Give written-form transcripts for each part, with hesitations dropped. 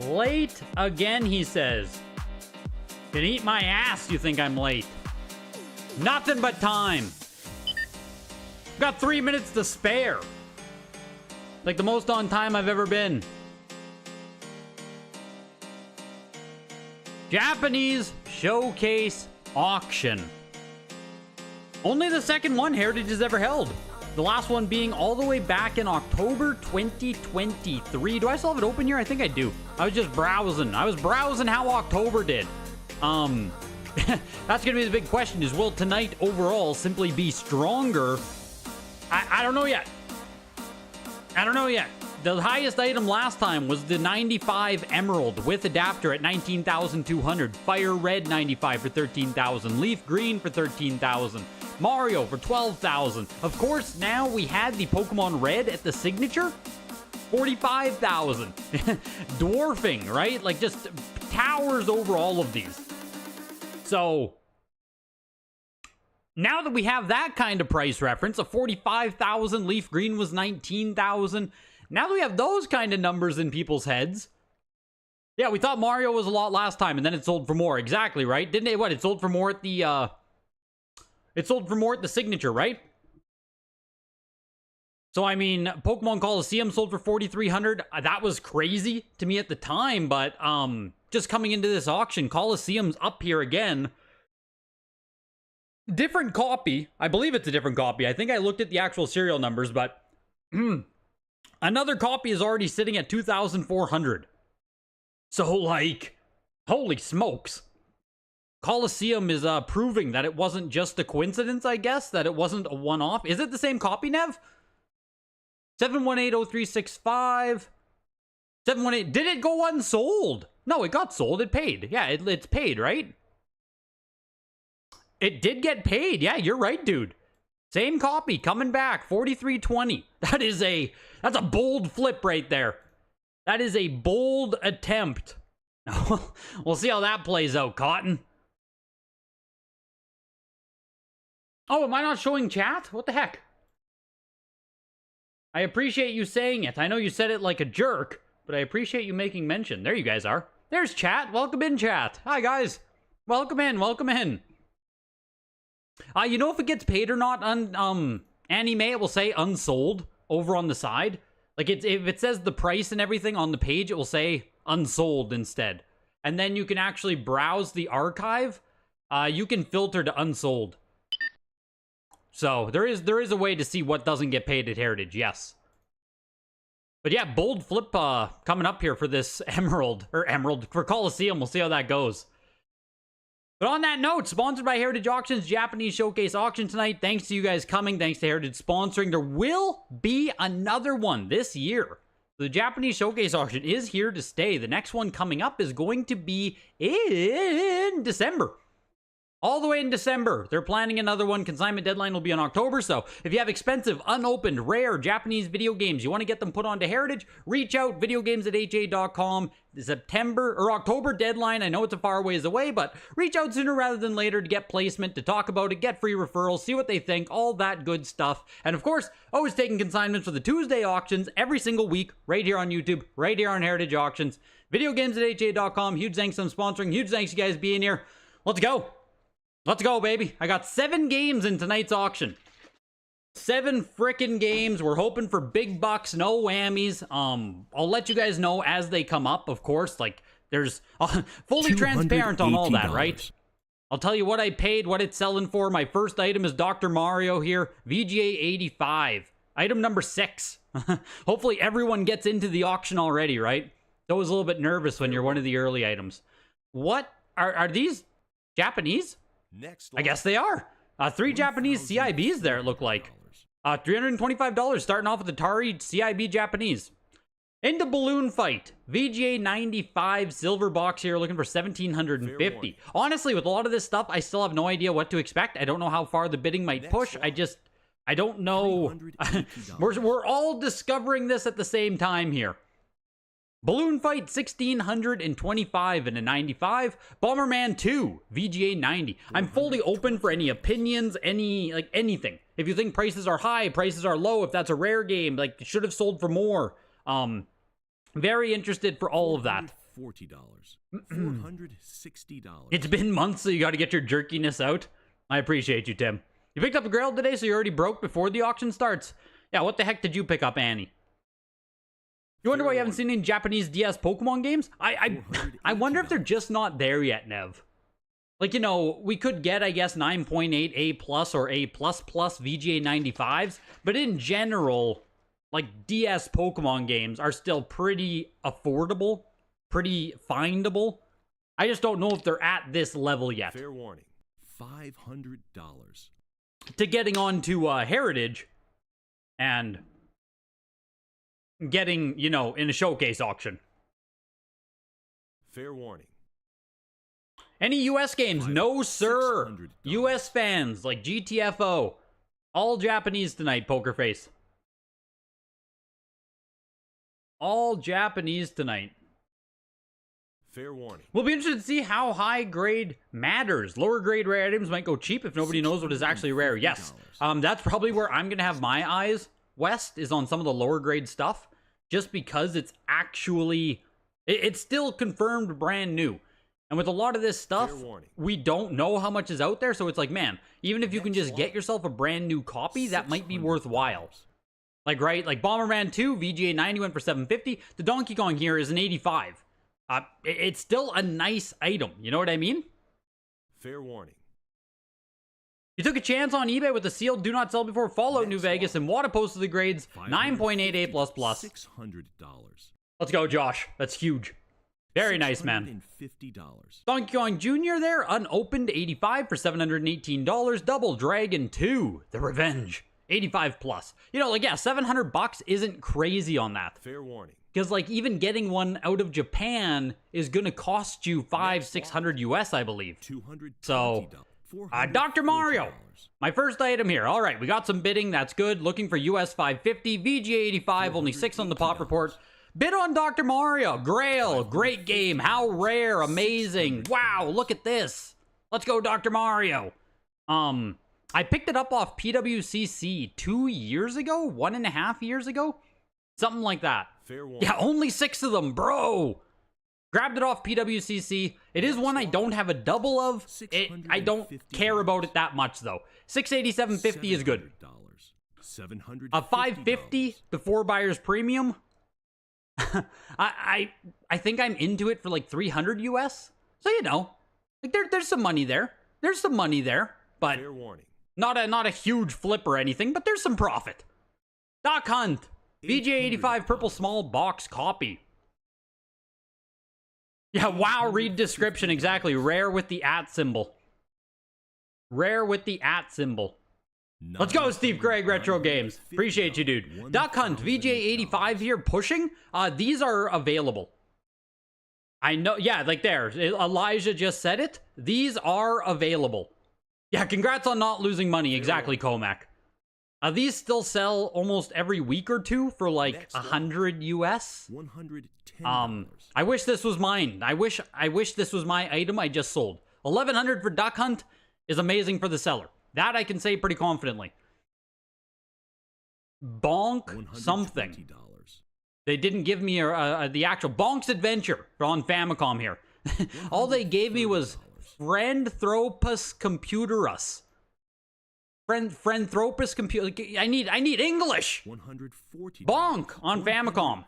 Late again, he says. Can eat my ass, you think I'm late. Nothing but time. Got 3 minutes to spare. Like the most on time I've ever been. Japanese Showcase Auction. Only the second one Heritage has ever held. The last one being all the way back in October 2023. Do I still have it open here? I think I do. I was just browsing. I was browsing how October did. That's gonna be the big question, is will tonight overall simply be stronger? I don't know yet. I don't know yet. The highest item last time was the 95 Emerald with adapter at 19,200. Fire Red 95 for 13,000. Leaf Green for 13,000. Mario for 12,000. Of course, now we had the Pokemon Red at the signature. 45,000. Dwarfing, right? Like, just towers over all of these. So, now that we have that kind of price reference, a 45,000, Leaf Green was 19,000. Now that we have those kind of numbers in people's heads. Yeah, we thought Mario was a lot last time, and then it sold for more. Exactly, right? Didn't it? What? It sold for more at the, it sold for more at the signature, right? So, I mean, Pokemon Coliseum sold for 4,300. That was crazy to me at the time, but, just coming into this auction, Coliseum's up here again. Different copy. I believe it's a different copy. I think I looked at the actual serial numbers, but another copy is already sitting at 2,400. So, like, holy smokes. Coliseum is proving that it wasn't just a coincidence, I guess, that it wasn't a one-off. Is it the same copy, Nev? 7180365. 718. Did it go unsold? No, it got sold. It paid. Yeah, it's paid, right? It did get paid. Yeah, you're right, dude. Same copy coming back. 4320. That's a bold flip right there. That is a bold attempt. We'll see how that plays out, Cotton. Oh, am I not showing chat? What the heck? I appreciate you saying it. I know you said it like a jerk, but I appreciate you making mention. There you guys are. There's chat. Welcome in, chat. Hi, guys. Welcome in. Welcome in. You know if it gets paid or not on anime, it will say unsold over on the side. Like, if it says the price and everything on the page, it will say unsold instead. And then you can actually browse the archive. You can filter to unsold. So, there is a way to see what doesn't get paid at Heritage, yes. But yeah, bold flip coming up here for this Emerald, for Coliseum. We'll see how that goes. But on that note, sponsored by Heritage Auctions, Japanese Showcase Auction tonight. Thanks to you guys coming. Thanks to Heritage sponsoring. There will be another one this year. The Japanese Showcase Auction is here to stay. The next one coming up is going to be in December. All the way in December. They're planning another one. Consignment deadline will be in October. So if you have expensive, unopened, rare Japanese video games, you want to get them put onto Heritage, reach out, videogames@ha.com. The September or October deadline. I know it's a far ways away, but reach out sooner rather than later to get placement, to talk about it, get free referrals, see what they think, all that good stuff. And of course, always taking consignments for the Tuesday auctions every single week, right here on YouTube, right here on Heritage Auctions. Videogames@ha.com. Huge thanks to them sponsoring. Huge thanks to you guys being here. Let's go. Let's go, baby. I got 7 games in tonight's auction. 7 frickin' games. We're hoping for big bucks, no whammies. I'll let you guys know as they come up, of course. Like, there's fully transparent on all that, right? I'll tell you what I paid, what it's selling for. My first item is Dr. Mario here. VGA 85. Item number 6. Hopefully everyone gets into the auction already, right? It's always a little bit nervous when you're one of the early items. What? Are these Japanese? I guess they are. 3 Japanese CIBs there, it looked like. $325 starting off with Atari CIB Japanese. Into Balloon Fight. VGA 95 silver box here, looking for $1,750. Honestly, with a lot of this stuff, I still have no idea what to expect. I don't know how far the bidding might push. I don't know. We're all discovering this at the same time here. Balloon Fight 1,625 and a 95. Bomberman 2 VGA 90. I'm fully open for any opinions, anything. If you think prices are high, prices are low, if that's a rare game, like should have sold for more. Very interested for all of that. $460. It's been months, so you got to get your jerkiness out. I appreciate you, Tim. You picked up a Grail today, so you're already broke before the auction starts. Yeah, what the heck did you pick up, Annie? You wonder why you haven't seen any Japanese DS Pokemon games? I wonder if they're just not there yet, Nev. Like, you know, we could get, I guess, 9.8 A+ or A++ VGA 95s, but in general, like, DS Pokemon games are still pretty affordable, pretty findable. I just don't know if they're at this level yet. Fair warning, $500. To getting on to Heritage and getting, you know, in a showcase auction. Fair warning. Any US games? No, sir. US fans like GTFO. All Japanese tonight, Pokerface. All Japanese tonight. Fair warning. We'll be interested to see how high grade matters. Lower grade rare items might go cheap if nobody knows what is actually rare. Yes. That's probably where I'm going to have my eyes, West, is on some of the lower grade stuff. Just because it's actually... It's still confirmed brand new. And with a lot of this stuff, we don't know how much is out there. So it's like, man, even if you can just get yourself a brand new copy, that might be worthwhile. Like, right? Like Bomberman 2, VGA 90 went for $750. The Donkey Kong here is an 85. It's still a nice item. You know what I mean? Fair warning. You took a chance on eBay with the sealed Do Not Sell Before Fallout New Vegas and Wada posted the grades 9.8 A++. $600. Let's go, Josh. That's huge. Very nice, man. Donkey Kong Jr. there, unopened 85 for $718. Double Dragon 2, The Revenge, 85 plus. You know, like, yeah, $700 isn't crazy on that. Fair warning. Because, like, even getting one out of Japan is gonna cost you $500-600 US, I believe. So, Dr. Mario, my first item here. All right, we got some bidding. That's good. Looking for US 550, VGA 85, only 6 on the pop report. Bid on Dr. Mario. Grail. Great game. How rare. Amazing. Wow, look at this. Let's go, Dr. Mario. I picked it up off PWCC 2 years ago? 1.5 years ago? Something like that. Yeah, only 6 of them, bro. Grabbed it off PWCC. It is one I don't have a double of. I don't care about it that much, though. $687.50 is good. A $550 before buyer's premium. I think I'm into it for like $300 US. So, you know, like there's some money there. There's some money there, but not a huge flip or anything, but there's some profit. Doc Hunt, VJ 85 purple small box copy. Yeah, wow, read description exactly. Rare with the @ symbol. Rare with the @ symbol. Let's go, Steve Craig Retro Games. Appreciate you, dude. Duck Hunt, VJ85 here, pushing. These are available. I know, yeah, like there. Elijah just said it. These are available. Yeah, congrats on not losing money. Exactly, Comac. These still sell almost every week or two for like $100 US. I wish this was mine. I wish this was my item I just sold. $1,100 for Duck Hunt is amazing for the seller. That I can say pretty confidently. Bonk something. They didn't give me the actual Bonk's Adventure on Famicom here. All they gave me was Friendthropus Computerus. Friendthropus Computer. I need English. Bonk on Famicom.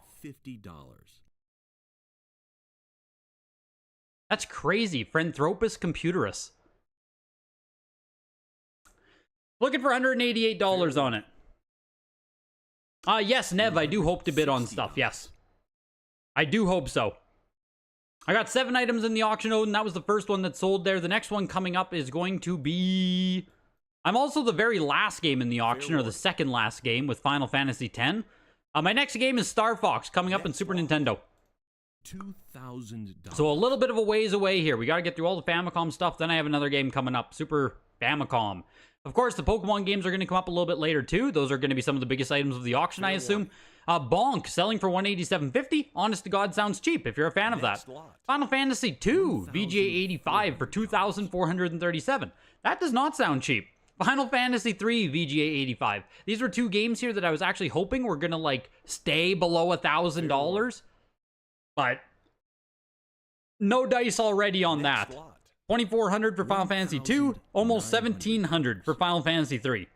That's crazy. Friendthropus Computerus. Looking for $188 on it. Yes, Nev, I do hope to bid on stuff, yes. I do hope so. I got 7 items in the auction, and that was the first one that sold there. The next one coming up is going to be... I'm also the very last game in the auction, or the second last game with Final Fantasy X. My next game is Star Fox, coming up in Super Nintendo. $2,000. So a little bit of a ways away here. We got to get through all the Famicom stuff, then I have another game coming up, Super Famicom. Of course, the Pokemon games are going to come up a little bit later, too. Those are going to be some of the biggest items of the auction, I assume. Bonk, selling for $187.50. Honest to God, sounds cheap if you're a fan of that. Final Fantasy II, VGA 85 for $2,437. That does not sound cheap. Final Fantasy III, VGA 85. These were 2 games here that I was actually hoping were going to, like, stay below $1,000. But No dice already on Next that. lot. 2,400 for Final Fantasy 2, almost 1,700 for Final Fantasy 3.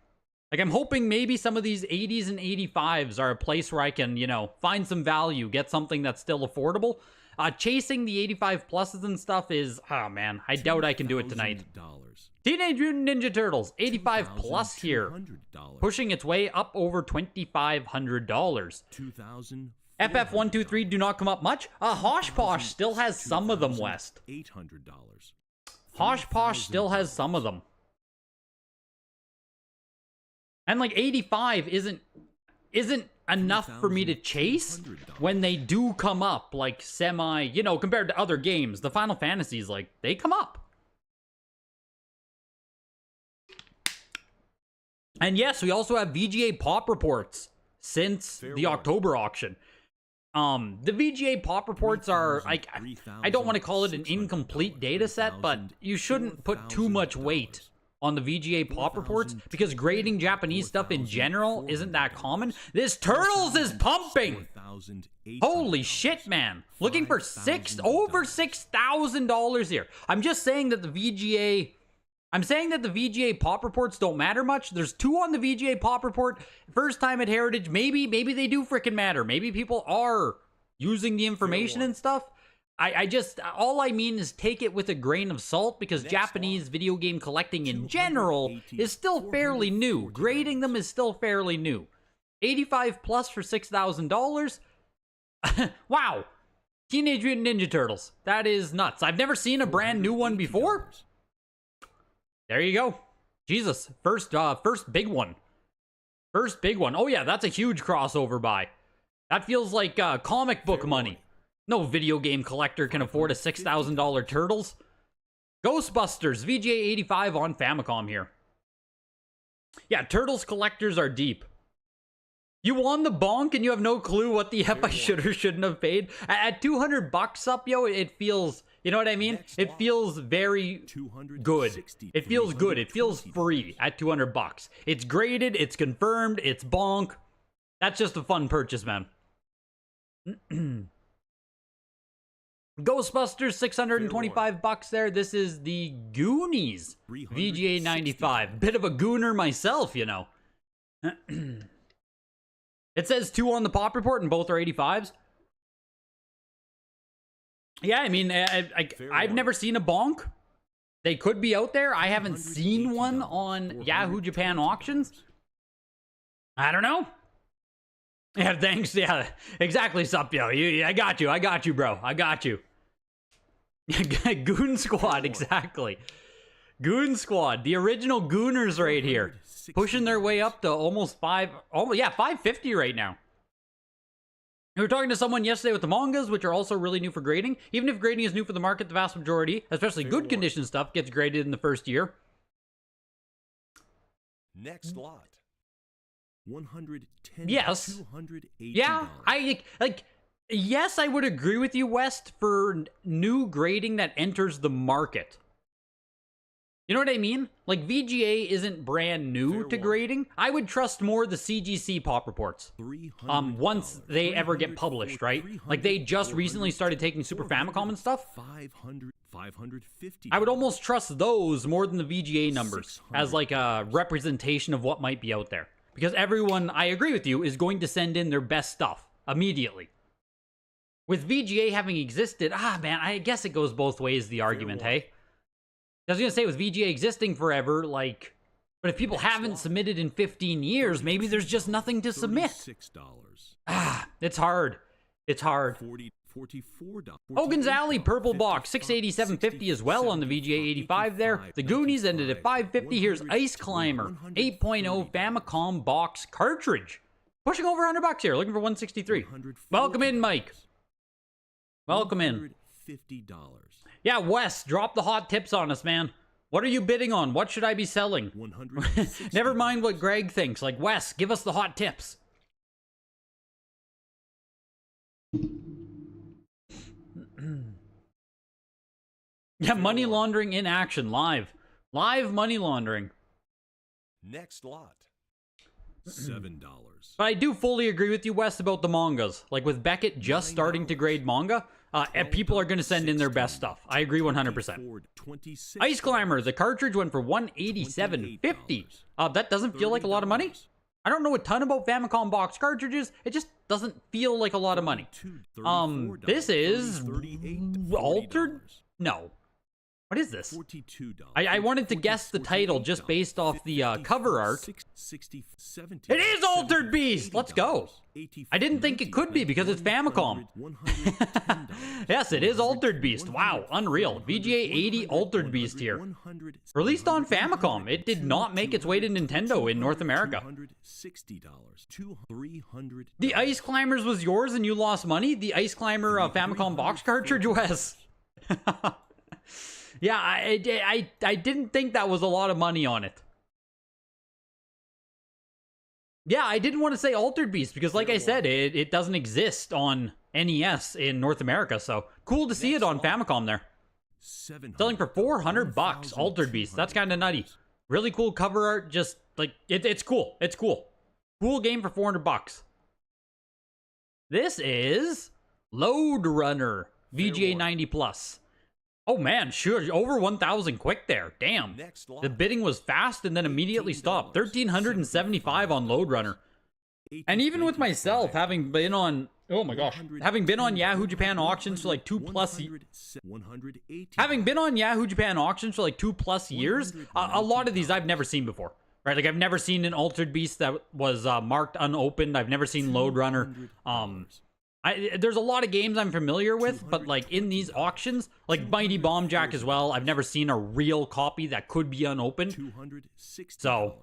Like, I'm hoping maybe some of these 80s and 85s are a place where I can, you know, find some value, get something that's still affordable. Chasing the 85 pluses and stuff is, oh man, I doubt I can do it tonight. Teenage Mutant Ninja Turtles, 85 plus here. Pushing its way up over $2,500. FF123 do not come up much. Hosh Posh still has some of them, West. $800. Hosh Posh still has some of them. And like 85 isn't enough for me to chase when they do come up, like semi, you know, compared to other games. The Final Fantasies, like, they come up. And yes, we also have VGA pop reports since the October auction. The VGA pop reports are, I don't want to call it an incomplete data set, but you shouldn't put too much weight on the VGA pop reports because grading Japanese stuff in general isn't that common. This Turtles is pumping! Holy shit, man. Looking for over $6,000 here. I'm just saying that the VGA pop reports don't matter much. There's 2 on the VGA pop report. First time at Heritage, maybe they do freaking matter. Maybe people are using the information and stuff. All I mean is take it with a grain of salt because Japanese video game collecting in general is still fairly new. Grading them is still fairly new. 85 plus for $6,000. Wow. Teenage Mutant Ninja Turtles. That is nuts. I've never seen a brand new one before. There you go. Jesus. First big one. First big one. Oh yeah, that's a huge crossover buy. That feels like comic book money. No video game collector can afford a $6,000 Turtles. Ghostbusters, VGA 85 on Famicom here. Yeah, Turtles collectors are deep. You won the bonk and you have no clue what the F I should or shouldn't have paid. At $200 up, yo, it feels, you know what I mean? It feels very good. It feels good. It feels free at $200. It's graded, it's confirmed, it's bonk. That's just a fun purchase, man. Ghostbusters, $625 there. This is the Goonies, VGA 95. Bit of a gooner myself, you know. It says 2 on the pop report and both are 85s. Yeah, I mean, I've never seen a bonk. They could be out there. I haven't seen one on Yahoo Japan auctions. I don't know. Yeah, thanks. Yeah, exactly, Supyo. I got you, bro. I got you. Goon Squad, exactly. Goon Squad, the original Gooners right here. Pushing their way up to almost 550 right now. We were talking to someone yesterday with the mangas, which are also really new for grading. Even if grading is new for the market, the vast majority, especially good condition stuff, gets graded in the first year. Next lot. 110. Yes. $280. Yeah, yes, I would agree with you, West, for new grading that enters the market. You know what I mean? Like, VGA isn't brand new to grading. I would trust more the CGC pop reports. Once they ever get published, right? Like, they just recently started taking Super Famicom and stuff. I would almost trust those more than the VGA numbers as like a representation of what might be out there. Because everyone, I agree with you, is going to send in their best stuff immediately. With VGA having existed, man, I guess it goes both ways, the argument, hey? I was going to say, with VGA existing forever, like, but if people haven't submitted in 15 years, maybe there's just nothing to submit. It's hard. It's hard. Hogan's Alley Purple Box, $687.50 as well on the VGA 85 there. The Goonies ended at $550. Here's Ice Climber, 8.0 Famicom box cartridge. Pushing over $100 here, looking for $163. Welcome in, Mike. Welcome in. Yeah, Wes, drop the hot tips on us, man. What are you bidding on? What should I be selling? Never mind what Greg thinks. Like, Wes, give us the hot tips. Yeah, money laundering in action, live. Live money laundering. Next lot. $7. But I do fully agree with you, Wes, about the mangas. Like with Beckett just starting to grade manga, people are going to send in their best stuff. I agree 100%. Ice Climber, the cartridge went for $187.50. That doesn't feel like a lot of money. I don't know a ton about Famicom box cartridges. It just doesn't feel like a lot of money. This is altered? No. What is this? I wanted to guess the title just based off the cover art. It is Altered Beast! Let's go! I didn't think it could be because it's Famicom. Yes, it is Altered Beast. Wow, unreal. VGA 80 Altered Beast here. Released on Famicom. It did not make its way to Nintendo in North America. The Ice Climbers was yours and you lost money? The Ice Climber Famicom box cartridge was. Yeah, I didn't think that was a lot of money on it. Yeah, I didn't want to say Altered Beast because, like I said, it doesn't exist on NES in North America. So cool to see it on Famicom there. Selling for $400. Altered Beast. That's kind of nutty. Really cool cover art. Just like it's cool. It's cool. Cool game for $400. This is Load Runner VGA 90 Plus. Oh man, sure, over 1,000 quick there. Damn. The bidding was fast and then immediately stopped. 1,375 on Load Runner. And even with myself, having been on, oh my gosh, having been on Yahoo Japan auctions for like 2+ years, a lot of these I've never seen before. Right, like I've never seen an Altered Beast that was marked unopened. I've never seen Load Runner. There's a lot of games I'm familiar with, but like in these auctions, like Mighty Bomb Jack as well, I've never seen a real copy that could be unopened. So,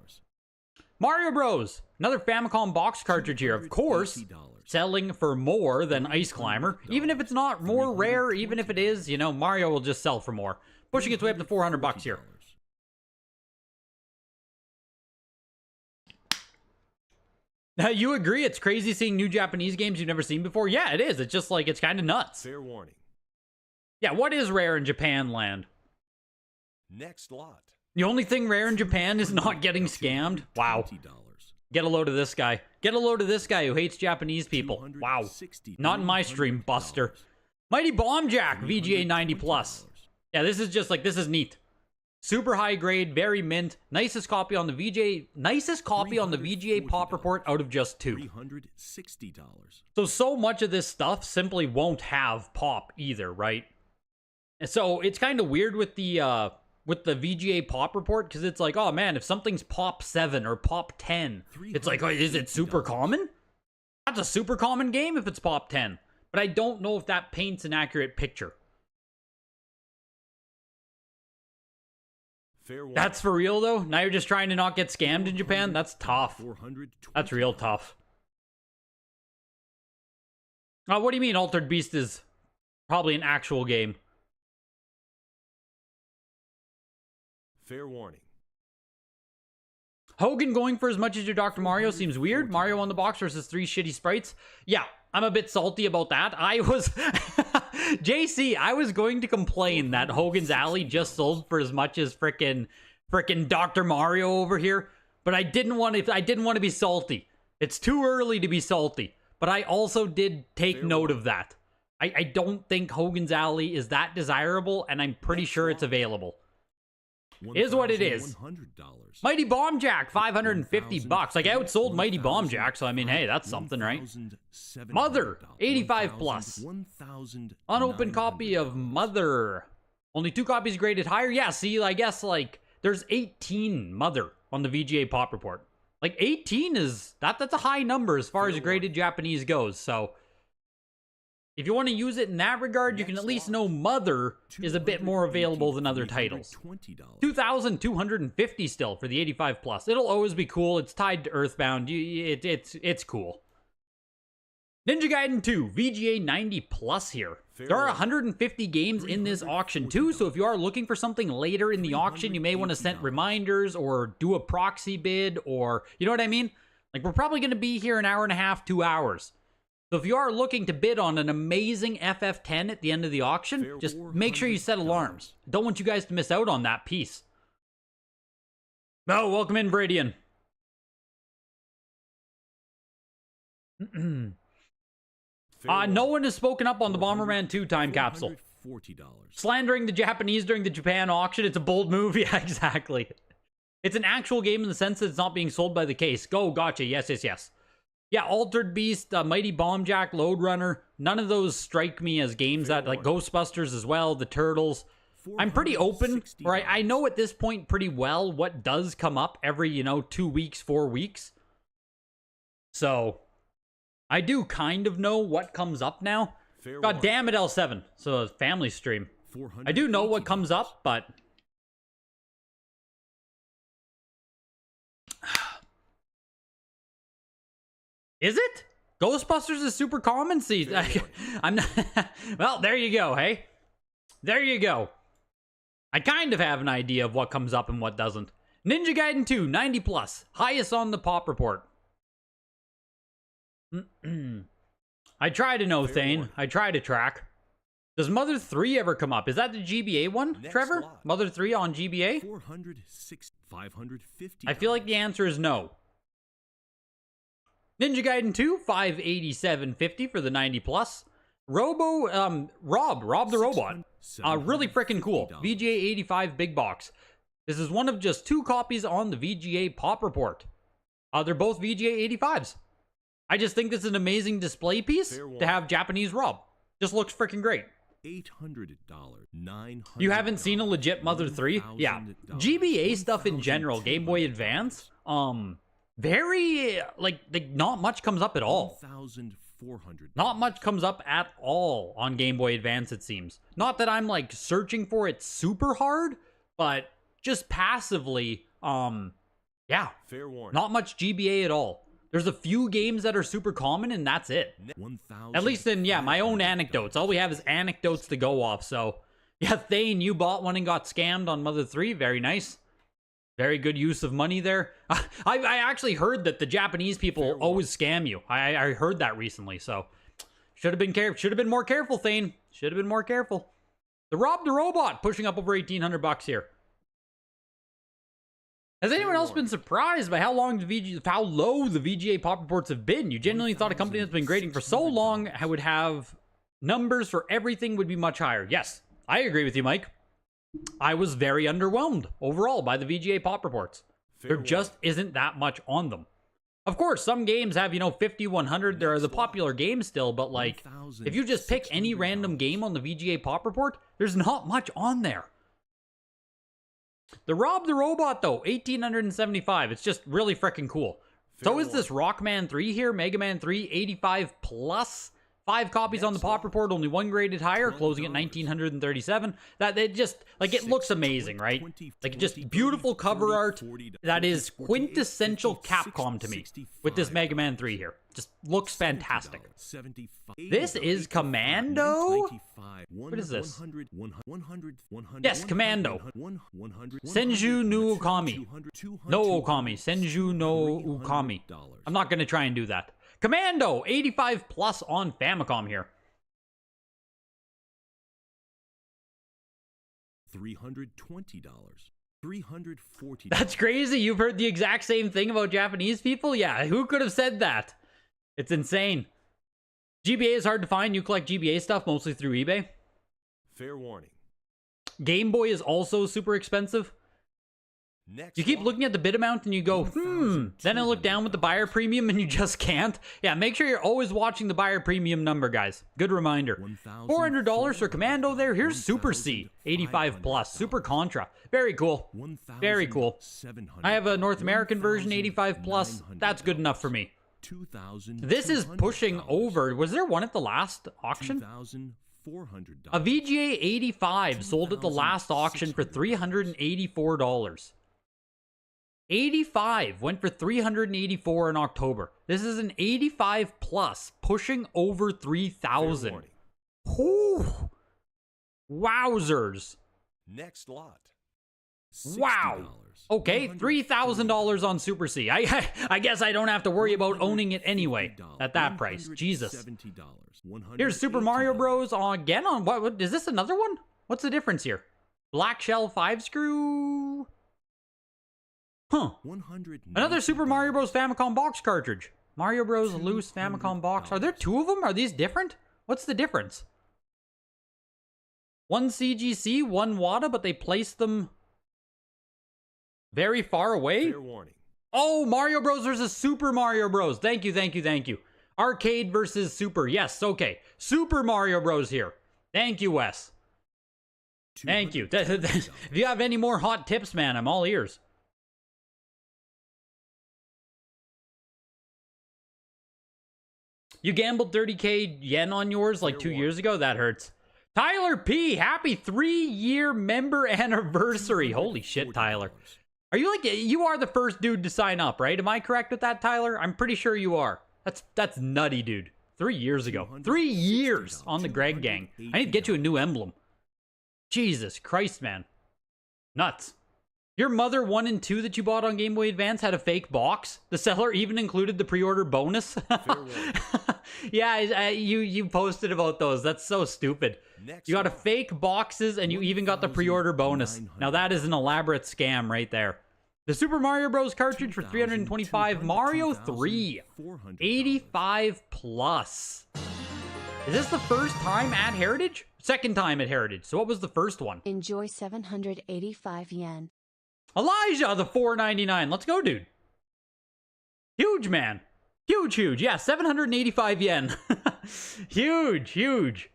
Mario Bros. Another Famicom box cartridge here, of course, selling for more than Ice Climber. Even if it's not more rare, even if it is, you know, Mario will just sell for more. Pushing its way up to $400 here. You agree it's crazy seeing new Japanese games you've never seen before? Yeah, it is. It's just like, it's kind of nuts. Fair warning. Yeah, what is rare in Japan land? Next lot. The only thing rare in Japan is not getting scammed? Wow. Get a load of this guy. Get a load of this guy who hates Japanese people. Wow. Not in my stream, Buster. Mighty Bomb Jack, VGA 90 Plus. Yeah, this is just like, this is neat. Super high grade, very mint. Nicest copy on the VGA Pop Report out of just 2. So much of this stuff simply won't have pop either, right? And so it's kind of weird with the VGA Pop Report because it's like, oh man, if something's pop 7 or pop 10, it's like, oh, is it super common? That's a super common game if it's pop 10. But I don't know if that paints an accurate picture. That's for real, though? Now you're just trying to not get scammed in Japan? That's tough. That's real tough. What do you mean Altered Beast is probably an actual game? Fair warning. Hogan going for as much as your Dr. Mario seems weird. Mario on the box versus 3 shitty sprites. Yeah, I'm a bit salty about that. I was... JC, I was going to complain that Hogan's Alley just sold for as much as frickin' Dr. Mario over here, but I didn't want to be salty. It's too early to be salty, but I also did take note of that. I don't think Hogan's Alley is that desirable, and I'm pretty sure it's available. Is what it is. Mighty Bomb Jack, $550. Like, I outsold Mighty Bomb Jack, so I mean, hey, that's something, right? Mother, 85 plus. Unopened copy of Mother. Only 2 copies graded higher. Yeah, see, I guess, like, there's 18 Mother on the VGA Pop Report. Like, 18 is, that's a high number as far as graded Japanese goes, so... If you want to use it in that regard, you can at least know Mother is a bit more available than other titles. $2,250 still for the 85 plus. It'll always be cool. It's tied to Earthbound. It's cool. Ninja Gaiden 2 VGA 90 plus here. There are 150 games in this auction too, so if you are looking for something later in the auction, you may want to send reminders or do a proxy bid, or you know what I mean? Like, we're probably going to be here an hour and a half, 2 hours. So if you are looking to bid on an amazing FF10 at the end of the auction, just make sure you set alarms. Don't want you guys to miss out on that piece. Oh, welcome in, Bradian. No one has spoken up on the Bomberman 2 time capsule. $40. Slandering the Japanese during the Japan auction. It's a bold move. Yeah, exactly. It's an actual game in the sense that it's not being sold by the case. Go, gotcha. Yes, yes, yes. Yeah, Altered Beast, Mighty Bomb Jack, Lode Runner. None of those strike me as games that, like Ghostbusters as well, the Turtles. I'm pretty open, or I know at this point pretty well what does come up every, 2 weeks, 4 weeks. So, I do kind of know what comes up now. God damn it, L7. So, a family stream. I do know what comes up, but... Is it? Ghostbusters is super common. See, I'm not... Well, there you go, hey? There you go. I kind of have an idea of what comes up and what doesn't. Ninja Gaiden 2, 90 plus. Highest on the pop report. I try to know, Thane. I try to track. Does Mother 3 ever come up? Is that the GBA one, Trevor? Mother 3 on GBA? $550. I feel like the answer is no. Ninja Gaiden 2, $587.50 for the 90 plus. Rob the Robot. Really freaking cool. VGA 85 big box. This is one of just 2 copies on the VGA pop report. They're both VGA 85s. I just think this is an amazing display piece to have Japanese Rob. Just looks freaking great. $800, $900. You haven't seen a legit Mother 3? Yeah. GBA stuff in general, Game Boy Advance, very, like not much comes up at all. Not much comes up at all on Game Boy Advance, it seems. Not that I'm, like, searching for it super hard, but just passively, yeah. Fair warning. Not much GBA at all. There's a few games that are super common, and that's it. At least in, yeah, my own anecdotes. All we have is anecdotes to go off, so... Yeah, Thane, you bought one and got scammed on Mother 3. Very nice. Very good use of money there. I actually heard that the Japanese people always scam you. I heard that recently, so... Should have been more careful, Thane. Should have been more careful. The Rob the Robot pushing up over 1,800 bucks here. Has anyone else been surprised by how low the VGA pop reports have been? You genuinely thought a company that's been grading for so long would have numbers for everything would be much higher. Yes, I agree with you, Mike. I was very underwhelmed overall by the VGA pop reports. There just isn't that much on them. Of course, some games have, 50, 100. There are the popular games still, but like, if you just pick any random game on the VGA pop report, there's not much on there. The Rob the Robot, though, 1,875. It's just really freaking cool. So is this Rockman 3 here, Mega Man 3, 85 plus. 5 copies on the pop report, only 1 graded higher, closing at 1,937. That it just, like, it looks amazing, right? Like, just beautiful cover art that is quintessential Capcom to me with this Mega Man 3 here. Just looks fantastic. This is Commando? What is this? Yes, Commando. Senju no Okami. No Okami. Senju no Okami. I'm not going to try and do that. Commando, 85 plus on Famicom here. $320. $340. That's crazy. You've heard the exact same thing about Japanese people? Yeah, who could have said that? It's insane. GBA is hard to find. You collect GBA stuff mostly through eBay. Fair warning. Game Boy is also super expensive. You keep looking at the bid amount and you go, Then I look down with the buyer premium and you just can't. Yeah, make sure you're always watching the buyer premium number, guys. Good reminder. $400 for Commando there. Here's Super C, 85 plus. Super Contra. Very cool. Very cool. I have a North American version, 85 plus. That's good enough for me. This is pushing over. Was there one at the last auction? A VGA 85 sold at the last auction for $384. 85 went for $384 in October. This is an 85 plus, pushing over 3,000. Wowzers. Next lot. Wow. Okay, $3,000 on Super C. I guess I don't have to worry about owning it anyway at that price. Jesus. Here's Super Mario Bros. Again on what? Is this another one? What's the difference here? Black Shell 5 screw. Huh. Another Super Mario Bros. Famicom box cartridge. Mario Bros. Loose Famicom box. Are there two of them? Are these different? What's the difference? One CGC, one WADA, but they placed them very far away? Fair warning. Oh, Mario Bros. Versus Super Mario Bros. Thank you, thank you, thank you. Arcade versus Super. Yes, okay. Super Mario Bros. Here. Thank you, Wes. Thank you. If you have any more hot tips, man, I'm all ears. You gambled 30k yen on yours like 2 years ago? That hurts. Tyler P, happy 3-year member anniversary. Holy shit, Tyler. Are you like, you are the first dude to sign up, right? Am I correct with that, Tyler? I'm pretty sure you are. That's nutty, dude. 3 years ago. 3 years on the Greg Gang. I need to get you a new emblem. Jesus Christ, man. Nuts. Your Mother 1 and 2 that you bought on Game Boy Advance had a fake box. The seller even included the pre-order bonus. Yeah, you posted about those. That's so stupid. You got a fake boxes and you even got the pre-order bonus. Now that is an elaborate scam right there. The Super Mario Bros. Cartridge for $325. Mario 3. 85 plus. Is this the first time at Heritage? Second time at Heritage. So what was the first one? Enjoy 785 yen. Elijah, the $4.99. Let's go, dude. Huge, man. Huge, huge. Yeah, 785 yen. Huge, huge.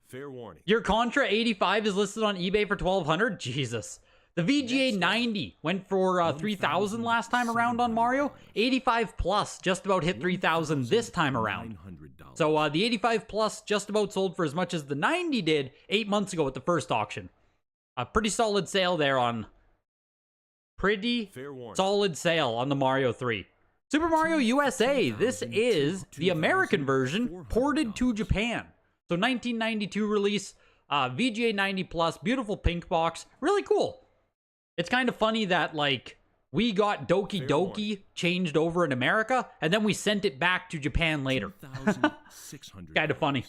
Fair warning. Your Contra 85 is listed on eBay for $1,200. Jesus. The VGA 90 went for 3,000 last time around on Mario. 85 plus just about hit 3,000 this time around. So the 85 plus just about sold for as much as the 90 did 8 months ago at the first auction. A pretty solid sale there on... Pretty solid sale on the Mario 3. Super Mario USA. This is the American version ported to Japan. So 1992 release, VGA 90 plus, beautiful pink box, really cool. It's kind of funny that like we got Doki Doki changed over in America and then we sent it back to Japan later. Kind of funny.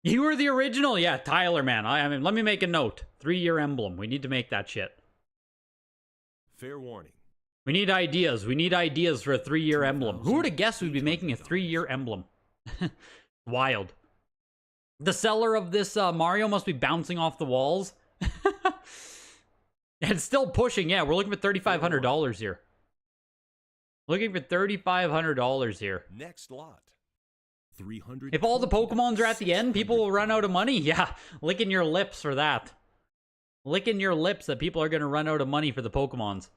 You were the original, yeah, Tyler, man. I mean, let me make a note. 3-year emblem. We need to make that shit. Fair warning. We need ideas. We need ideas for a 3-year emblem. Who would have guessed we'd be making a 3-year emblem? Wild. The seller of this Mario must be bouncing off the walls. And still pushing. Yeah, we're looking for $3,500 here. Looking for $3,500 here. Next lot. 300. If all the Pokemons are at the end, people will run out of money. Yeah, licking your lips for that. Licking your lips that people are going to run out of money for the Pokemons.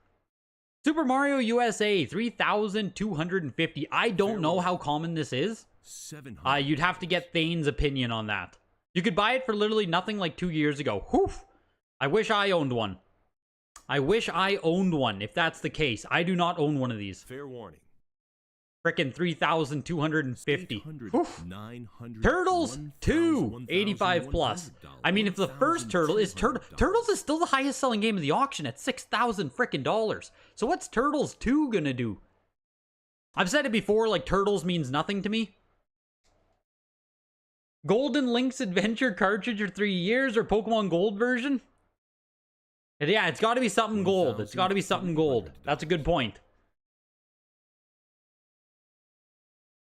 Super Mario USA, 3,250. I don't know how common this is. You'd have to get Thane's opinion on that. You could buy it for literally nothing like 2 years ago. Whew. I wish I owned one. I wish I owned one, if that's the case. I do not own one of these. Fair warning. Frickin' 3,250. Turtles 2, 85 plus. I mean, if the first Turtle is Turtles is still the highest selling game of the auction at $6,000 frickin' dollars. So what's Turtles 2 gonna do? I've said it before, like Turtles means nothing to me. Golden Link's Adventure cartridge for 3 years or Pokemon Gold version? And yeah, it's got to be something gold. It's got to be something gold. That's a good point.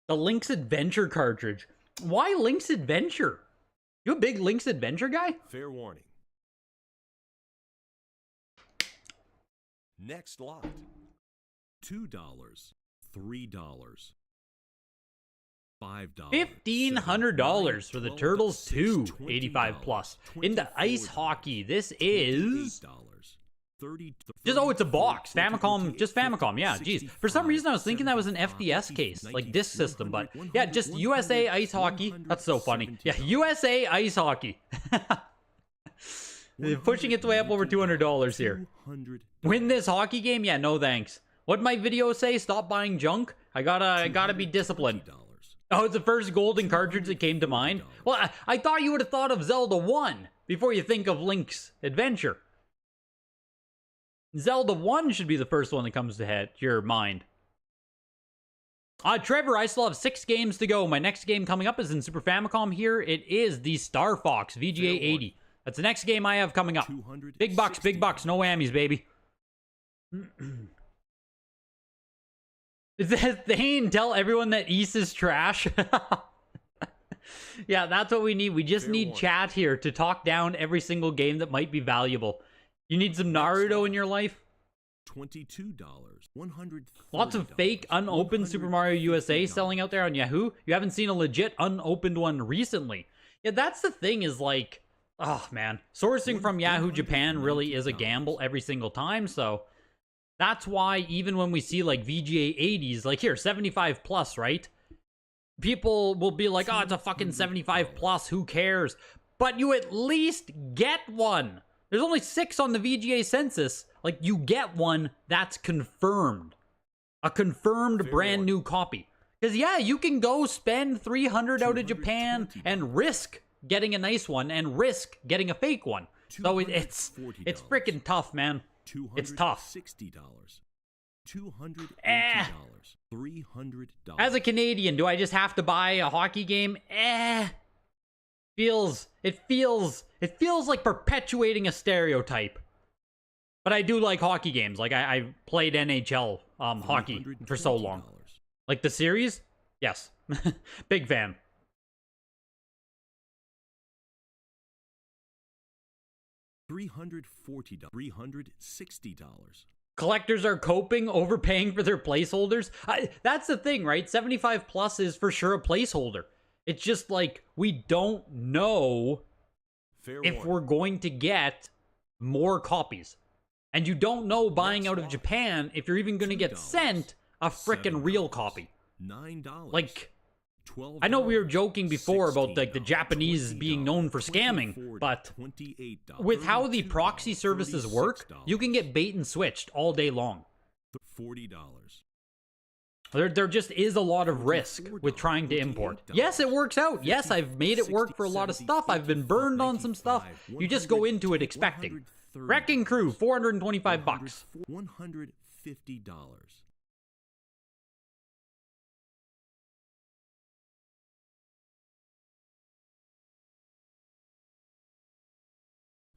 The Link's Adventure cartridge. Why Link's Adventure? You a big Link's Adventure guy? Fair warning. Next lot. $2, $3, $5. $1,500 for the Turtles 2, 85 plus. Into ice hockey, this is... Just, oh, it's a box. Famicom, just Famicom, yeah, geez. For some reason, I was thinking that was an FDS case, like disc system, but yeah, just USA Ice Hockey. That's so funny. Yeah, USA Ice Hockey. Pushing its way up over $200 here. Win this hockey game? Yeah, no thanks. What'd my video say? Stop buying junk? I gotta be disciplined. Oh, it's the first golden cartridge that came to mind? Well, I thought you would have thought of Zelda 1 before you think of Link's Adventure. Zelda 1 should be the first one that comes to your mind. Trevor, I still have 6 games to go. My next game coming up is in Super Famicom here. It is the Star Fox VGA 80. That's the next game I have coming up. Big bucks, no whammies, baby. Thane, tell everyone that East is trash. Yeah, that's what we need. We just need chat here to talk down every single game that might be valuable. You need some Naruto in your life? $22. $100. Lots of fake unopened Super Mario USA selling out there on Yahoo. You haven't seen a legit unopened one recently. Yeah, that's the thing is like, oh man, sourcing from Yahoo Japan really is a gamble every single time. So that's why even when we see like VGA 80s, like here, 75 plus, right? People will be like, oh, it's a fucking 75 plus, who cares? But you at least get one. There's only 6 on the VGA census. Like, you get one that's confirmed. A confirmed brand new copy. Because, yeah, you can go spend 300 out of Japan and risk getting a nice one and risk getting a fake one. So it's freaking tough, man. It's tough. $260. $280. $300. As a Canadian, do I just have to buy a hockey game? It feels like perpetuating a stereotype. But I do like hockey games. Like I played NHL hockey for so long. Like the series? Yes. Big fan. $340. $360. Collectors are coping, overpaying for their placeholders. That's the thing, right? 75 plus is for sure a placeholder. It's just like, we don't know if we're going to get more copies. And you don't know buying out of Japan if you're even going to get sent a frickin' real copy. $9. Like, $12. I know we were joking before about like the Japanese being known for scamming, but with how the proxy services work, you can get bait and switched all day long. $40. There just is a lot of risk with trying to import. Yes, it works out. Yes, I've made it work for a lot of stuff. I've been burned on some stuff. You just go into it expecting. Wrecking Crew, $425. $150.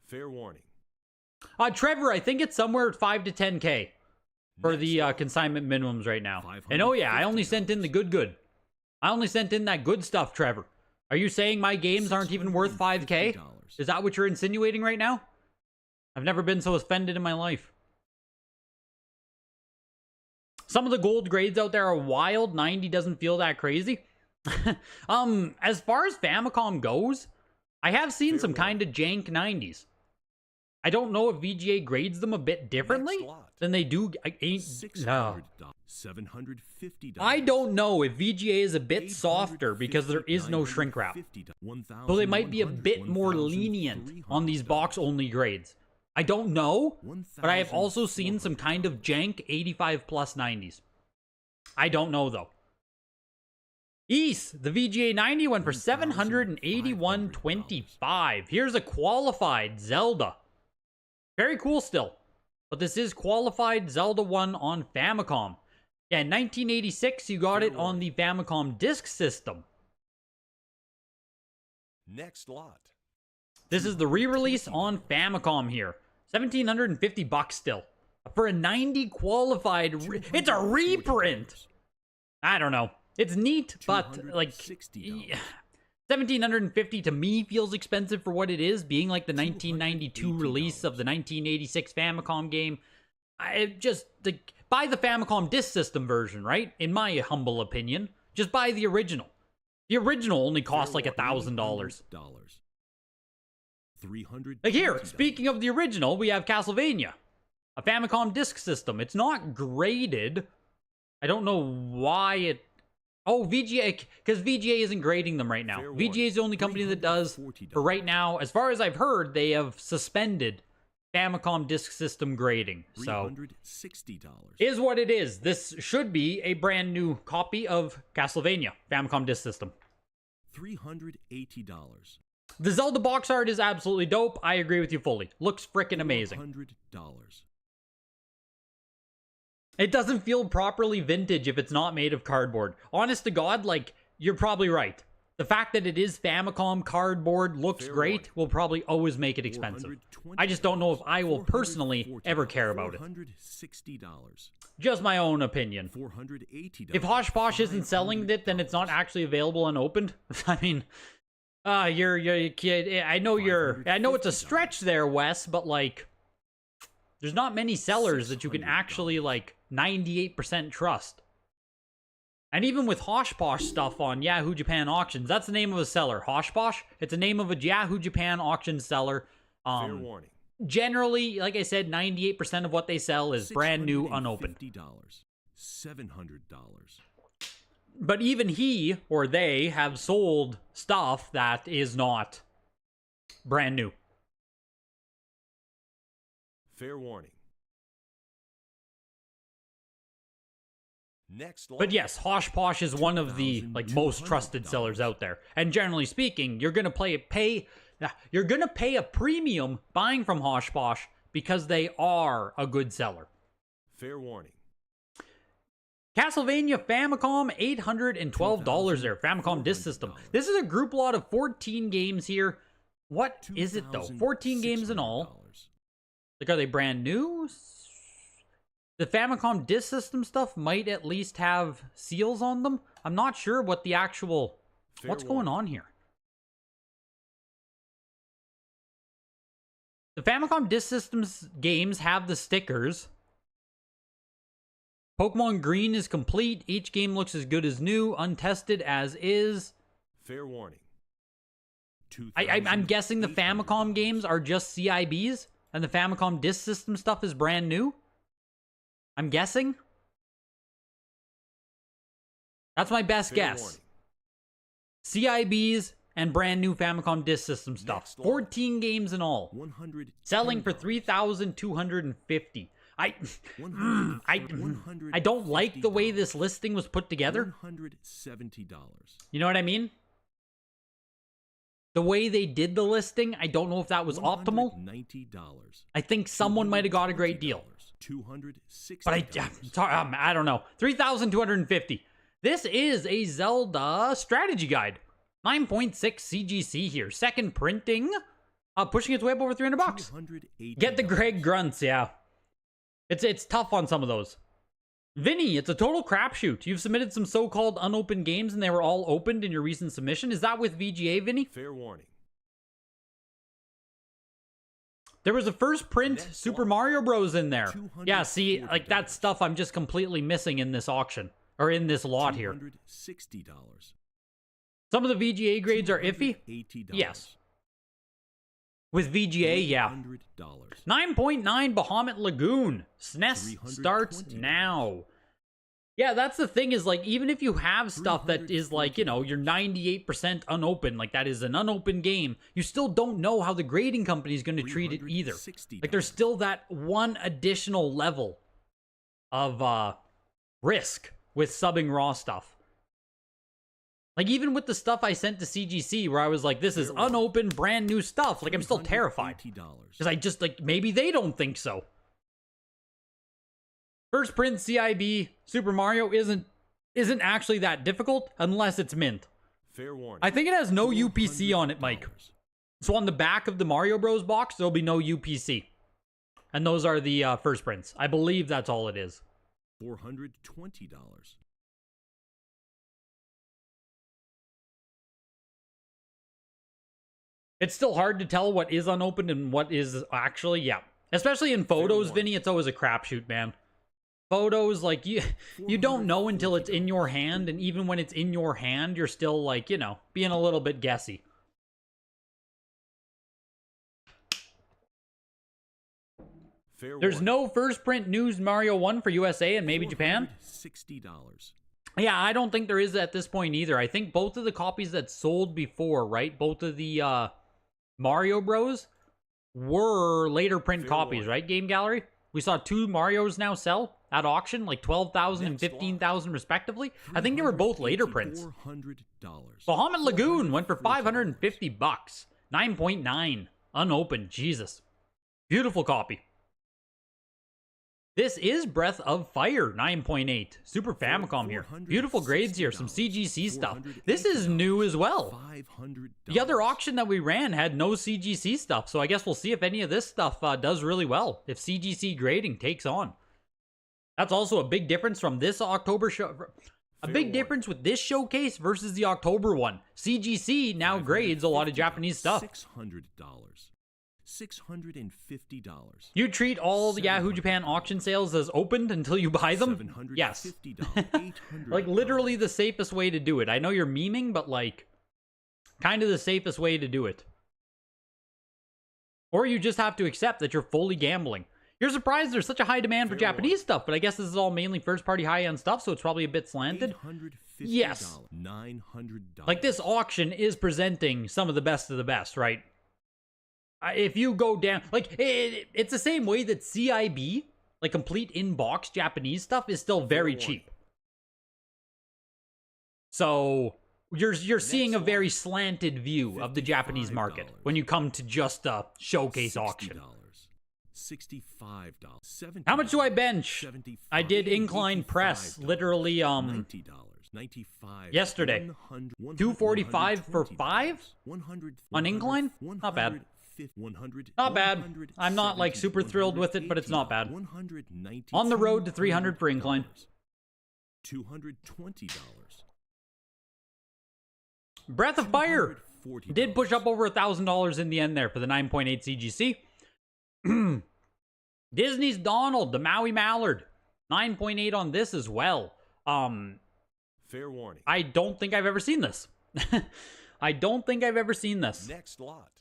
Fair warning. Trevor, I think it's somewhere at 5 to 10K for the consignment minimums right now. And oh yeah, I only sent in the good. I only sent in that good stuff, Trevor. Are you saying my games aren't even worth 5K? Is that what you're insinuating right now? I've never been so offended in my life. Some of the gold grades out there are wild. 90 doesn't feel that crazy. As far as Famicom goes, I have seen some kind of jank 90s. I don't know if VGA grades them a bit differently than they do. No. $750. I don't know if VGA is a bit softer because there is no shrink wrap. So they might be a bit more lenient on these box-only grades. I don't know, but I have also seen some kind of jank 85 plus 90s. I don't know, though. East, the VGA 90 went for $781.25. Here's a qualified Zelda. Very cool still. But this is qualified Zelda 1 on Famicom. Yeah, in 1986, you got it on the Famicom disk system. Next lot. This is the re-release on Famicom here. $1,750 still. For a 90 qualified... It's a reprint! I don't know. It's neat, but like... $1,750 to me feels expensive for what it is, being like the 1992 release of the 1986 Famicom game. I just... buy the Famicom disk system version, right? In my humble opinion. Just buy the original. The original only costs like $1,000. Like here, speaking of the original, we have Castlevania. A Famicom disk system. It's not graded. I don't know why it... Oh, VGA, because VGA isn't grading them right now. VGA is the only company that does. For right now, as far as I've heard, they have suspended Famicom disk system grading. So, is what it is. This should be a brand new copy of Castlevania Famicom disk system. $380. The Zelda box art is absolutely dope. I agree with you fully. Looks freaking amazing. $100. It doesn't feel properly vintage if it's not made of cardboard. Honest to God, like, you're probably right. The fact that it is Famicom cardboard, looks Fair great, warning. will probably always make it expensive. I just don't know if I will personally ever care about it. $460. Just my own opinion. $480. If Hosh Posh isn't selling it, then it's not actually available unopened. I mean, you're kid. I know it's a stretch there, Wes, but like, there's not many sellers that you can actually like 98% trust. And even with Hosh Posh stuff on Yahoo Japan auctions, that's the name of a seller. Hosh Posh, it's the name of a Yahoo Japan auction seller. Fair warning. Generally, like I said, 98% of what they sell is brand new, unopened. $700. But even he or they have sold stuff that is not brand new. Fair warning. Next lot. But yes, Hosh Posh is one of the like most trusted sellers out there. And generally speaking, you're gonna pay a premium buying from Hosh Posh because they are a good seller. Fair warning. Castlevania Famicom, $812 there. Famicom disc system. This is a group lot of 14 games here. What is it though? 14 games in all. Like, are they brand new? The Famicom disc system stuff might at least have seals on them. I'm not sure what the actual... What's going on here? The Famicom disc systems games have the stickers. Pokemon Green is complete. Each game looks as good as new, untested as is. Fair warning. I'm guessing the Famicom games are just CIBs, and the Famicom disc system stuff is brand new. I'm guessing. That's my best guess. CIBs and brand new Famicom disc system stuff. 14 games in all. Selling for $3,250. I don't like the way this listing was put together. $170. You know what I mean? The way they did the listing, I don't know if that was optimal. $90. I think someone might have got a great deal. $260. But I don't know. $3,250. This is a Zelda strategy guide. 9.6 CGC here. Second printing. Pushing its way up over $300. Get the Greg grunts, yeah. It's tough on some of those. Vinny, it's a total crapshoot. You've submitted some so-called unopened games and they were all opened in your recent submission. Is that with VGA, Vinny? Fair warning. There was a first print Super Mario Bros. In there. Yeah, see, like that stuff I'm just completely missing in this auction. Or in this lot here. $260. Some of the VGA grades are iffy. $80. Yes. With VGA, yeah. 9.9 Bahamut Lagoon. SNES starts now. Yeah, that's the thing is, like, even if you have stuff that is, like, you know, you're 98% unopened, like, that is an unopened game, you still don't know how the grading company is going to treat it either. Like, there's still that one additional level of risk with subbing raw stuff. Like, even with the stuff I sent to CGC, where I was like, this is unopened, brand new stuff, like, I'm still terrified. Because I just, like, maybe they don't think so. First print CIB Super Mario isn't actually that difficult, unless it's mint. Fair warning. I think it has no UPC on it, Mike. So on the back of the Mario Bros. Box, there'll be no UPC. And those are the first prints. I believe that's all it is. $420. It's still hard to tell what is unopened and what is actually, yeah. Especially in photos, Vinny, it's always a crapshoot, man. Photos, like, you don't know until it's in your hand, and even when it's in your hand, you're still, like, you know, being a little bit guessy. There's no first print news Mario 1 for USA and maybe Japan. $60. Yeah, I don't think there is at this point either. I think both of the copies that sold before, right? Both of the Mario Bros. Were later print copies, right? Game Gallery? We saw two Marios now sell at auction, like 12,000 and 15,000 respectively. I think they were both later prints. Bahamut Lagoon went for $550. 9.9. Unopened. Jesus. Beautiful copy. This is Breath of Fire 9.8. Super Famicom here. Beautiful grades here. Some CGC stuff. This is new as well. The other auction that we ran had no CGC stuff, so I guess we'll see if any of this stuff does really well. If CGC grading takes on. That's also a big difference from this October show. A big difference with this showcase versus the October one. CGC now grades a lot of Japanese stuff. $600. $650. You treat all the Yahoo Japan auction sales as opened until you buy them? Yes. Like, literally the safest way to do it. I know you're memeing, but, like, kind of the safest way to do it. Or you just have to accept that you're fully gambling. You're surprised there's such a high demand for Japanese stuff, but I guess this is all mainly first-party high-end stuff, so it's probably a bit slanted. Yes. $900. Like, this auction is presenting some of the best, right? If you go down, like, it's the same way that CIB, like complete in-box Japanese stuff, is still very cheap. So you're seeing a very slanted view of the Japanese market when you come to just a showcase auction. $65. How much do I bench? I did incline press literally $90. yesterday. 245 for 5 on incline? Not bad. Not bad. I'm not like super thrilled with it, but it's not bad. On the road to 300 for incline. $220. Breath of Fire did push up over $1,000 in the end there for the 9.8 CGC. Disney's Donald, the Maui Mallard, 9.8 on this as well. Fair warning. I don't think I've ever seen this. I don't think I've ever seen this. Next lot.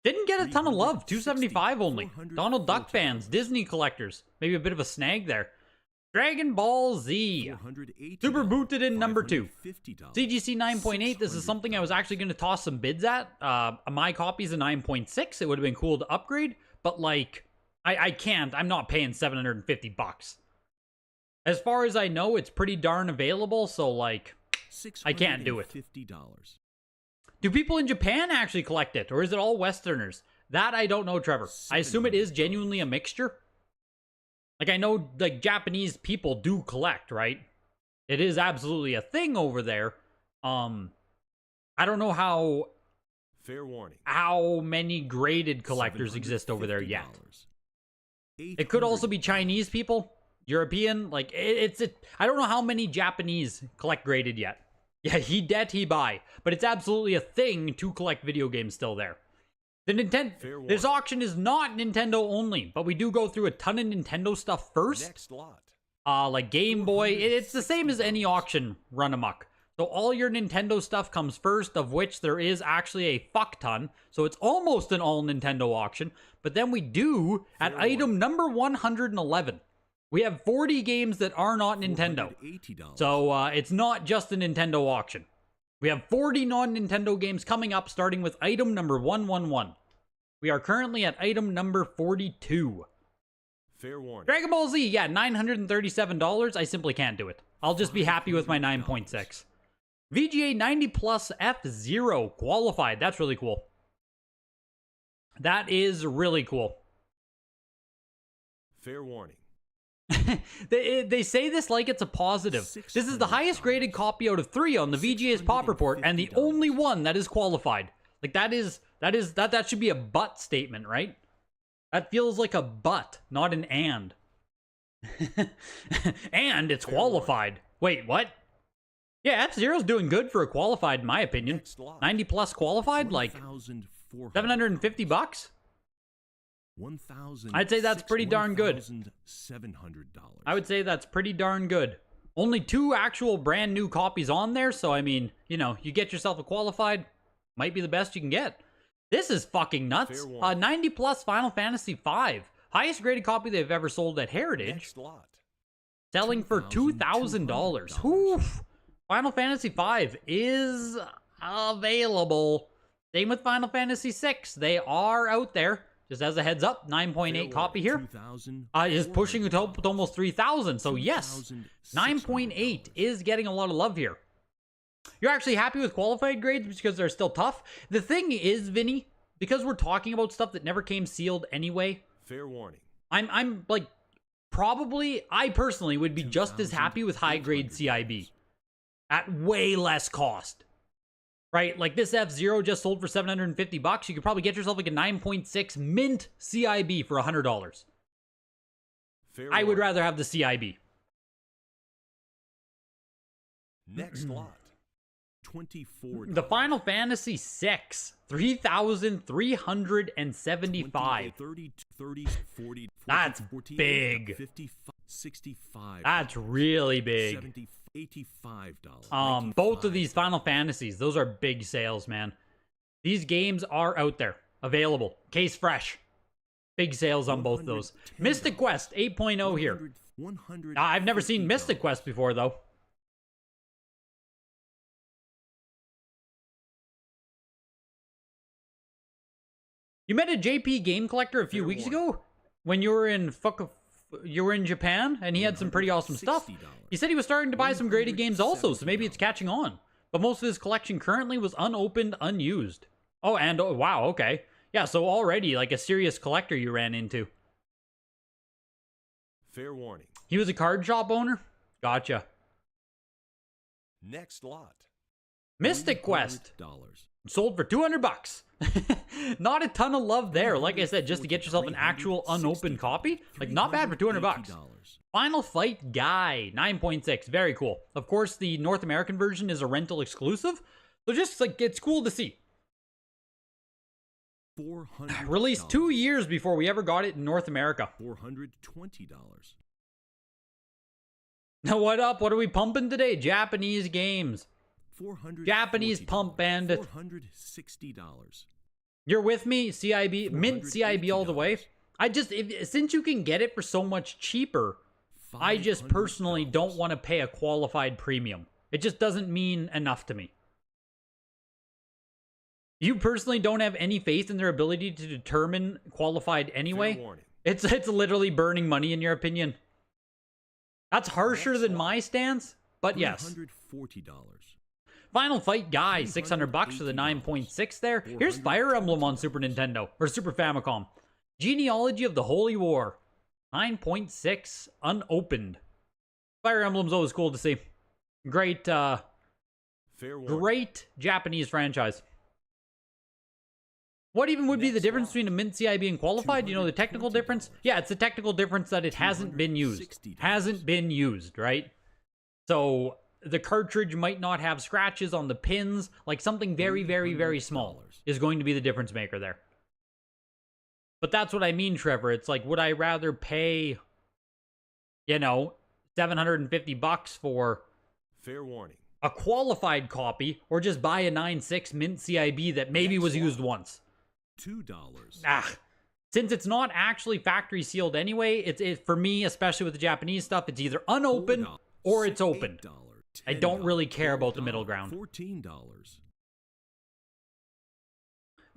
Didn't get a ton of love. 275 only. Donald Duck fans, Disney collectors. Maybe a bit of a snag there. Dragon Ball Z. Super booted in number 2. CGC 9.8. This is something I was actually going to toss some bids at. My copy's a 9.6. It would have been cool to upgrade. But, like, I can't. I'm not paying $750. As far as I know, it's pretty darn available. So, like, I can't do it. Do people in Japan actually collect it, or is it all Westerners? That I don't know, Trevor. I assume it is genuinely a mixture. Like, I know, like, Japanese people do collect, right? It is absolutely a thing over there. I don't know how... Fair warning. How many graded collectors exist over there yet. It could also be Chinese people, European. Like, I don't know how many Japanese collect graded yet. Yeah, he debt, he buy. But it's absolutely a thing to collect video games still there. This auction is not Nintendo only, but we do go through a ton of Nintendo stuff first. Next lot. Like Game Boy. It's the same as any auction run amok. So all your Nintendo stuff comes first, of which there is actually a fuck ton. So it's almost an all Nintendo auction. But then we do, at item number 111, we have 40 games that are not Nintendo. So it's not just a Nintendo auction. We have 40 non-Nintendo games coming up, starting with item number 111. We are currently at item number 42. Fair warning. Dragon Ball Z, yeah, $937. I simply can't do it. I'll just be happy with my 9.6. VGA 90 Plus F0 qualified. That's really cool. That is really cool. Fair warning. They say this like it's a positive. This is the highest graded copy out of 3 on the VGA's Pop Report, and the only one that is qualified. Like, that should be a but statement, right? That feels like a but, not an and. And it's qualified. Wait, what? Yeah, F-Zero's doing good for a qualified, in my opinion. 90 plus qualified, like $750? I'd say that's pretty darn good. I would say that's pretty darn good. Only 2 actual brand new copies on there, so I mean, you know, you get yourself a qualified, might be the best you can get. This is fucking nuts. 90 plus Final Fantasy V. Highest graded copy they've ever sold at Heritage. Selling for $2,000. Oof. Final Fantasy V is available. Same with Final Fantasy VI. They are out there. Just as a heads up, 9.8 copy here is pushing it up to almost 3,000. So yes, 9.8 is getting a lot of love here. You're actually happy with qualified grades because they're still tough. The thing is, Vinny, because we're talking about stuff that never came sealed anyway. Fair warning. I'm like, probably, I personally would be just as happy with high-grade CIB at way less cost. Right? Like this F-Zero just sold for $750. You could probably get yourself like a 9.6 mint CIB for $100. I would rather have the CIB. Next lot. $24. The Final Fantasy VI, 3,375. 30, 40, That's 40, big. 50, 65. That's really big. 70, $85. Both of these Final Fantasies, those are big sales, man. These games are out there, available, case fresh. Big sales on both those. Mystic Quest 8.0 here. I've never seen Mystic Quest before, though. You met a JP game collector a few weeks ago when you were in Japan, and he had some pretty awesome stuff. He said he was starting to buy some graded games also, so maybe it's catching on. But most of his collection currently was unopened, unused. Oh, and oh, wow, okay. Yeah, so already like a serious collector you ran into. Fair warning. He was a card shop owner? Gotcha. Next lot. Mystic Quest. Sold for $200. Not a ton of love there. Like I said, just to get yourself an actual unopened copy. Like, not bad for $200. Final Fight Guy, 9.6. Very cool. Of course, the North American version is a rental exclusive. So just, like, it's cool to see. Released 2 years before we ever got it in North America. $420. Now, what up? What are we pumping today? Japanese games. Japanese Pump Bandit. $460. You're with me? CIB, mint CIB all the way. Since you can get it for so much cheaper, I just personally don't want to pay a qualified premium. It just doesn't mean enough to me. You personally don't have any faith in their ability to determine qualified anyway? It's literally burning money in your opinion. That's harsher than my stance, but yes. $340. Final Fight Guy, $600 for the 9.6 there. Here's Fire Emblem on Super Nintendo, or Super Famicom. Genealogy of the Holy War, 9.6, unopened. Fire Emblem's always cool to see. Great, great Japanese franchise. What even would be the difference between a mint CIB and qualified? You know the technical difference? Yeah, it's the technical difference that it hasn't been used. Hasn't been used, right? So the cartridge might not have scratches on the pins. Like something very, very, very small is going to be the difference maker there. But that's what I mean, Trevor. It's like, would I rather pay, you know, $750 for fair warning, a qualified copy, or just buy a 9.6 mint CIB that maybe was used once? $2. Since it's not actually factory sealed anyway, it's for me, especially with the Japanese stuff, it's either unopened or it's open. I don't really care about the middle ground. $14.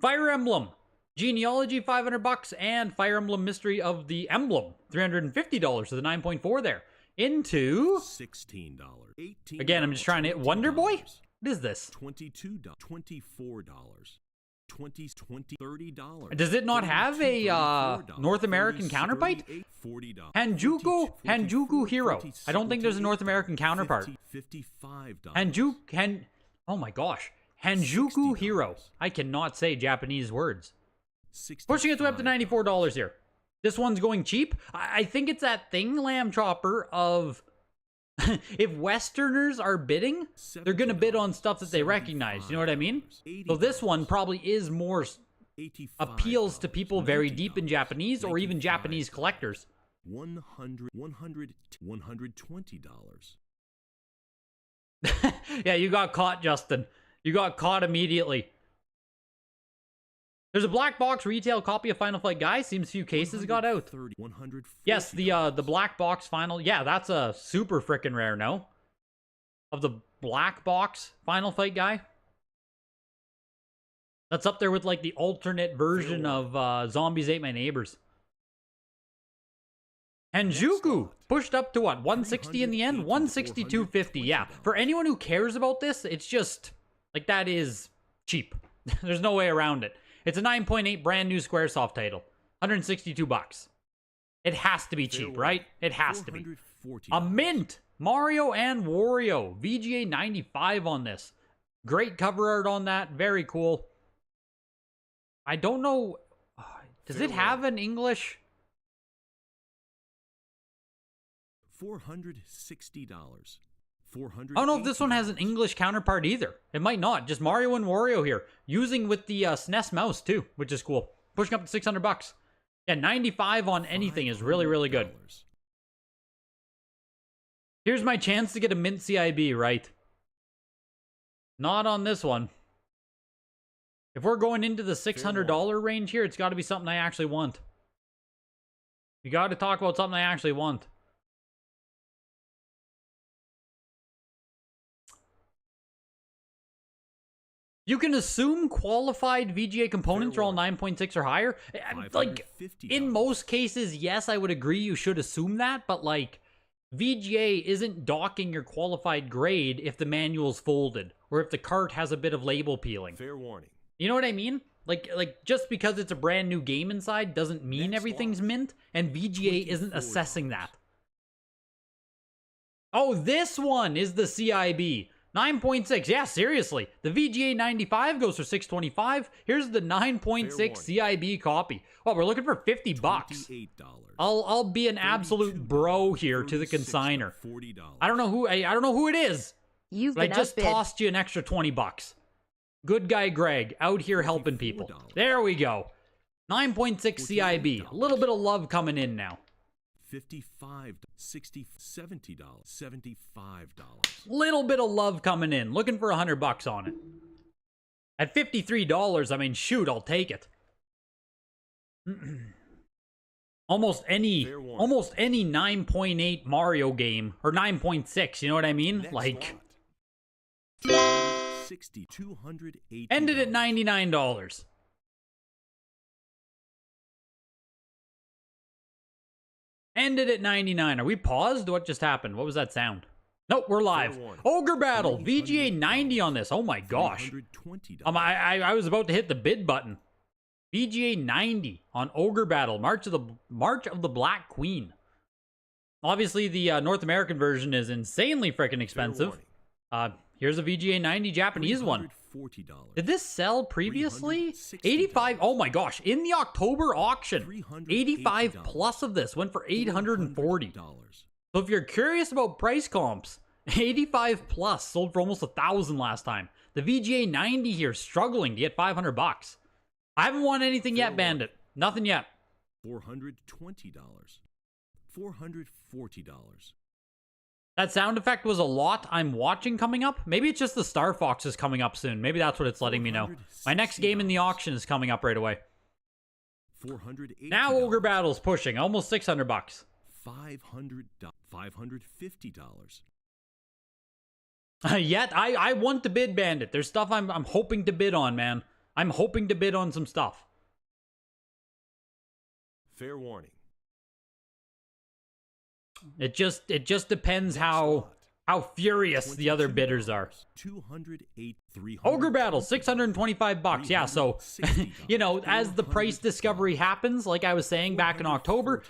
Fire Emblem Genealogy, $500, and Fire Emblem Mystery of the Emblem, $350 for the 9.4 there. Into $16. $18. Again, I'm just trying to Wonder Boy? What is this? $22. $24. $20, $30. Does it not have a North American counterpart? Hanjuku Hero. I don't think there's a North American counterpart. Oh my gosh. Hanjuku Hero. I cannot say Japanese words. Pushing its way up to $94 here. This one's going cheap. I think it's that thing, Lamb Chopper, of if Westerners are bidding, they're going to bid on stuff that they recognize. You know what I mean? So this one probably is more appeals to people very deep in Japanese or even Japanese collectors. $120. Yeah, you got caught, Justin. You got caught immediately. There's a black box retail copy of Final Fight Guy. Seems few cases got out. Yes, the black box final. Yeah, that's a super frickin' rare, no? Of the black box Final Fight Guy. That's up there with like the alternate version of Zombies Ate My Neighbors. Hanjuku pushed up to what? 160 in the end? 162.50. Yeah. For anyone who cares about this, it's just like that is cheap. There's no way around it. It's a 9.8 brand new Squaresoft title. $162. It has to be Fair cheap, warning. right? It has to be. $440. A mint! Mario and Wario. VGA 95 on this. Great cover art on that. Very cool. I don't know. Does Fair it have an English? $460. I don't know if this one has an English counterpart either. It might not. Just Mario and Wario here. Using with the SNES mouse too, which is cool. Pushing up to 600 bucks. Yeah, 95 on anything is really, really good. Here's my chance to get a mint CIB, right? Not on this one. If we're going into the $600 range here, it's got to be something I actually want. You got to talk about something I actually want. You can assume qualified VGA components are all 9.6 or higher. Like, in most cases, yes, I would agree you should assume that, but like, VGA isn't docking your qualified grade if the manual's folded, or if the cart has a bit of label peeling. Fair warning. You know what I mean? Like just because it's a brand new game inside doesn't mean everything's mint, and VGA isn't assessing that. Oh, this one is the CIB. 9.6. Yeah, seriously. The VGA 95 goes for $625. Here's the 9.6 CIB copy. Oh, we're looking for 50 bucks. I'll be an absolute bro here to the consigner. I don't know who it is. You've But I been just outbid. tossed you an extra 20 bucks. Good guy Greg out here helping people. There we go. 9.6 CIB. A little bit of love coming in now. $55, $60, $70, $75. Little bit of love coming in. Looking for 100 bucks on it. At $53, I mean, shoot, I'll take it. Almost any 9.8 Mario game, or 9.6, you know what I mean? Like, $60, $280. ended at $99. Ended at 99. Are we paused? What just happened? What was that sound? Nope, we're live. Ogre Battle, VGA 90 on this. Oh my gosh. I was about to hit the bid button. VGA 90 on Ogre Battle, March of the Black Queen. Obviously, the North American version is insanely freaking expensive. Here's a VGA 90 Japanese one. Did this sell previously? 85. Oh my gosh. In the October auction, 85 plus of this went for $840. So if you're curious about price comps, 85 plus sold for almost 1,000 last time. The VGA 90 here struggling to get 500 bucks. I haven't won anything yet, Bandit. Nothing yet. $420. $440. That sound effect was a lot I'm watching coming up. Maybe it's just the Star Fox is coming up soon. Maybe that's what it's letting me know. My next game in the auction is coming up right away. $480. Now Ogre Battle's pushing. Almost 600 bucks. $550. Yet, I want to bid, Bandit. There's stuff I'm hoping to bid on, man. I'm hoping to bid on some stuff. Fair warning. It just depends how furious the other bidders are. 208. Ogre Battle, 625 bucks. Yeah, so you know, as the price discovery happens, like I was saying back in October,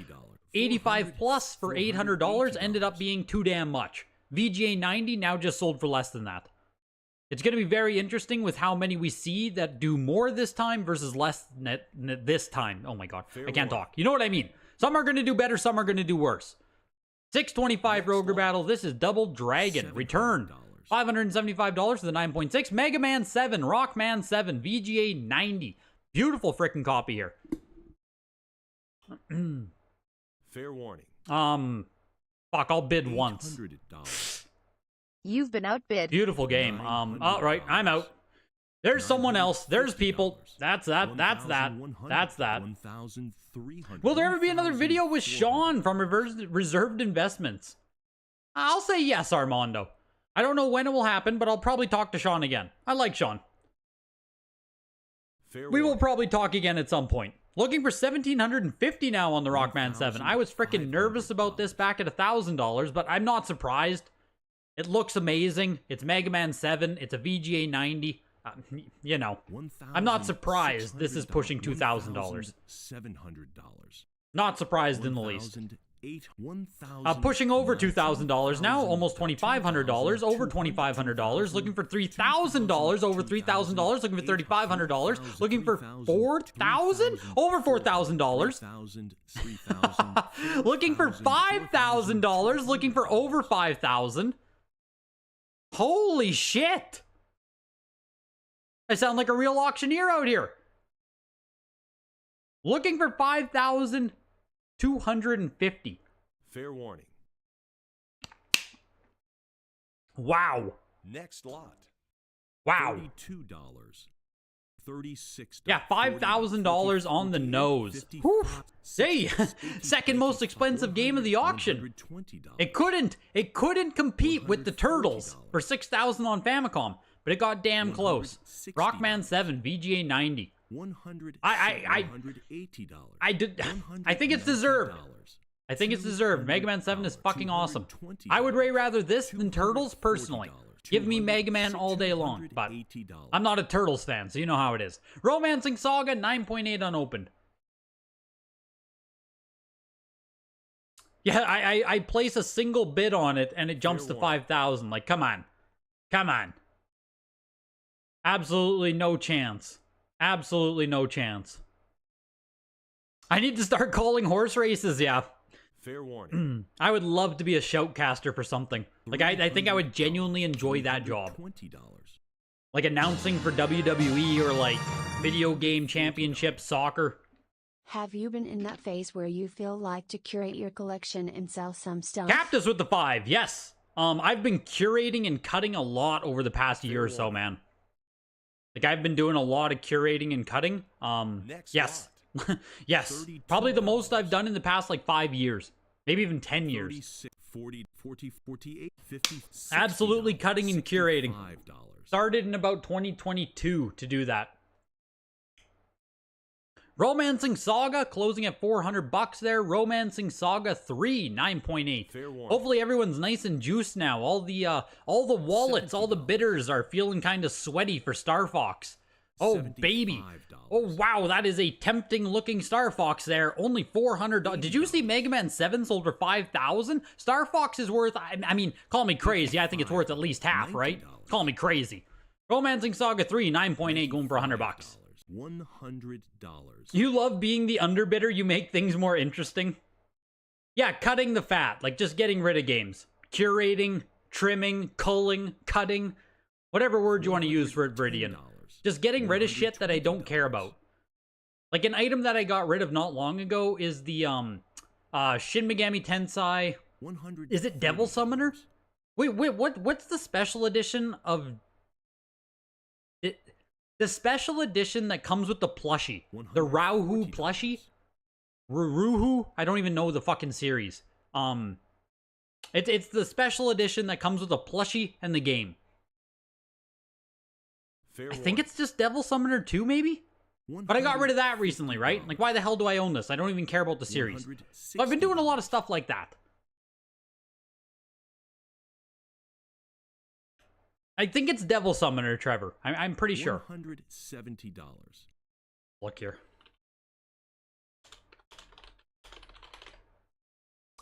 85 plus for $800 ended up being too damn much. VGA 90 now just sold for less than that. It's going to be very interesting with how many we see that do more this time versus less this time. Oh my god, I can't talk. You know what I mean? Some are going to do better, some are going to do worse. 625 for Ogre Battle. This is Double Dragon. Return. $575 for the 9.6. Mega Man 7. Rockman 7. VGA 90. Beautiful freaking copy here. Fair warning. Fuck, I'll bid once. $800. You've been outbid. Beautiful game. All right, I'm out. There's someone else. There's people. That's that. That's that. That's that. Will there ever be another video with Sean from Reserved Investments? I'll say yes, Armando. I don't know when it will happen, but I'll probably talk to Sean again. I like Sean. We will probably talk again at some point. Looking for $1,750 now on the Rockman 7. I was freaking nervous about this back at $1,000, but I'm not surprised. It looks amazing. It's Mega Man 7. It's a VGA 90. You know, I'm not surprised this is pushing $2,000. $700. Not surprised in the least. $1,008, Pushing over $2,000 now, almost $2,500, over $2,500, looking for $3,000, over $3,000, looking for $3,500, looking for $4,000, over $4,000, looking for $5,000, looking for over $5,000. Holy shit! I sound like a real auctioneer out here. Looking for 5,250. Fair warning. Wow. Next lot. Wow. $32. $36. Yeah, $5,000 on the nose. Whew. Hey, second most expensive game of the auction. It couldn't compete with the Turtles for $6,000 on Famicom, but it got damn close. Rockman 7, VGA 90. I think it's deserved. I think it's deserved. Mega Man 7 is fucking awesome. I would way rather this than Turtles, personally. Give me Mega Man all day long, but I'm not a Turtles fan, so you know how it is. Romancing Saga, 9.8 unopened. Yeah, I place a single bid on it, and it jumps to 5,000. Like, come on. Come on. Absolutely no chance. Absolutely no chance. I need to start calling horse races, yeah. Fair warning. I would love to be a shoutcaster for something. Like, I think I would genuinely enjoy that job. $20. Like announcing for WWE or like video game championships, soccer. Have you been in that phase where you feel like to curate your collection and sell some stuff? Cactus with the 5, yes. I've been curating and cutting a lot over the past year or so, man. Like, I've been doing a lot of curating and cutting. Yes. Yes. Probably the most I've done in the past, like, 5 years. Maybe even 10 years. 40, 48, 50, absolutely cutting and curating. $5. Started in about 2022 to do that. Romancing Saga closing at $400 there. Romancing Saga 3, 9.8. Hopefully everyone's nice and juiced now. All the wallets, all the bidders are feeling kind of sweaty for Star Fox. Oh baby. Oh wow, that is a tempting looking Star Fox there. Only $400. Did you see Mega Man 7 sold for 5,000? Star Fox is worth, I mean, call me crazy. I think it's worth at least half, right? Call me crazy. Romancing Saga 3, 9.8 going for $100. $100. You love being the underbidder. You make things more interesting. Yeah, cutting the fat. Like, just getting rid of games. Curating, trimming, culling, cutting. Whatever word you want to use for it, Viridian. Just getting rid of shit that I don't care about. Like, an item that I got rid of not long ago is the, Shin Megami Tensei... Is it Devil Summoner? Wait, what's the special edition of... The special edition that comes with the plushie. The Rauhu plushie? Ruhu? I don't even know the fucking series. It's the special edition that comes with a plushie and the game. I think it's just Devil Summoner 2, maybe? But I got rid of that recently, right? Like, why the hell do I own this? I don't even care about the series. So I've been doing a lot of stuff like that. I think it's Devil Summoner, Trevor. I'm pretty sure. $170. Look here.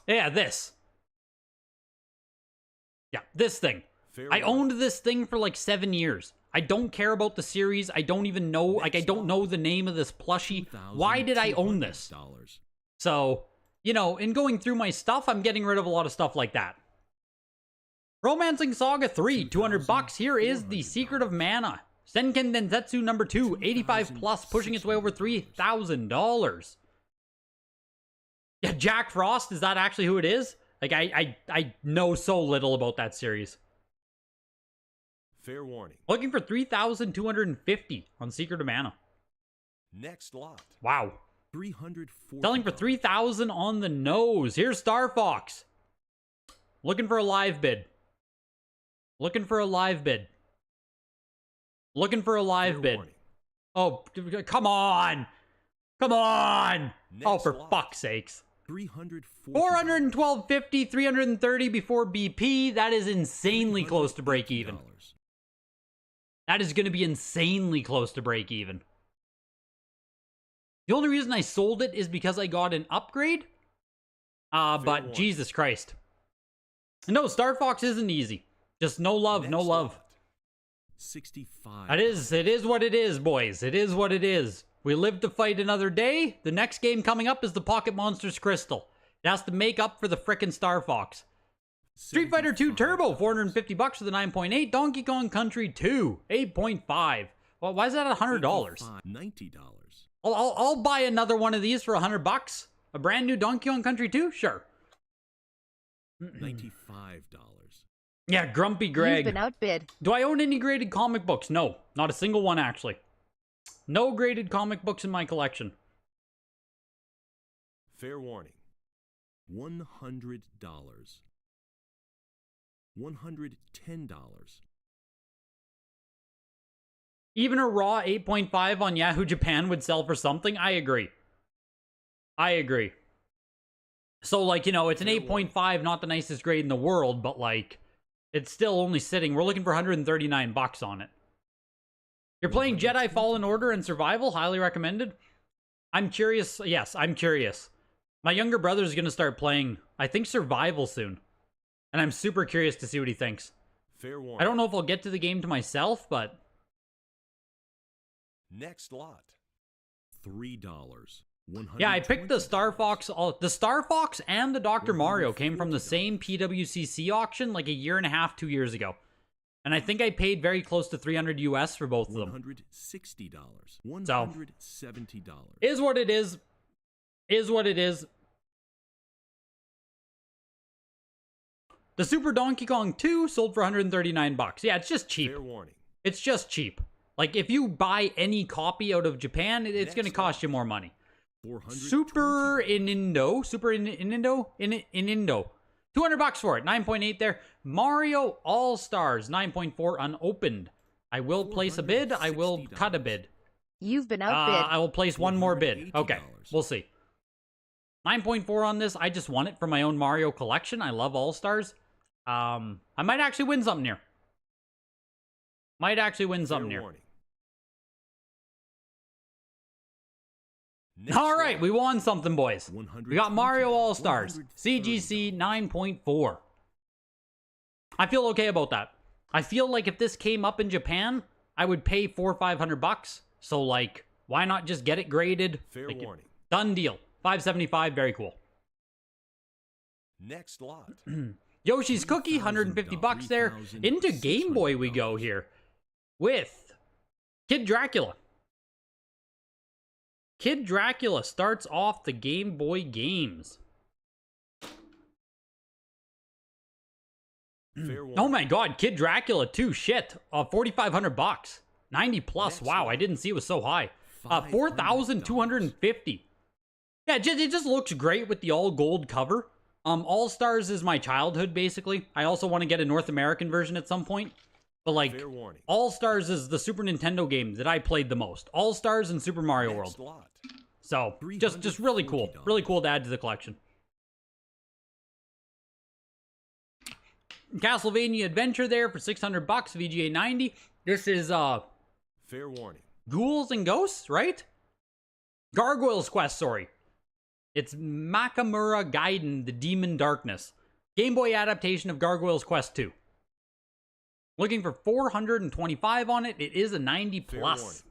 Yeah, this. Yeah, this thing. I owned this thing for like 7 years. I don't care about the series. I don't even know, like, I don't know the name of this plushie. Why did I own this? So, you know, in going through my stuff, I'm getting rid of a lot of stuff like that. Romancing Saga 3, $200. Here is The Secret of Mana. Senken Densetsu number 2, 85 plus, pushing its way over $3,000. Yeah, Jack Frost, is that actually who it is? Like, I know so little about that series. Fair warning. Looking for $3,250 on Secret of Mana. Next lot. Wow. $340. Selling for $3,000 on the nose. Here's Star Fox. Looking for a live bid. Looking for a live bid. Looking for a live bid. Oh, come on. Come on. Oh, for fuck's sakes. $412.50, $330 before BP. That is insanely close to break even. That is going to be insanely close to break even. The only reason I sold it is because I got an upgrade. But warning. Jesus Christ. No, Star Fox isn't easy. Just no love, no Next love. lot. 65. It is what it is, boys. It is what it is. We live to fight another day. The next game coming up is the Pocket Monsters Crystal. It has to make up for the frickin' Star Fox. Street Fighter 2 Turbo, $450 for the 9.8. Donkey Kong Country 2, 8.5. Well, why is that $100? $90. I'll buy another one of these for $100. A brand new Donkey Kong Country 2? Sure. $95. Yeah, Grumpy You've Greg. been outbid. Do I own any graded comic books? No, not a single one actually. No graded comic books in my collection. Fair warning. $100. $110. Even a raw 8.5 on Yahoo Japan would sell for something. I agree. So, like, you know, it's an 8.5, not the nicest grade in the world, but, like, it's still only sitting. We're looking for $139 on it. You're playing Jedi Fallen Order and Survival? Highly recommended. I'm curious. Yes, I'm curious. My younger brother's going to start playing, I think, Survival soon. And I'm super curious to see what he thinks. Fair warning. I don't know if I'll get to the game to myself, but... Next lot. $3. Yeah, I picked the Star Fox. The Star Fox and the Dr. Mario came from the same PWCC auction like a year and a half, 2 years ago. And I think I paid very close to $300 US for both of them. $160. So, $170. is what it is. Is what it is. The Super Donkey Kong 2 sold for $139. Yeah, it's just cheap. Fair warning. It's just cheap. Like, if you buy any copy out of Japan, it's going to cost you more money. Super Inindo. $200 for it. 9.8 there. Mario All-Stars, 9.4 unopened. I will place a bid. I will cut a bid. You've been outbid. I will place one more bid. Okay, we'll see. 9.4 on this. I just want it for my own Mario collection. I love All-Stars. I might actually win something here. All right, we won something, boys. We got Mario All-Stars. CGC 9.4. I feel okay about that. I feel like if this came up in Japan, I would pay $400 or $500. So, like, why not just get it graded? Fair warning. Done deal. $575, very cool. Next lot. Yoshi's Cookie, $150 there. Into Game Boy we go here. With Kid Dracula. Kid Dracula starts off the Game Boy games. Oh my god, Kid Dracula 2, shit. $4,500. 90 plus, wow, I didn't see it was so high. 4,250. Yeah, it just looks great with the all gold cover. All-Stars is my childhood, basically. I also want to get a North American version at some point. But, like, All-Stars is the Super Nintendo game that I played the most. All-Stars and Super Mario World. So, just really cool. Really cool to add to the collection. Castlevania Adventure there for $600, VGA 90. This is, Fair warning. Ghouls and Ghosts, right? Gargoyle's Quest, sorry. It's Makamura Gaiden, The Demon Darkness. Game Boy adaptation of Gargoyle's Quest 2. Looking for $425 on it. It is a 90 plus.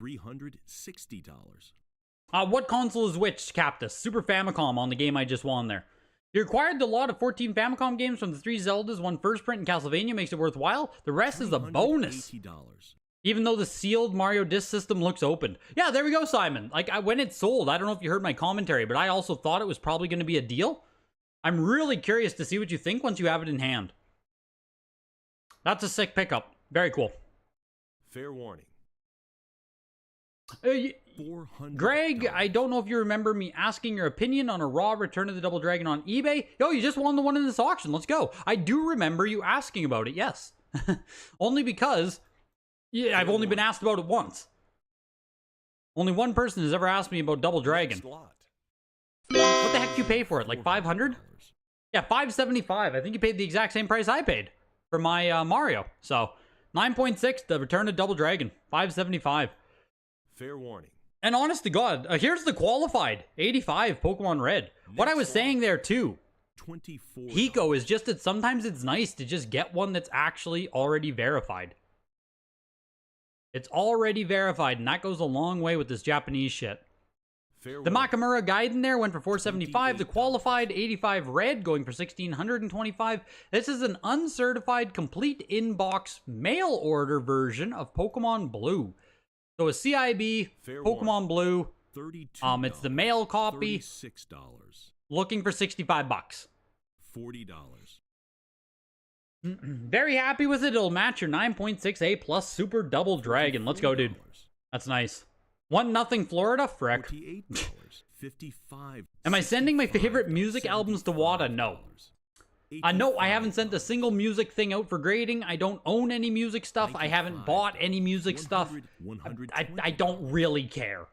$360. What console is which, Captus? Super Famicom on the game I just won there. You acquired the lot of 14 Famicom games from the 3 Zeldas, 1 first print in Castlevania makes it worthwhile. The rest is a bonus. Even though the sealed Mario disc system looks open. Yeah, there we go, Simon. Like, when it sold, I don't know if you heard my commentary, but I also thought it was probably going to be a deal. I'm really curious to see what you think once you have it in hand. That's a sick pickup. Very cool. Fair warning. Greg, I don't know if you remember me asking your opinion on a raw Return of the Double Dragon on eBay. Yo, you just won the one in this auction. Let's go. I do remember you asking about it, yes. Only because yeah, I've only been asked about it once. Only one person has ever asked me about Double Dragon. What the heck do you pay for it? Like 500? Yeah, 575. I think you paid the exact same price I paid for my Mario. So, 9.6, the Return of Double Dragon. 575. Fair warning. And honest to God, here's the qualified 85 Pokemon Red. What I was saying there too, $24. Hiko is just that sometimes it's nice to just get one that's actually already verified. It's already verified, and that goes a long way with this Japanese shit. Fair The warning. Makamura Gaiden there went for $475. The qualified 85 Red going for $1,625. This is an uncertified complete inbox mail order version of Pokemon Blue. So a CIB, Fair Pokemon Blue. $32. It's the mail copy. $36. Looking for 65 bucks. $40. Very happy with it. It'll match your 9.6A plus Super Double Dragon. Let's go, dude. That's nice. 1-0 Florida? Frick. $48. $55. Am I sending my favorite music albums to WADA? No. No, I haven't sent a single music thing out for grading. I don't own any music stuff. I haven't bought any music stuff. I don't really care.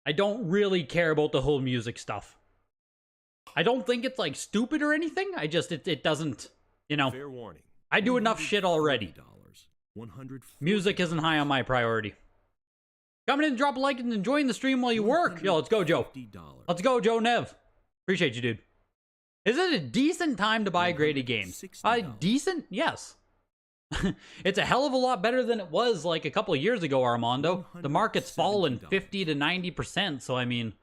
I don't really care about the whole music stuff. I don't think it's like stupid or anything. I just, it doesn't, you know. Fair warning. I do enough shit already. Music isn't high on my priority. Coming in, drop a like and enjoying the stream while you work. Yo, let's go, Joe. Let's go, Joe Nev. Appreciate you, dude. Is it a decent time to buy graded games? Decent? Yes. It's a hell of a lot better than it was like a couple of years ago, Armando. The market's fallen 50 to 90%, so I mean,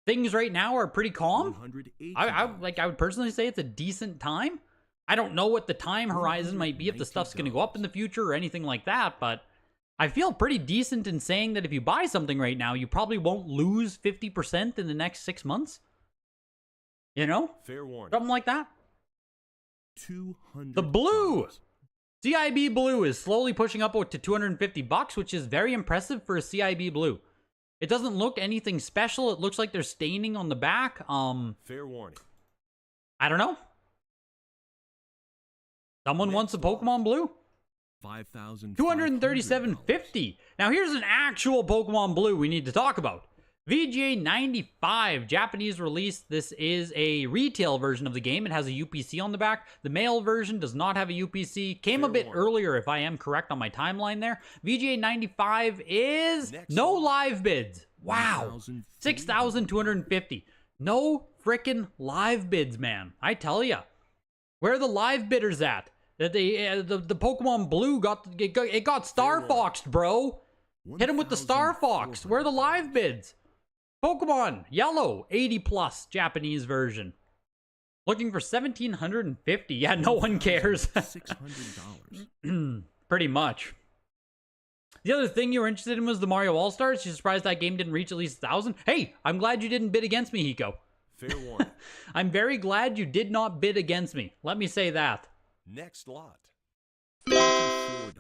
things right now are pretty calm. I would personally say it's a decent time. I don't know what the time horizon might be, if the stuff's going to go up in the future or anything like that, but I feel pretty decent in saying that if you buy something right now, you probably won't lose 50% in the next 6 months. You know? Fair warning. Something like that. $200. The blue! CIB Blue is slowly pushing up to 250 bucks, which is very impressive for a CIB Blue. It doesn't look anything special. It looks like there's staining on the back. Fair warning. I don't know. Someone wants a Pokemon Blue? $237.50. Now here's an actual Pokemon Blue we need to talk about. VGA 95, Japanese release. This is a retail version of the game. It has a UPC on the back. The mail version does not have a UPC. Came a bit earlier, if I am correct on my timeline there. VGA 95 is no live bids. Wow. 6,250. No freaking live bids, man. I tell ya. Where are the live bidders at? That the Pokemon Blue got Star Foxed, bro. Hit him with the Star Fox. Where are the live bids? Pokemon Yellow 80 plus Japanese version. Looking for 1,750. Yeah, no one cares. $600. Pretty much. The other thing you were interested in was the Mario All-Stars. You're surprised that game didn't reach at least 1,000? Hey, I'm glad you didn't bid against me, Hiko. Fair warning. I'm very glad you did not bid against me. Let me say that. Next lot. $44.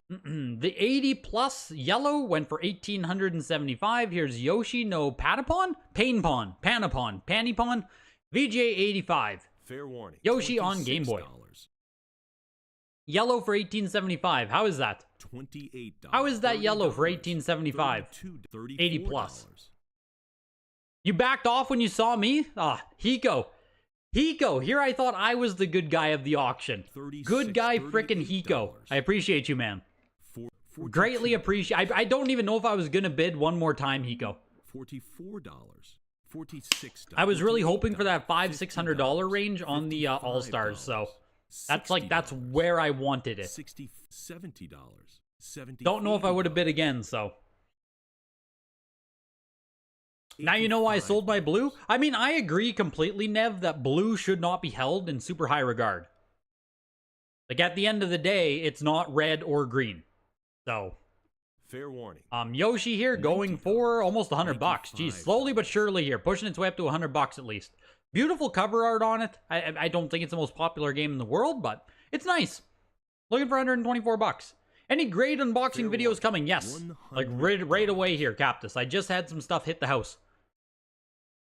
The 80 plus yellow went for 1,875. Here's Yoshi no Patapon? Panapon. VGA 85. Fair warning. Yoshi on Game Boy. Yellow for 1,875. How is that? $28. How is that yellow for 1,875? 80 plus. You backed off when you saw me? Ah, Hiko, here I thought I was the good guy of the auction. Good guy frickin' Hiko. I appreciate you, man. Greatly appreciate. I don't even know if I was gonna bid one more time, Hiko. $44. $46. I was really hoping for that $500-600 range on the All-Stars, so that's where I wanted it. $70. Don't know if I would have bid again, so. Now you know why I sold my blue? I mean, I agree completely, Nev, that blue should not be held in super high regard. Like, at the end of the day, it's not red or green. So. Fair warning. Yoshi here going for almost 100 bucks. Geez, slowly but surely here, pushing its way up to 100 bucks at least. Beautiful cover art on it. I don't think it's the most popular game in the world, but it's nice. Looking for 124 bucks. Any great unboxing videos coming? Yes. Like right away here, Captus. I just had some stuff hit the house.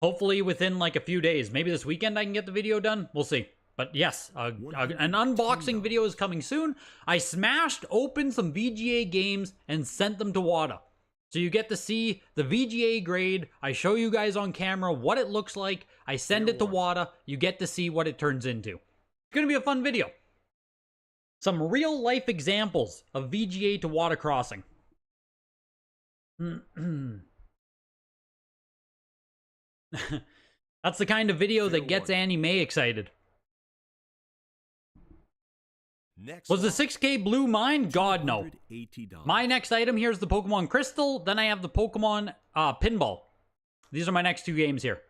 Hopefully within like a few days. Maybe this weekend I can get the video done. We'll see. But yes, an unboxing video is coming soon. I smashed open some VGA games and sent them to WADA. So you get to see the VGA grade. I show you guys on camera what it looks like. I send it to WADA. You get to see what it turns into. It's going to be a fun video. Some real life examples of VGA to WADA crossing. That's the kind of video Fair that gets warning. Annie Mae excited. Next Was the lot, 6K blue mine? God, no. $280. My next item here is the Pokemon Crystal. Then I have the Pokemon Pinball. These are my next two games here.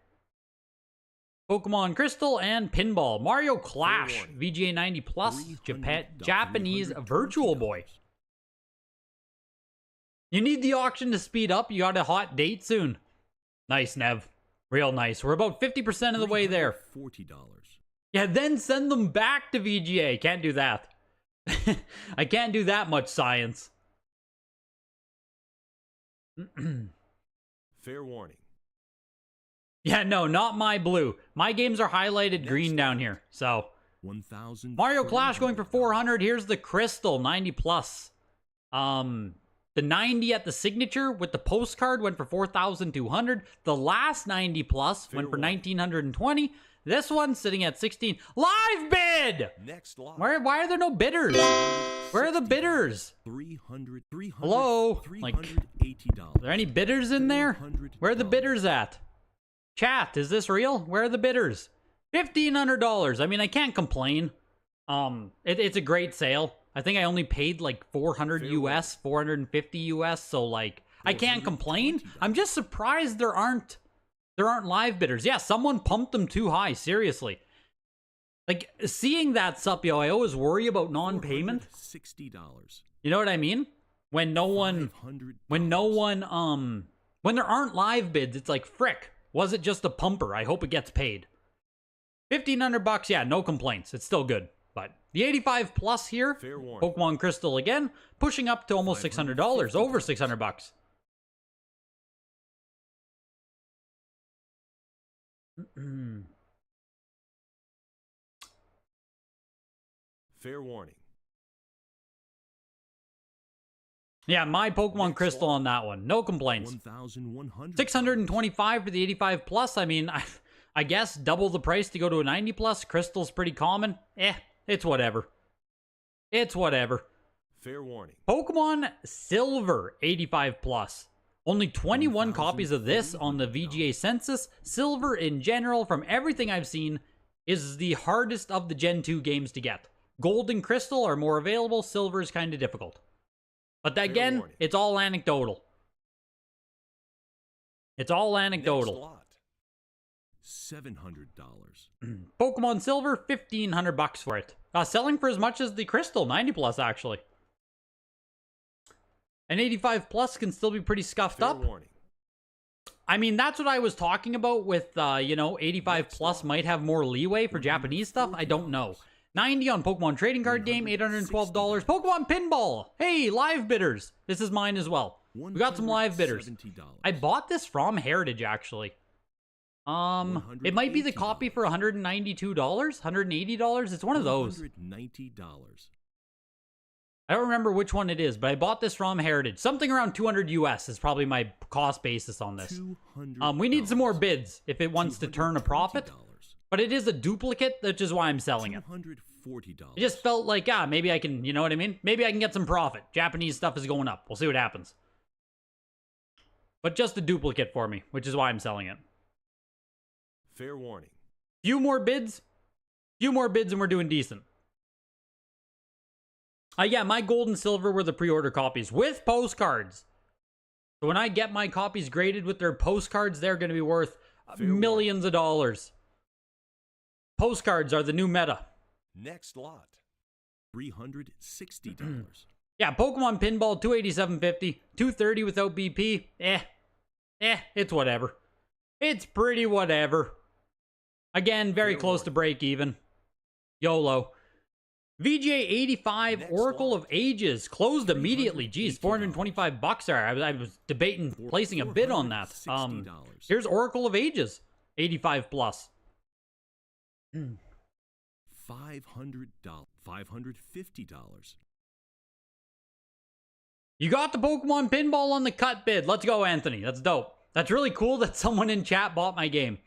Pokemon Crystal and Pinball. Mario Clash. warning. VGA 90 Plus. $300, Japanese Virtual Boy. $320. You need the auction to speed up. You got a hot date soon. Nice, Nev. Real nice. We're about 50% of the way there. $40. Yeah, then send them back to VGA. Can't do that. I can't do that much science. Fair warning. Yeah, no, not my blue. My games are highlighted green down here. So, 1,000. Mario Clash going for 400. Here's the Crystal 90 plus. The 90 at the signature with the postcard went for 4,200. The last 90 plus went for 1,920. This one sitting at 16. Live bid! Next lot. Why are there no bidders? Where are the bidders? 300. Hello? Like, $380. are there any bidders in there? Where are the bidders at? Chat, is this real? Where are the bidders? $1,500. I mean, I can't complain. It's a great sale. I think I only paid like 400 US, 450 US. So like, I can't complain. I'm just surprised there aren't live bidders. Yeah, someone pumped them too high. Seriously. Like, seeing that Supyo, I always worry about non-payment. $60. You know what I mean? When there aren't live bids, it's like, frick, was it just a pumper? I hope it gets paid. $1,500, yeah, no complaints. It's still good. But the 85 plus here, Fair warning. Pokemon Crystal again, pushing up to almost $600, over $600. Fair warning. Yeah, my Pokemon Next Crystal lot. on that one. No complaints. 1,100. 625 for the 85 plus. I mean, I guess double the price to go to a 90 plus. Crystal's pretty common. It's whatever. It's whatever. Fair warning. Pokemon Silver 85 plus. Only 21 copies of this on the VGA census. Silver in general, from everything I've seen, is the hardest of the Gen 2 games to get. Gold and Crystal are more available. Silver is kind of difficult. But again, warning. it's all anecdotal. It's all Next anecdotal. lot. $700. Pokemon Silver, $1,500 for it. Selling for as much as the Crystal, 90 plus actually. An 85 plus can still be pretty scuffed Fair up. warning. I mean, that's what I was talking about with, 85 plus might have more leeway for Japanese stuff. I don't know. 90 on Pokemon Trading Card Game, $812. Pokemon Pinball. Hey, live bidders. This is mine as well. We got some live bidders. $170. I bought this from Heritage, actually. It might be the copy for $192, $180. It's one of those. $190. I don't remember which one it is, but I bought this from Heritage. Something around 200 US is probably my cost basis on this. We need some more bids if it wants to turn a profit. But it is a duplicate, which is why I'm selling it. $240. It just felt like, maybe I can, you know what I mean? Maybe I can get some profit. Japanese stuff is going up. We'll see what happens. But just a duplicate for me, which is why I'm selling it. Fair warning. Few more bids and we're doing decent. Yeah, my gold and silver were the pre-order copies with postcards. So when I get my copies graded with their postcards, they're going to be worth millions of dollars. Postcards are the new meta. Next lot. $360. Yeah, Pokemon Pinball, $287.50, $230 without BP. It's whatever. It's pretty whatever. Again, very close to break even. YOLO. VGA 85 Next Oracle lot. of Ages closed immediately. Geez, $425 there. I was debating placing a bid on that. $460. Here's Oracle of Ages, 85 plus. $500. $550. You got the Pokemon Pinball on the cut bid. Let's go, Anthony. That's dope. That's really cool that someone in chat bought my game.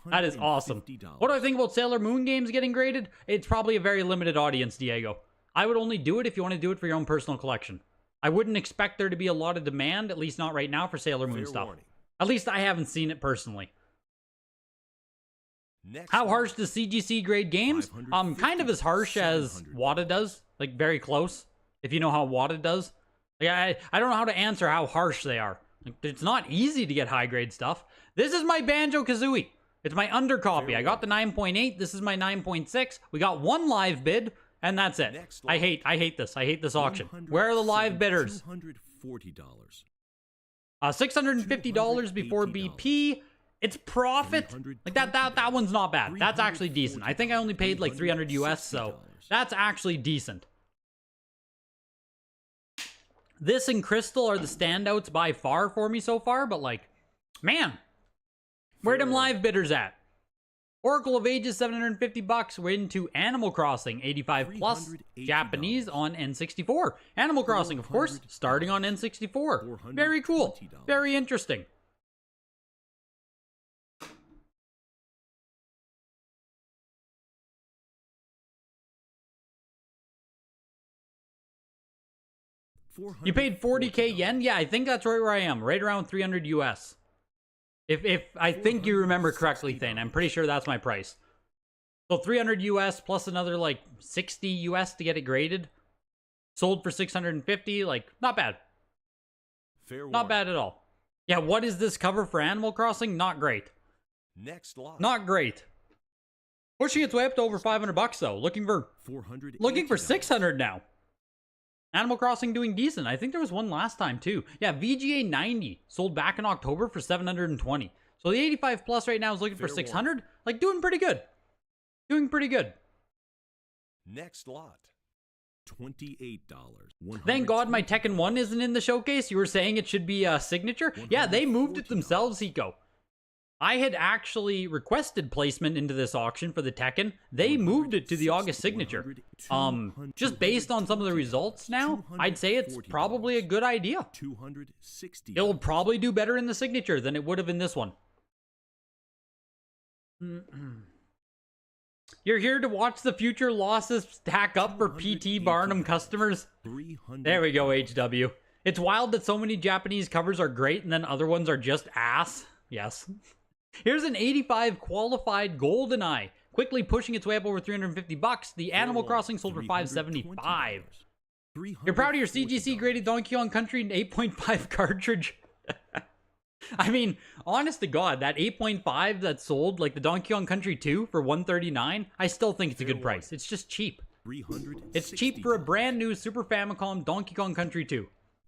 That is awesome. What do I think about Sailor Moon games getting graded? It's probably a very limited audience, Diego. I would only do it if you want to do it for your own personal collection. I wouldn't expect there to be a lot of demand, at least not right now, for Sailor Moon Fair stuff. warning. At least I haven't seen it personally. Next How lot. harsh does CGC grade games? Kind of as harsh as Wada does. Like, very close, if you know how Wada does. Like, I don't know how to answer how harsh they are. Like, it's not easy to get high-grade stuff. This is my Banjo-Kazooie. It's my undercopy. I got the 9.8. This is my 9.6. We got one live bid, and that's it. Next I lot. hate this. I hate this auction. Where are the live bidders? $240. $650 before BP. It's profit. Like that one's not bad. That's actually decent. I think I only paid like 300 US, so that's actually decent. This and Crystal are the standouts by far for me so far, but like, man, where them live bidders at? Oracle of Ages, $750. We're into Animal Crossing, 85 plus, Japanese on N64. Animal Crossing, of course, starting on N64. Very cool. Very interesting. You paid 40k yen? Yeah, I think that's right where I am. Right around 300 US. If I think you remember correctly, Thane, I'm pretty sure that's my price. So 300 US plus another like 60 US to get it graded. Sold for 650, like, not bad. Not bad at all. Yeah, what is this cover for Animal Crossing? Not great. Next lot. Not great. Pushing its way up to over 500 bucks though. Looking for $480. 600 now. Animal Crossing doing decent. I think there was one last time too. Yeah, VGA 90 sold back in October for 720. So the 85 plus right now is looking for 600. Like, doing pretty good. Doing pretty good. Next lot. $28. Thank God my Tekken 1 isn't in the showcase. You were saying it should be a signature? Yeah, they moved it themselves, Hiko. I had actually requested placement into this auction for the Tekken. They moved it to the August signature. Just based on some of the results now, I'd say it's probably a good idea. It'll probably do better in the signature than it would have in this one. You're here to watch the future losses stack up for PT Barnum customers? There we go, HW. It's wild that so many Japanese covers are great and then other ones are just ass. Yes. Here's an 85 qualified GoldenEye, quickly pushing its way up over 350 bucks. The Animal Crossing sold for 575. You're proud of your CGC graded Donkey Kong Country 8.5 cartridge? I mean, honest to God, that 8.5 that sold, like the Donkey Kong Country 2 for 139, I still think it's a good price. It's just cheap. It's cheap for a brand new Super Famicom Donkey Kong Country 2.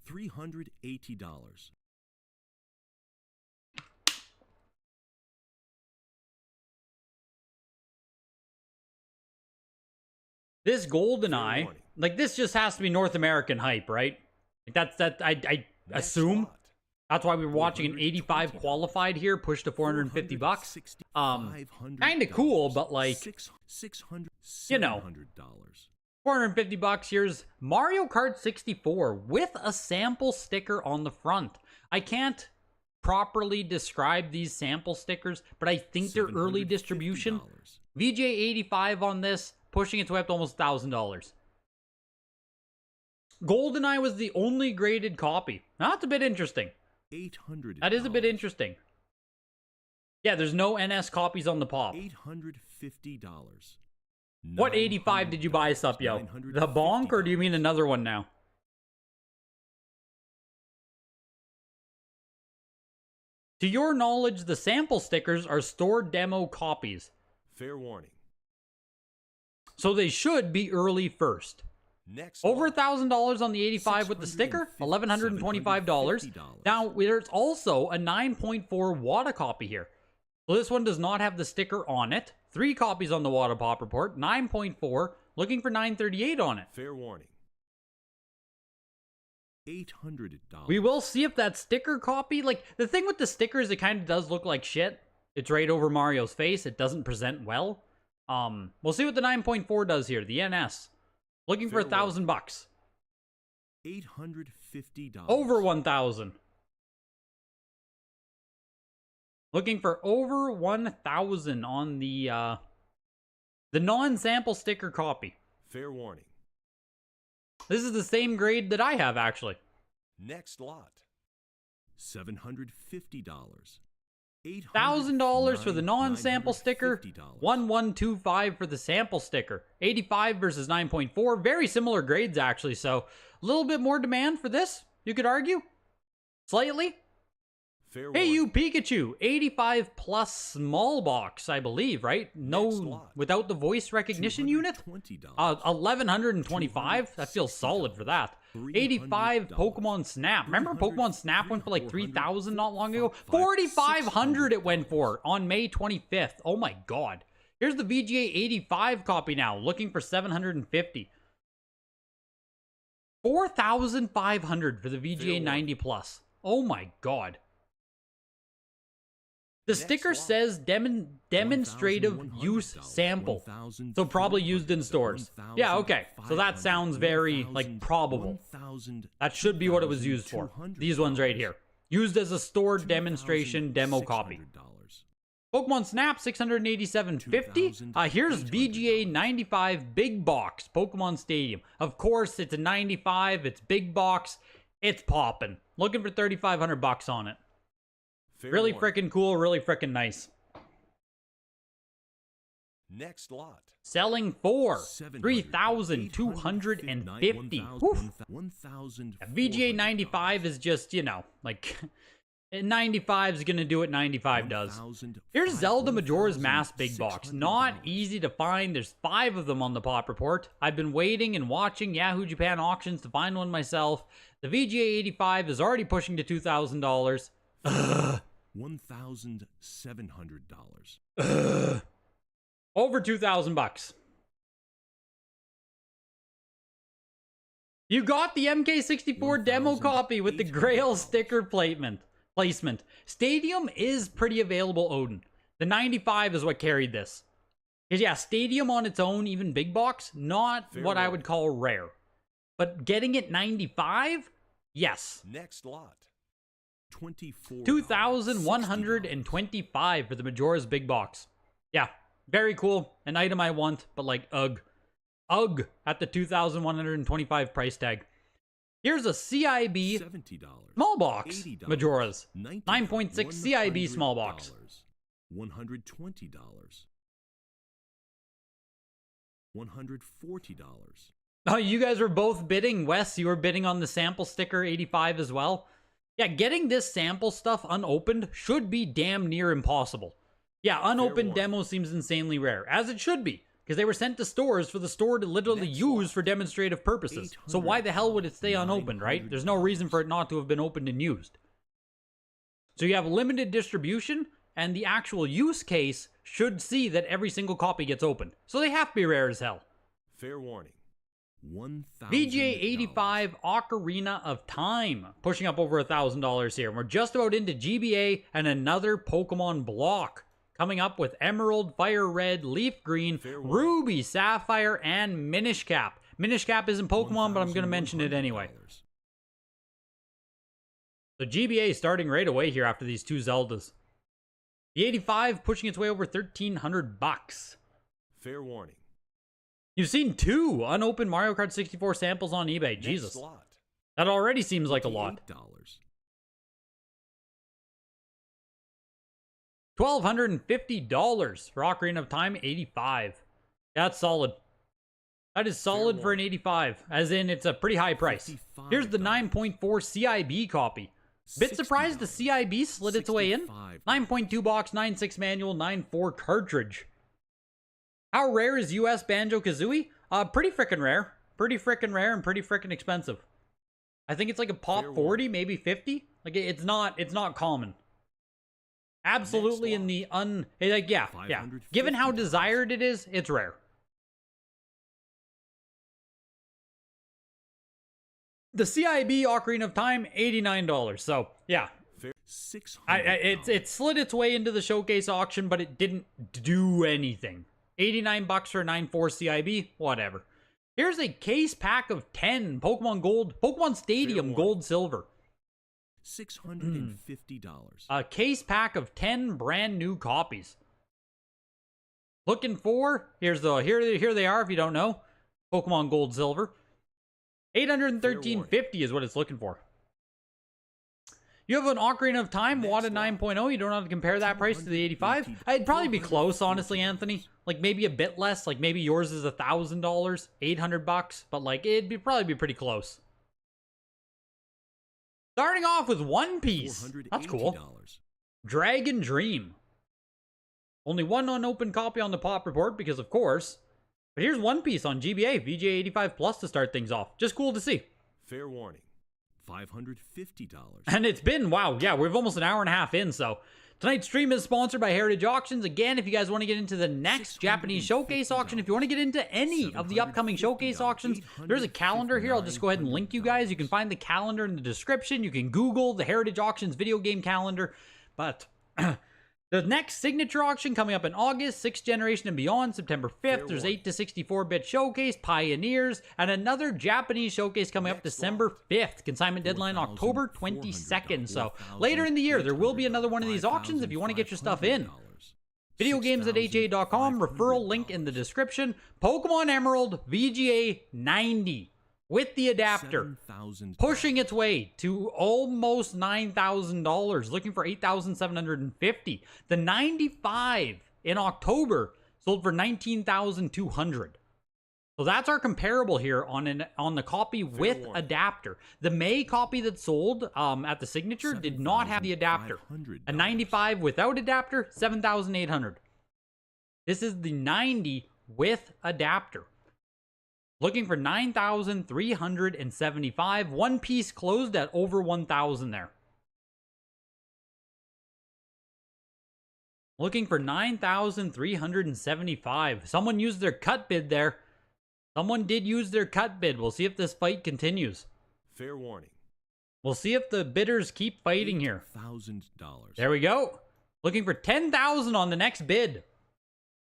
$380. This GoldenEye, like, this just has to be North American hype, right? Like, I assume. That's why we were watching an 85 qualified here, pushed to 450 bucks. Kind of cool, but like, you know, 450 bucks. Here's Mario Kart 64 with a sample sticker on the front. I can't properly describe these sample stickers, but I think they're early distribution. VJ 85 on this, pushing its way up to almost $1,000. GoldenEye was the only graded copy. Now, that's a bit interesting. $800. That is a bit interesting. Yeah, there's no NS copies on the pop. $850. What 85 did you buy, Supyo? The Bonk, or do you mean another one now? To your knowledge, the sample stickers are store demo copies. Fair warning. So they should be early first. Next Over lot. $1,000 on the 85 with the sticker, $1,125. Now, there's also a 9.4 Wada copy here. So this one does not have the sticker on it. 3 copies on the Wada Pop Report, 9.4, looking for $938 on it. Fair warning. $800. We will see if that sticker copy, like, the thing with the stickers, it kind of does look like shit. It's right over Mario's face. It doesn't present well. We'll see what the 9.4 does here, the NS. Looking for $1,000 bucks. $850. Over 1,000. Looking for over 1,000 on the non-sample sticker copy. Fair warning. This is the same grade that I have, actually. Next lot. $750. $1,000 for the non-sample sticker, $950. 1125 for the sample sticker. 85 versus 9.4, very similar grades actually, so a little bit more demand for this, you could argue. Slightly. Fair Hey warning. you Pikachu, 85 plus small box, I believe, right? Next No, lot. without the voice recognition unit? $220. 1125, that feels solid for that. 85 Pokemon Snap. Remember Pokemon Snap went for like 3,000 not long ago? 4,500 it went for on May 25th. Oh my god. Here's the VGA 85 copy now, looking for 750. 4,500 for the VGA 90 plus. Oh my god. The sticker lot. says demonstrative use sample. So probably used in stores. Yeah, okay. So that sounds very, like, probable. That should be what it was used for. These ones right here. Used as a store demonstration demo copy. Pokemon Snap, 687.50. Here's VGA 95 Big Box, Pokemon Stadium. Of course, it's a 95, it's big box, it's poppin'. Looking for 3,500 bucks on it. Really frickin' cool, really frickin' nice. Next lot. Selling for 3,250. VGA 95 is just, you know, like 95 is gonna do what 95 does. Here's Zelda Majora's Mask Big Box. Not easy to find. There's 5 of them on the Pop Report. I've been waiting and watching Yahoo Japan auctions to find one myself. The VGA 85 is already pushing to $2,000. $1,700. Over 2,000 bucks. You got the MK64 demo copy with the Grail sticker placement. Stadium is pretty available, Odin. The 95 is what carried this. Because yeah, Stadium on its own, even big box, not what I would call rare. But getting it 95? Yes. Next lot. $24. 2,125 for the Majora's Big Box. Yeah, very cool. An item I want, but like, ugh. Ugh, at the 2,125 price tag. Here's a CIB $70. small box. $80. Majora's. 9.6 CIB small box. $120. $140. Oh, you guys were both bidding. Wes, you were bidding on the sample sticker 85 as well. Yeah, getting this sample stuff unopened should be damn near impossible. Yeah, unopened demo seems insanely rare, as it should be, because they were sent to stores for the store to literally use for demonstrative purposes. So why the hell would it stay unopened, right? There's no reason for it not to have been opened and used. So you have limited distribution, and the actual use case should see that every single copy gets opened. So they have to be rare as hell. Fair warning. VGA 85 Ocarina of Time, pushing up over $1,000 here. We're just about into GBA and another Pokemon block. Coming up with Emerald, Fire Red, Leaf Green, Ruby, Sapphire, and Minish Cap. Minish Cap isn't Pokemon, but I'm going to mention it anyway. So GBA starting right away here after these 2 Zeldas. The 85 pushing its way over 1,300 bucks. Fair warning. You've seen 2 unopened Mario Kart 64 samples on eBay. Jesus. Lot. That already seems like a lot. $1,250 for Ocarina of Time 85. That's solid. That is solid for an 85, as in it's a pretty high price. Here's the 9.4 CIB copy. Bit surprised the CIB slid its way in. 9.2 box, 9.6 manual, 9.4 cartridge. How rare is US Banjo-Kazooie? Pretty frickin' rare. Pretty frickin' rare and pretty frickin' expensive. I think it's like a pop 40, maybe 50. Like it's not common. Absolutely in the yeah. Given how desired it is, it's rare. The CIB Ocarina of Time, $89. So, yeah. It slid its way into the showcase auction, but it didn't do anything. 89 bucks for a 9.4 CIB, whatever. Here's a case pack of 10 Pokemon Gold, Pokemon Stadium Gold Silver. $650. A case pack of 10 brand new copies. Looking for, here they are if you don't know. Pokemon Gold Silver. $813.50 is what it's looking for. You have an Ocarina of Time, WADA 9.0. You don't have to compare that price to the 85. It'd probably be close, honestly, Anthony. Like maybe a bit less. Like maybe yours is $1,000, $800, but like it'd probably be pretty close. Starting off with One Piece. That's cool. Dragon Dream. Only one unopened copy on the Pop Report because of course. But here's One Piece on GBA, VGA 85 Plus to start things off. Just cool to see. Fair warning. $550. And it's been, wow, yeah, we're almost an hour and a half in, so. Tonight's stream is sponsored by Heritage Auctions. Again, if you guys want to get into the next Japanese showcase auction, if you want to get into any of the upcoming showcase auctions, there's a calendar here. I'll just go ahead and link you guys. You can find the calendar in the description. You can Google the Heritage Auctions video game calendar. But the next signature auction coming up in August, 6th Generation and Beyond, September 5th. There's 8 to 64-bit showcase, Pioneers, and another Japanese showcase coming up December 5th. Consignment deadline October 22nd. So later in the year, there will be another one of these auctions if you want to get your stuff in. Videogames@ha.com, referral link in the description. Pokemon Emerald VGA 90. With the adapter, pushing its way to almost $9,000, looking for $8,750. The 95 in October sold for $19,200. So that's our comparable here on the copy with adapter. The May copy that sold at the signature did not have the adapter. A 95 without adapter, $7,800. This is the 90 with adapter. Looking for $9,375. One Piece closed at over $1,000 there. Looking for $9,375. Someone used their cut bid there. Someone did use their cut bid. We'll see if this fight continues. Fair warning. We'll see if the bidders keep fighting here. $1,000. There we go. Looking for $10,000 on the next bid.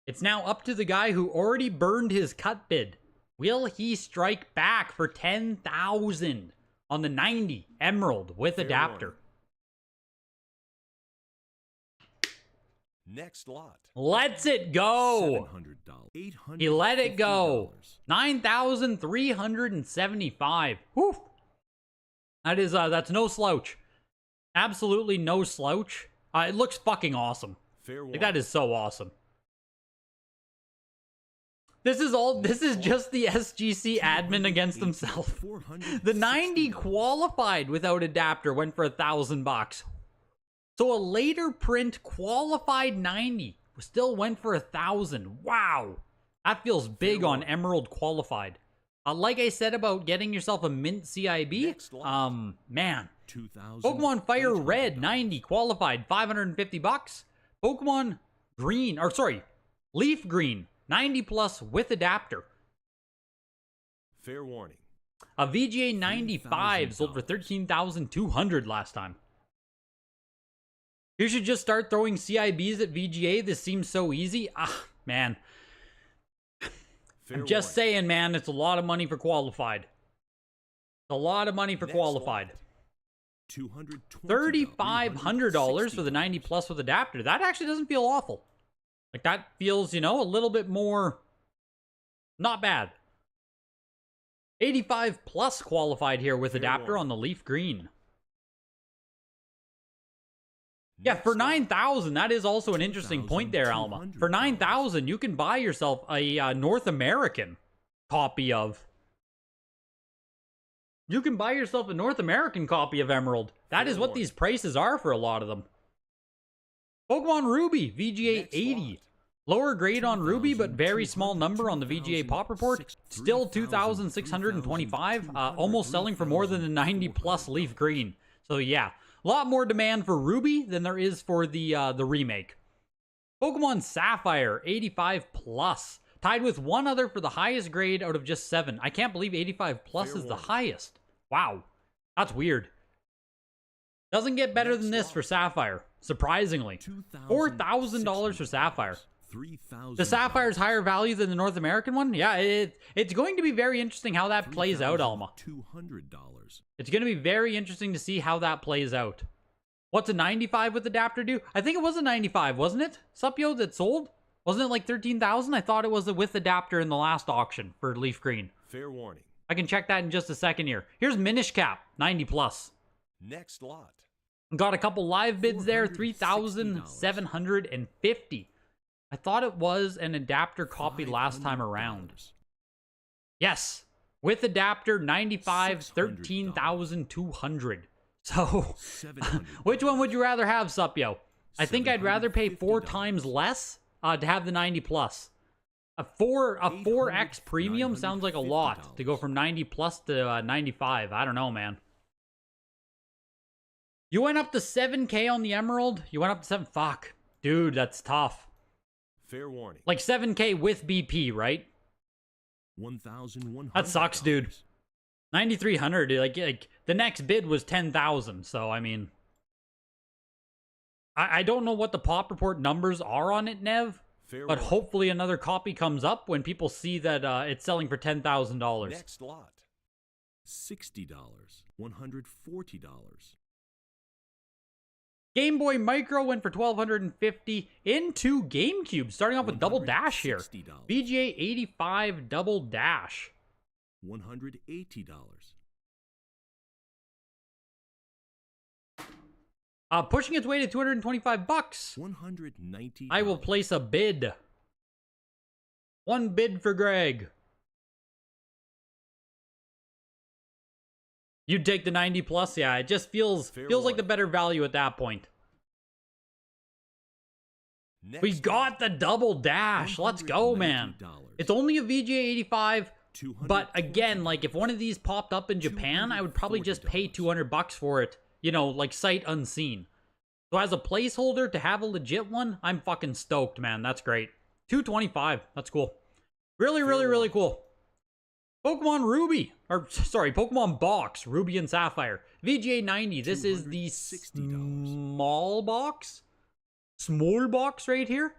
It's now up to the guy who already burned his cut bid. Will he strike back for $10,000 on the 90 Emerald with adapter? Next lot. Lets it go. $700. He let it go. $9,375. Whew. That is that's no slouch. Absolutely no slouch. It looks fucking awesome. Fair warning. Like, that is so awesome. This is just the SGC admin against himself. The 90 qualified without adapter went for $1,000. So a later print qualified 90 still went for $1,000. Wow. That feels big on Emerald qualified. Like I said about getting yourself a mint CIB, man. Pokemon Fire Red 90 qualified, $550. Pokemon Green, or sorry, Leaf Green 90 plus with adapter. Fair warning. A VGA 95 sold for $13,200 last time. You should just start throwing CIBs at VGA. This seems so easy. Ah, man. I'm just saying, man, it's a lot of money for qualified. It's a lot of money for qualified. $3,500 for the 90 plus with adapter. That actually doesn't feel awful. Like, that feels, you know, a little bit more not bad. 85 plus qualified here with adapter on the Leaf Green. Yeah, for 9,000, that is also an interesting point there, Alma. For 9,000, you can buy yourself a North American copy of... You can buy yourself a North American copy of Emerald. That is what these prices are for a lot of them. Pokemon Ruby, VGA 80. Lower grade on Ruby, but very small number on the VGA Pop Report. Still 2,625. Almost selling for more than the 90 plus Leaf Green. So yeah, a lot more demand for Ruby than there is for the remake. Pokemon Sapphire, 85 plus. Tied with one other for the highest grade out of just 7. I can't believe 85 plus is the highest. Wow, that's weird. Doesn't get better than this for Sapphire, surprisingly. $4,000 for Sapphire. The Sapphire's higher value than the North American one? Yeah, it's going to be very interesting how that plays out, Alma. It's going to be very interesting to see how that plays out. What's a 95 with adapter do? I think it was a 95, wasn't it? Supyo that sold? Wasn't it like 13,000? I thought it was a with adapter in the last auction for Leaf Green. Fair warning. I can check that in just a second here. Here's Minish Cap, 90 plus. Next lot. Got a couple live bids there, 3,750. I thought it was an adapter copy last time around. Yes, with adapter, 95, 13,200. So, which one would you rather have, Supyo? I think I'd rather pay 4 times less to have the 90 plus. A 4X premium sounds like a lot to go from 90 plus to 95. I don't know, man. You went up to 7K on the Emerald? You went up to 7? Fuck. Dude, that's tough. Fair warning. Like 7K with BP, right? 1,100. That sucks, dude. 9,300. Like the next bid was 10,000. So, I mean, I don't know what the pop report numbers are on it, Nev. Fair But warning. hopefully another copy comes up when people see that it's selling for $10,000. Next lot. $60. $140. Game Boy Micro went for $1,250 into GameCube. Starting off with Double Dash here. $160. VGA 85 Double Dash. $180. Pushing its way to 225 bucks. $190. I will place a bid. 1 bid for Greg. You'd take the 90 plus? Yeah, it just feels like the better value at that point. Next We got the Double Dash. Let's go, man. It's only a VGA 85, but again, like if one of these popped up in Japan, I would probably just pay 200 bucks for it. You know, like sight unseen. So as a placeholder to have a legit one, I'm fucking stoked, man. That's great. 225. That's cool. Really, really, really cool. Pokemon Ruby. Or, sorry, Pokemon Box. Ruby and Sapphire. VGA 90. This is the small box? Small box right here?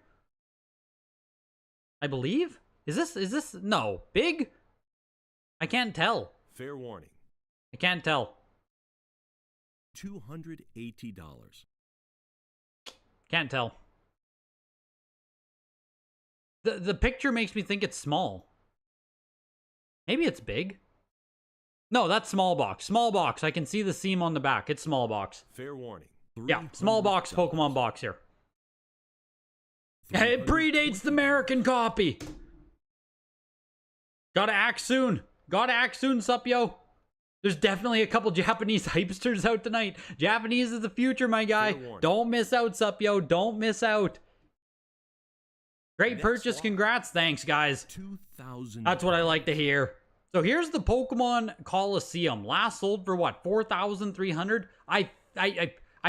I believe? Is this? No. Big? I can't tell. Fair warning. I can't tell. $280. Can't tell. The picture makes me think it's small. Maybe it's big. No, that's small box. Small box. I can see the seam on the back. It's small box. Fair warning. Yeah, small box Pokemon box here. It predates the American copy. Gotta act soon. Gotta act soon, Supyo. There's definitely a couple Japanese hypesters out tonight. Japanese is the future, my guy. Don't miss out, Supyo. Don't miss out. Great purchase. Congrats. Thanks, guys. $2,000. That's what I like to hear. So here's the Pokemon Coliseum. Last sold for what? 4,300? I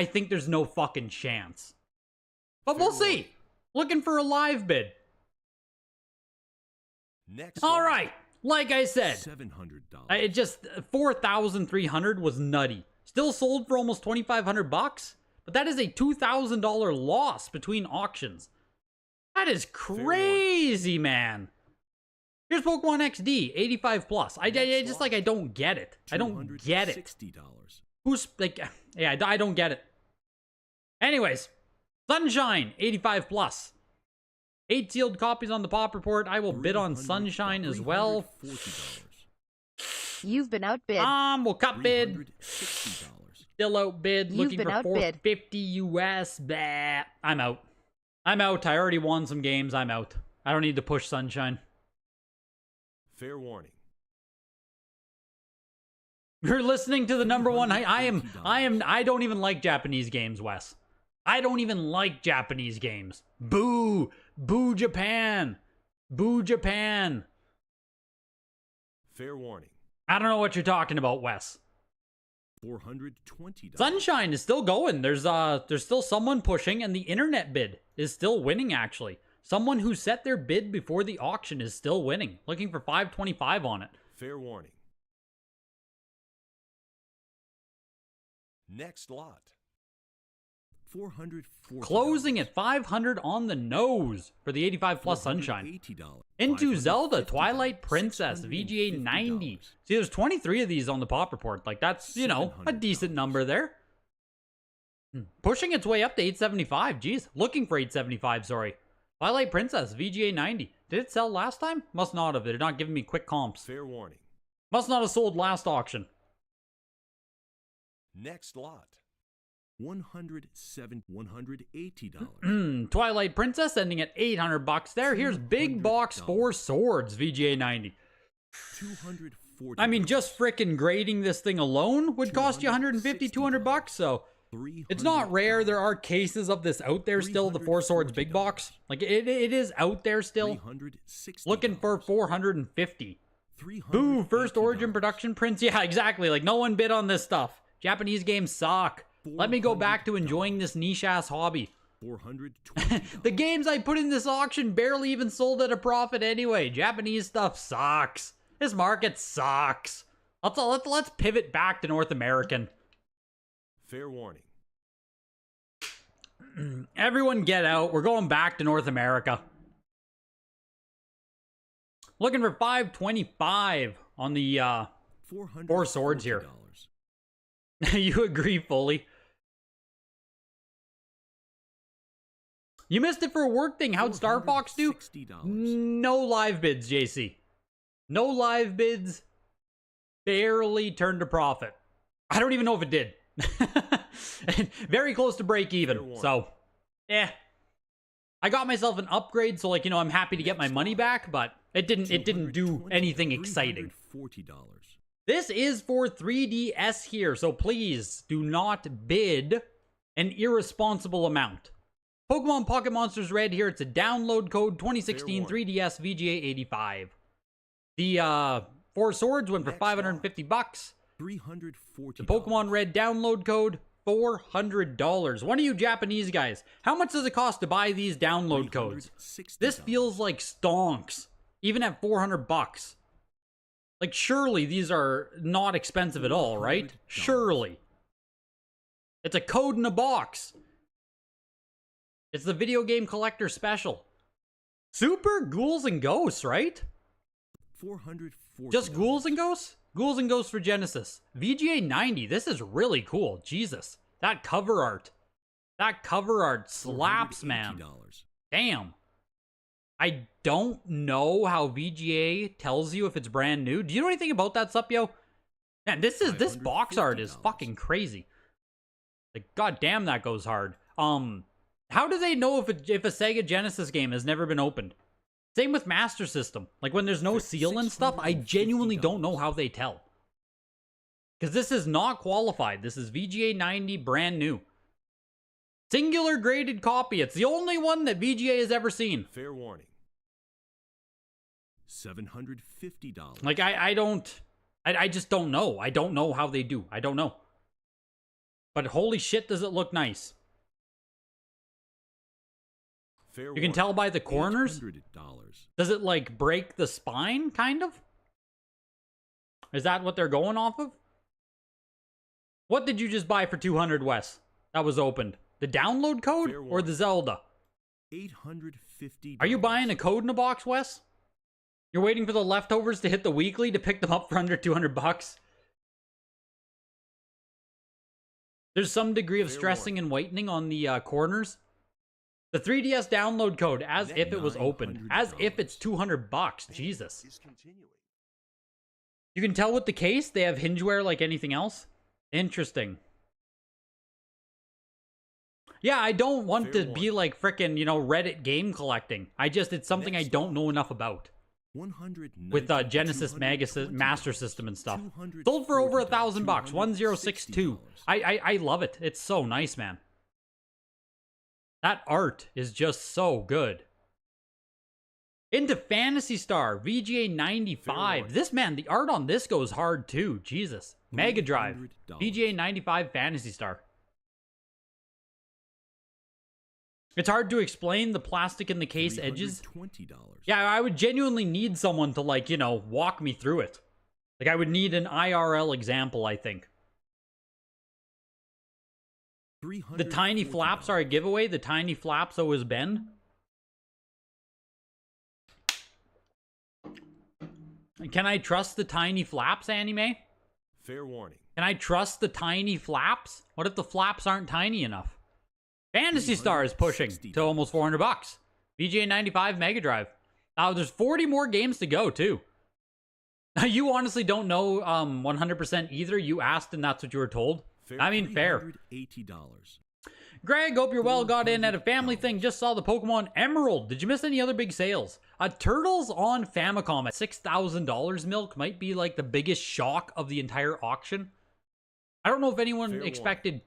think there's no fucking chance. But we'll see. Looking for a live bid. Next All lot. right. Like I said, $700. it just 4,300 was nutty. Still sold for almost 2,500 bucks, but that is a $2,000 loss between auctions. That is crazy, man. Here's Pokemon XD, 85 plus. I just like I don't get it. I don't get it. $60. Who's like, yeah, I don't get it. Anyways, Sunshine, 85 plus. 8 sealed copies on the pop report. I will bid on Sunshine as well. You've been outbid. We'll cut bid. $360. Still outbid. You've Looking been for outbid. 450 US. Bah. I'm out. I'm out. I already won some games. I'm out. I don't need to push Sunshine. Fair warning. You're listening to the number one. I don't even like Japanese games, Wes. I don't even like Japanese games. Boo. Boo Japan. Boo Japan. Fair warning. I don't know what you're talking about, Wes. $420. Sunshine is still going. There's still someone pushing, and the internet bid is still winning, actually. Someone who set their bid before the auction is still winning. Looking for 525 on it. Fair warning. Next lot. $440. Closing at 500 on the nose for the 85 plus Sunshine. $480. Into Zelda, $550. Twilight Princess, VGA 90. See, there's 23 of these on the pop report. Like, that's, you know, a decent number there. Pushing its way up to 875. Jeez, looking for 875, sorry. Twilight Princess, VGA 90. Did it sell last time? Must not have. They're not giving me quick comps. Fair warning. Must not have sold last auction. Next lot. $180. Twilight Princess ending at $800 there. Here's Big Box Four Swords VGA 90. $240. I mean, just frickin' grading this thing alone would cost you $150, $200, so it's not rare. There are cases of this out there still, the Four Swords Big Box. Like, it is out there still. Looking for $450. Boo, first origin production prints. Yeah, exactly. Like, no one bid on this stuff. Japanese games suck. Let me go back to enjoying this niche-ass hobby. The games I put in this auction barely even sold at a profit anyway. Japanese stuff sucks. This market sucks. Let's pivot back to North American. Fair warning. Everyone get out. We're going back to North America. Looking for $525 on the Four Swords here. You agree fully. You missed it for a work thing. How'd Star Fox do? No live bids, JC. No live bids. Barely turned a profit. I don't even know if it did. Very close to break even. So, I got myself an upgrade, so like, you know, I'm happy to get my money back, but it didn't do anything exciting. This is for 3DS here, so please do not bid an irresponsible amount. Pokemon Pocket Monsters Red here. It's a download code 2016 3DS VGA 85. The Four Swords went for $550. The Pokemon Red download code $400. One of you Japanese guys, how much does it cost to buy these download codes? This feels like stonks, even at $400. Like, surely these are not expensive at all, right? Surely. It's a code in a box. It's the video game collector special. Super Ghouls and Ghosts, right? Just Ghouls and Ghosts? Ghouls and Ghosts for Genesis. VGA 90. This is really cool. Jesus. That cover art. That cover art slaps, man. Damn. I don't know how VGA tells you if it's brand new. Do you know anything about that, Supyo? Man, this box art is fucking crazy. Like, goddamn, that goes hard. How do they know if a Sega Genesis game has never been opened? Same with Master System. Like, when there's no seal and stuff, I genuinely don't know how they tell. Because this is not qualified. This is VGA 90 brand new. Singular graded copy. It's the only one that VGA has ever seen. Fair warning. $750. Like, I just don't know. I don't know how they do. I don't know. But holy shit, does it look nice. You can tell by the corners. Does it, like, break the spine, kind of? Is that what they're going off of? What did you just buy for 200, Wes? That was opened. The download code or the Zelda? $850. Are you buying a code in a box, Wes? You're waiting for the leftovers to hit the weekly to pick them up for under 200 bucks? There's some degree of stressing and whitening on the corners. The 3DS download code, as if it was opened. As if it's 200 bucks. Jesus. You can tell with the case, they have hingeware like anything else. Interesting. Yeah, I don't want to be like frickin', you know, Reddit game collecting. It's something I don't know enough about. With Genesis Master System and stuff. Sold for over $1,000 bucks. 1062. I love it. It's so nice, man. That art is just so good. Into Phantasy Star, VGA 95. This, man, the art on this goes hard too. Jesus. Mega Drive, VGA 95 Phantasy Star. It's hard to explain the plastic in the case edges. Yeah, I would genuinely need someone to, like, you know, walk me through it. Like, I would need an IRL example, I think. The tiny flaps are a giveaway. The tiny flaps always bend. Can I trust the tiny flaps, Anime? Fair warning. Can I trust the tiny flaps? What if the flaps aren't tiny enough? Phantasy Star is pushing to almost 400 bucks. VGA 95 Mega Drive. Now, there's 40 more games to go, too. You honestly don't know 100% either. You asked and that's what you were told. I mean, fair. $380. Greg, hope you're well. Got in at a family thing. Just saw the Pokemon Emerald. Did you miss any other big sales? Turtles on Famicom at $6,000 milk might be like the biggest shock of the entire auction. I don't know if anyone expected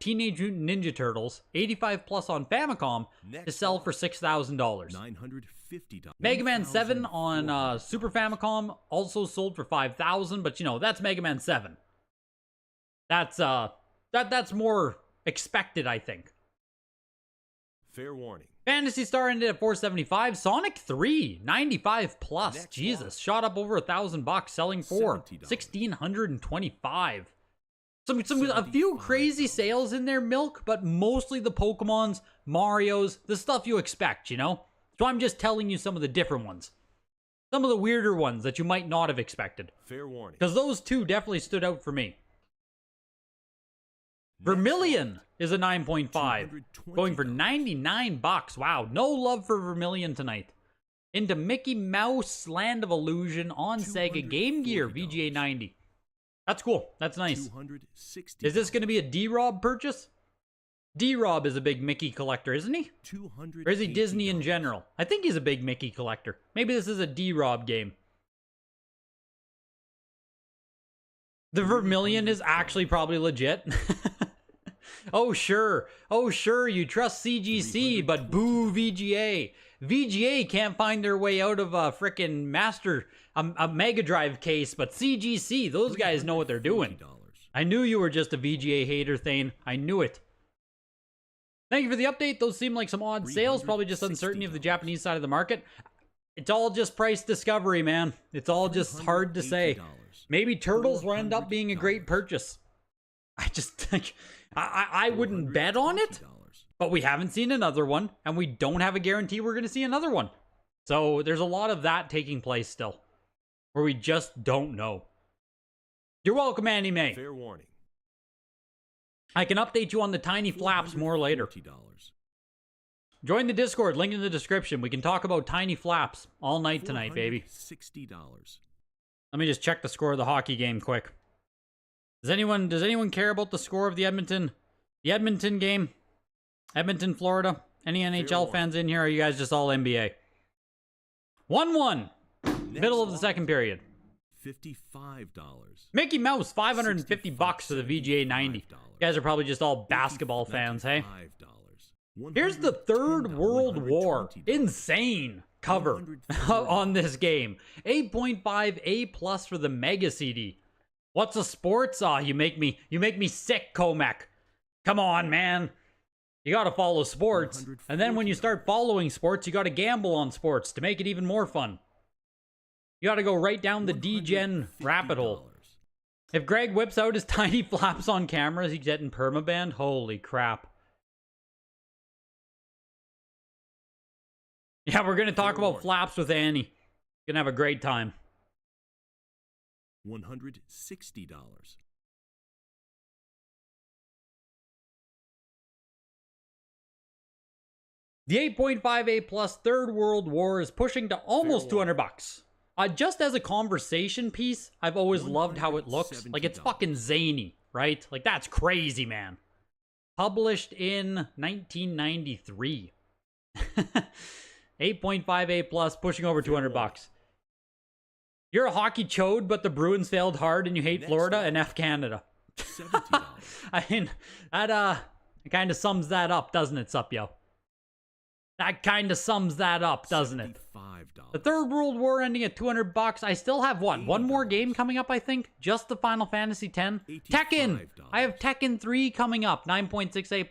Teenage Mutant Ninja Turtles 85 plus on Famicom to sell for $6,000. $950. Mega Man 7 on Super Famicom also sold for $5,000, but you know, that's Mega Man 7. That's more expected, I think. Fair warning. Phantasy Star ended at $475. Sonic 3 95 plus. Next Jesus, one. shot up over $1,000, selling for $70. $1,625. A few crazy sales in there, Milk, but mostly the Pokemons, Marios, the stuff you expect, you know? So I'm just telling you some of the different ones. Some of the weirder ones that you might not have expected. Fair warning. Because those two definitely stood out for me. Vermilion is a 9.5. Going for $99. Wow, no love for Vermilion tonight. Into Mickey Mouse Land of Illusion on Sega Game Gear VGA 90. That's cool. That's nice. Is this going to be a D-Rob purchase? D-Rob is a big Mickey collector, isn't he? Or is he Disney in general? I think he's a big Mickey collector. Maybe this is a D-Rob game. The Vermilion is actually probably legit. Oh, sure. Oh, sure. You trust CGC, but boo VGA. VGA can't find their way out of a frickin' a Mega Drive case, but CGC, those guys know what they're doing. I knew you were just a VGA hater, Thane. I knew it. Thank you for the update. Those seem like some odd sales, probably just uncertainty of the Japanese side of the market. It's all just price discovery, man. It's all just hard to say. Maybe Turtles will end up being a great purchase. I just think... I wouldn't bet on it, but we haven't seen another one, and we don't have a guarantee we're going to see another one. So there's a lot of that taking place still, where we just don't know. You're welcome, Anime. Fair warning. I can update you on the tiny flaps more later. Join the Discord, link in the description. We can talk about tiny flaps all night tonight, baby. $60. Let me just check the score of the hockey game quick. Does anyone care about the score of the Edmonton game? Edmonton, Florida? Any NHL fans in here? Or are you guys just all NBA? 1-1. Middle of the second period. $55. Mickey Mouse, $550 for the VGA 90. You guys are probably just all basketball fans, hey? Here's the Third World War. Insane cover on this game. 8.5 A+ for the Mega CD. What's a sports? Aw, you make me sick, Comac. Come on, man. You gotta follow sports. And then when you start following sports, you gotta gamble on sports to make it even more fun. You gotta go right down the D-Gen rabbit hole. If Greg whips out his tiny flaps on camera, is he getting permabanned? Holy crap. Yeah, we're gonna talk about flaps with Annie. Gonna have a great time. $160. The 8.5 A+ Third World War is pushing to almost $200. Just as a conversation piece, I've always loved how it looks. Like, it's fucking zany, right? Like, that's crazy, man. Published in 1993. 8.5 A+, pushing over $200. You're a hockey chode, but the Bruins failed hard and you hate Florida and F Canada. $70. I mean, that kind of sums that up, doesn't it, Supyo? That kind of sums that up, doesn't it? The Third World War ending at $200. I still have, what, one more game coming up, I think? Just the Final Fantasy X? Tekken! I have Tekken 3 coming up, 9.6 A+,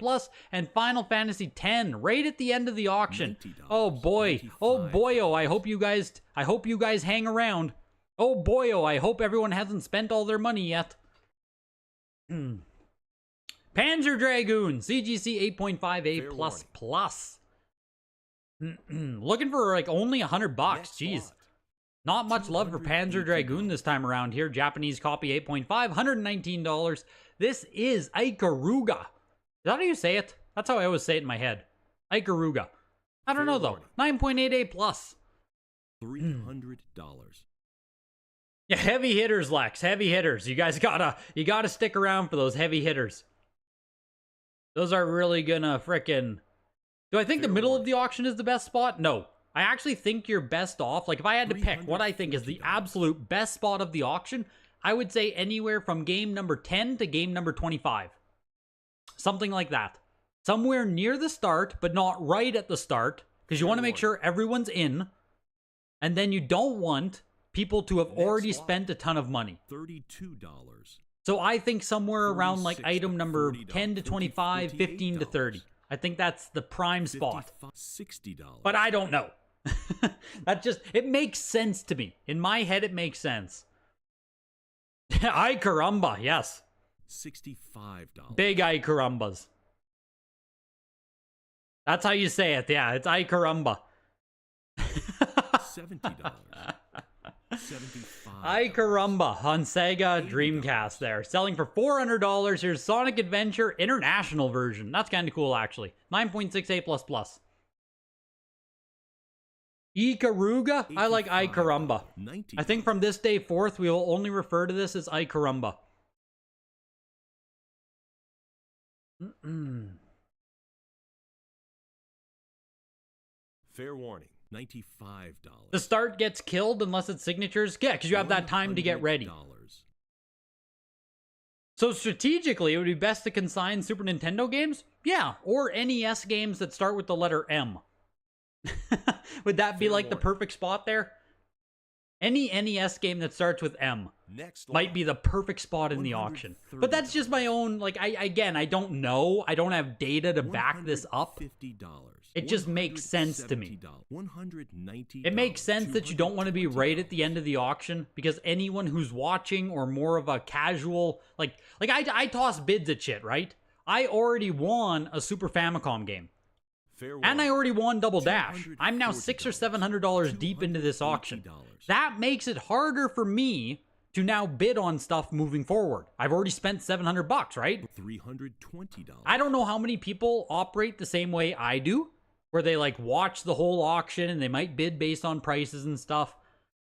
and Final Fantasy X, right at the end of the auction. Oh boy. Oh boyo, I hope you guys hang around. Oh boyo, I hope everyone hasn't spent all their money yet. Panzer Dragoon, CGC 8.5 A++. Looking for like only $100. Jeez. Not much love for Panzer Dragoon this time around here. Japanese copy 8.5, $119. This is Ikaruga. Is that how you say it? That's how I always say it in my head. Ikaruga. I don't know though. 9.8 A+. $300. Yeah, heavy hitters, Lex. Heavy hitters. You guys gotta stick around for those heavy hitters. Those are really gonna frickin'... Do I think the middle of the auction is the best spot? No. I actually think you're best off. Like, if I had to pick what I think is the absolute best spot of the auction, I would say anywhere from game number 10 to game number 25. Something like that. Somewhere near the start, but not right at the start, because you want to make sure everyone's in, and then you don't want people to have already spent a ton of money. $32. So I think somewhere around like item number 10 to 25, 15 to 30. I think that's the prime spot. $60. But I don't know. It makes sense to me. In my head, it makes sense. Ay caramba, yes. $65. Big ay carambas. That's how you say it. Yeah, it's ay caramba. $70. $75. Ay caramba on Sega Dreamcast there. Selling for $400. Here's Sonic Adventure International version. That's kind of cool, actually. 9.68++. Ikaruga? I like Ay caramba. I think from this day forth, we will only refer to this as Ay caramba. Fair warning. $95. The start gets killed unless it's signatures. Yeah, because you have that time to get ready. So strategically, it would be best to consign Super Nintendo games? Yeah, or NES games that start with the letter M. Would that be like the perfect spot there? Any NES game that starts with M might be the perfect spot in the auction. But that's just my own, like, I don't know. I don't have data to back this up. It just makes sense to me. It makes sense that you don't want to be right at the end of the auction, because anyone who's watching or more of a casual, like I toss bids at shit, right? I already won a Super Famicom game. And I already won Double Dash. I'm now $600 or $700 deep into this auction. That makes it harder for me to now bid on stuff moving forward. I've already spent $700, right? $320. I don't know how many people operate the same way I do, where they like watch the whole auction and they might bid based on prices and stuff.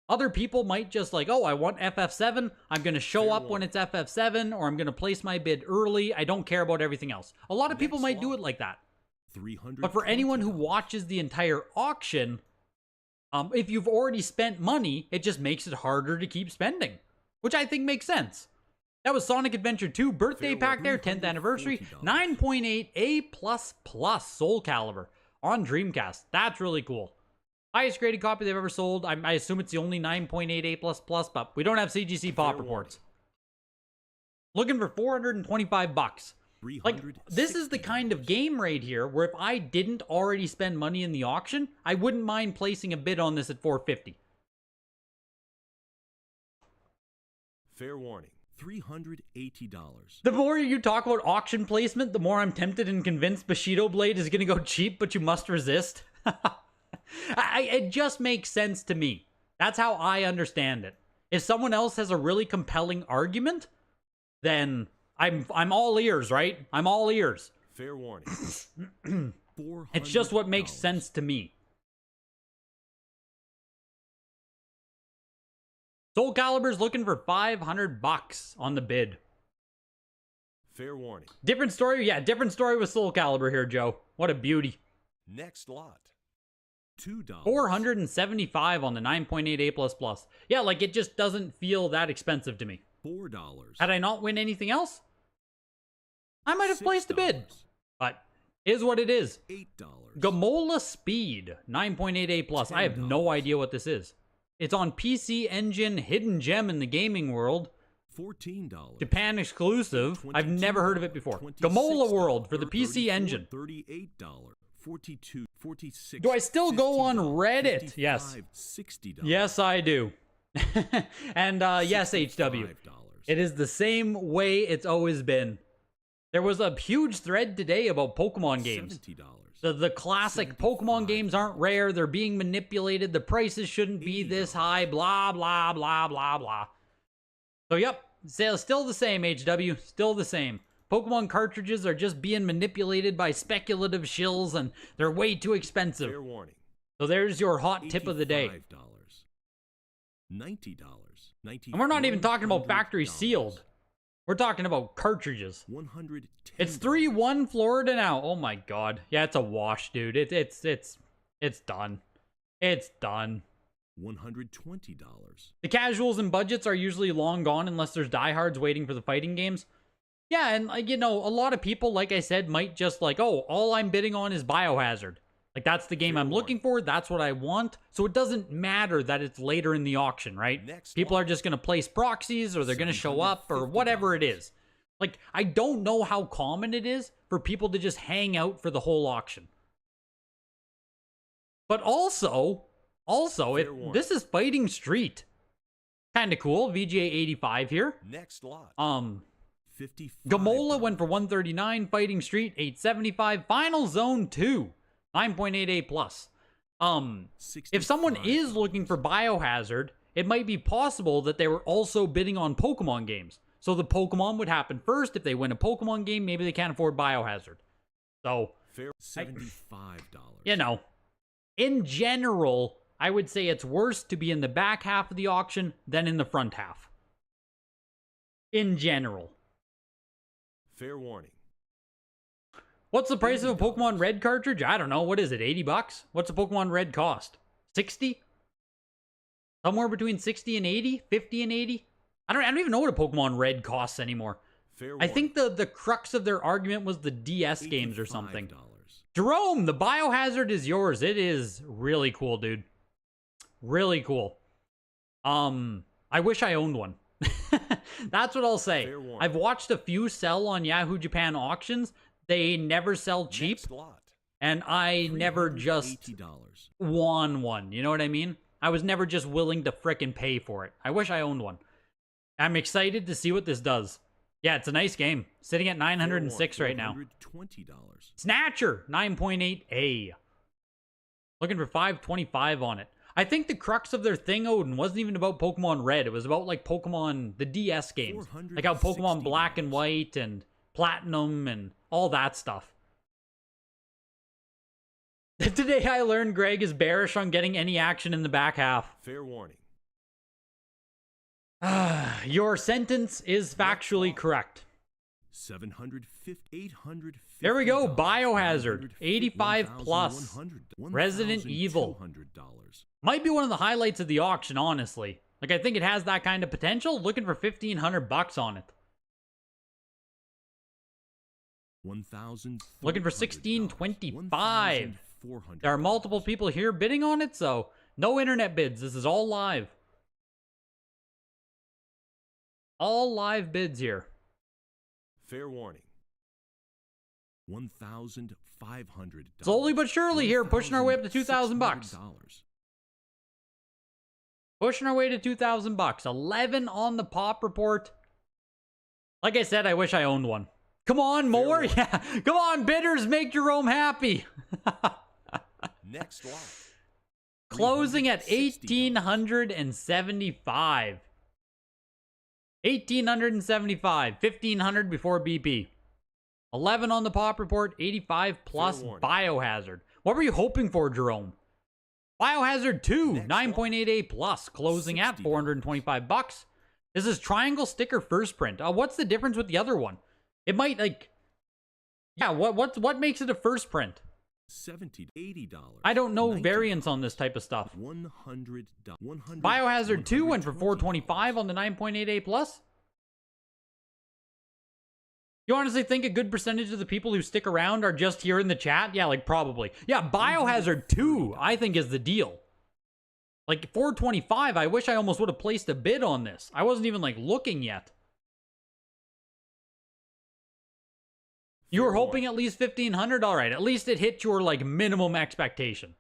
Other people might just like, oh, I want FF7. I'm going to show up when it's FF7, or I'm going to place my bid early. I don't care about everything else. A lot of people might do it like that. But for anyone who watches the entire auction, if you've already spent money, it just makes it harder to keep spending, which I think makes sense. That was Sonic Adventure 2 birthday pack there, 10th anniversary, 9.8 A++ Soul Calibur on Dreamcast. That's really cool. Highest graded copy they've ever sold. I assume it's the only 9.8 A++, but we don't have CGC pop reports. Looking for $425. Like, this is the kind of game right here where if I didn't already spend money in the auction, I wouldn't mind placing a bid on this at $450. Fair warning. $380. The more you talk about auction placement, the more I'm tempted and convinced Bushido Blade is going to go cheap, but you must resist. It just makes sense to me. That's how I understand it. If someone else has a really compelling argument, then I'm all ears, right? I'm all ears. Fair warning. It's just what makes sense to me. Soul Calibur's looking for $500 on the bid. Fair warning. Different story? Yeah, different story with Soul Calibur here, Joe. What a beauty. Next lot. $2. $475 on the 9.8 A++. Yeah, like it just doesn't feel that expensive to me. $4. Had I not win anything else, I might have placed a bid. But is what it is. $8. Gamola Speed 9.8 A+. I have no idea what this is. It's on PC Engine, hidden gem in the gaming world. $14. Japan exclusive. I've never heard of it before. Gamola World for the PC Engine. $38. $42. $46. Do I still go on Reddit? Yes. $60. Yes, I do. And yes, HW. It is the same way it's always been. There was a huge thread today about Pokemon games. $70. The classic Pokemon games aren't rare. They're being manipulated. The prices shouldn't be this high. Blah, blah, blah, blah, blah. So, yep. Still the same, HW. Still the same. Pokemon cartridges are just being manipulated by speculative shills, and they're way too expensive. Fair warning. So there's your hot tip of the day. $90. And we're not even talking about factory sealed. We're talking about cartridges. $110. It's 3-1 Florida now. Oh my god. Yeah, it's a wash, dude. It's done. It's done. $120. The casuals and budgets are usually long gone unless there's diehards waiting for the fighting games. Yeah, and like, you know, a lot of people, like I said, might just like, oh, all I'm bidding on is Biohazard. Like, that's the game I'm looking for. That's what I want. So it doesn't matter that it's later in the auction, right? People are just going to place proxies or they're going to show up or whatever it is. Like, I don't know how common it is for people to just hang out for the whole auction. But also, this is Fighting Street. Kind of cool. VGA 85 here. Next lot. $55. Gamola went for 139. Fighting Street 875. Final Zone 2. 9.88 plus. If someone is looking for Biohazard, it might be possible that they were also bidding on Pokemon games. So the Pokemon would happen first. If they win a Pokemon game, maybe they can't afford Biohazard. So, $75. You know, in general, I would say it's worse to be in the back half of the auction than in the front half. In general. Fair warning. What's the price of a Pokemon Red cartridge? I don't know. What is it, 80 bucks? What's a Pokemon Red cost? 60? Somewhere between 60 and 80? 50 and 80? I don't even know what a Pokemon Red costs anymore. I think the crux of their argument was the DS games or something. Jerome, the Biohazard is yours. It is really cool, dude. Really cool. I wish I owned one. That's what I'll say. I've watched a few sell on Yahoo Japan auctions. They never sell cheap, and I never just won one. You know what I mean? I was never just willing to frickin' pay for it. I wish I owned one. I'm excited to see what this does. Yeah, it's a nice game. Sitting at 906 right now. Snatcher, 9.8A. Looking for 525 on it. I think the crux of their thing, Odin, wasn't even about Pokemon Red. It was about, like, Pokemon, the DS games. Like how Pokemon Black and White and Platinum and all that stuff. Today I learned Greg is bearish on getting any action in the back half. Fair warning. Your sentence is factually correct. 750, 850. There we go. Biohazard, 85 plus. Resident Evil. Might be one of the highlights of the auction, honestly. Like, I think it has that kind of potential. Looking for 1,500 bucks on it. Looking for 1,625. There are multiple people here bidding on it, so no internet bids. This is all live. All live bids here. Fair warning. $1,500. Slowly but surely here, pushing our way up to 2,000 bucks. Pushing our way to 2,000 bucks. 11 on the pop report. Like I said, I wish I owned one. Come on, more? Yeah. Come on, bidders, make Jerome happy. Next lot. Closing at 1,875. 1,875. 1,500 before BP. 11 on the pop report. 85 plus Biohazard. What were you hoping for, Jerome? Biohazard 2. 9.88 plus. Closing at 425 bucks. This is triangle sticker first print. What's the difference with the other one? It might, like, yeah, what makes it a first print? $70, $80. I don't know variants on this type of stuff. $100. Biohazard 2 went for 425 on the 9.88 plus. You honestly think a good percentage of the people who stick around are just here in the chat? Yeah, like, probably. Yeah, Biohazard 2, I think, is the deal. Like, 425, I wish I almost would have placed a bid on this. I wasn't even, like, looking yet. You were hoping at least 1,500? All right, at least it hit your, like, minimum expectation.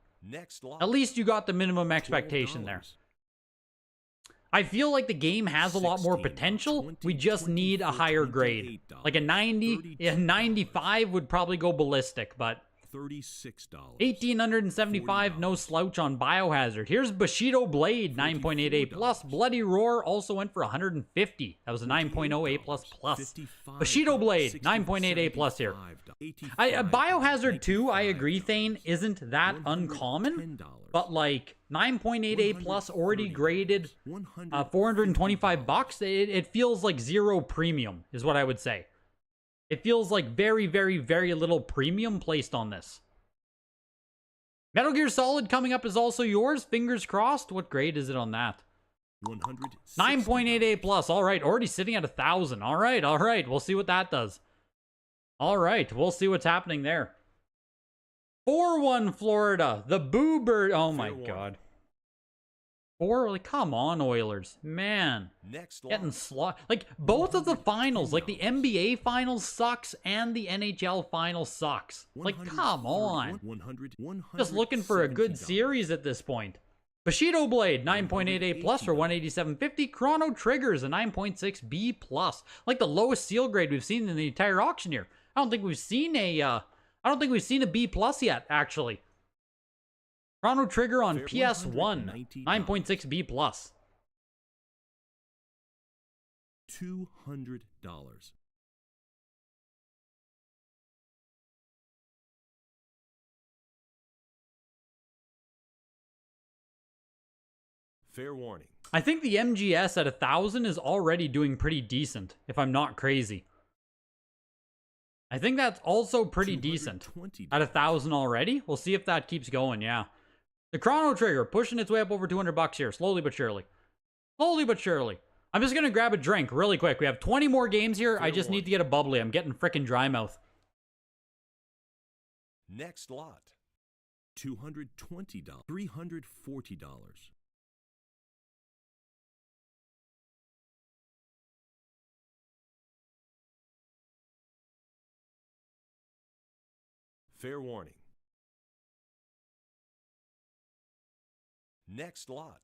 At least you got the minimum expectation there. I feel like the game has a lot more potential. We just need a higher grade. Like a 90, a 95 would probably go ballistic, but $36. 1,875, no slouch on Biohazard. Here's Bushido Blade, 9.88 plus. Bloody Roar also went for 150. That was a 9.0 A plus plus. Bushido Blade, 9.88 plus here. Biohazard 2, I agree, Thane, isn't that uncommon. But like 9.8 A plus already graded, 425 bucks. It feels like zero premium, is what I would say. It feels like very, very, very little premium placed on this. Metal Gear Solid coming up is also yours. Fingers crossed. What grade is it on that? 9.8 A plus. All right, already sitting at 1,000. All right, all right. We'll see what that does. All right, we'll see what's happening there. 4-1 Florida. The Boo Bird. Oh my God. Like, come on, Oilers. Man. Getting like, both of the finals, like the NBA finals sucks and the NHL final sucks. Like, come on. Just looking for a good series at this point. Bushido Blade, 9.8 A plus for 187.50. Chrono Triggers, a 9.6 B plus. Like the lowest seal grade we've seen in the entire auction here. I don't think we've seen a B plus yet, actually. Chrono Trigger on PS1, 9.6 B plus. $200. Fair warning. I think the MGS at 1,000 is already doing pretty decent, if I'm not crazy. I think that's also pretty decent. At 1,000 already? We'll see if that keeps going, yeah. The Chrono Trigger, pushing its way up over 200 bucks here, slowly but surely. Slowly but surely. I'm just going to grab a drink really quick. We have 20 more games here. I just need to get a bubbly. I'm getting frickin' dry mouth. Next lot. $220. $340. Fair warning. Next lot.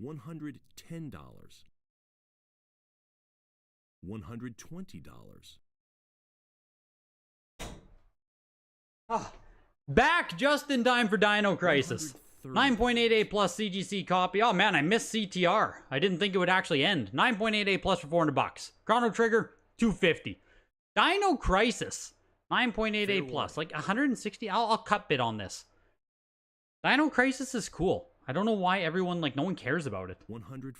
$110. $120. Back just in time for Dino Crisis. 9.8 A plus CGC copy. Oh man, I missed CTR. I didn't think it would actually end. 9.8 A plus for 400 bucks. Chrono Trigger, 250. Dino Crisis, 9.8 A plus. Like 160. I'll cut bid on this. Dino Crisis is cool. I don't know why everyone, like, no one cares about it. $140.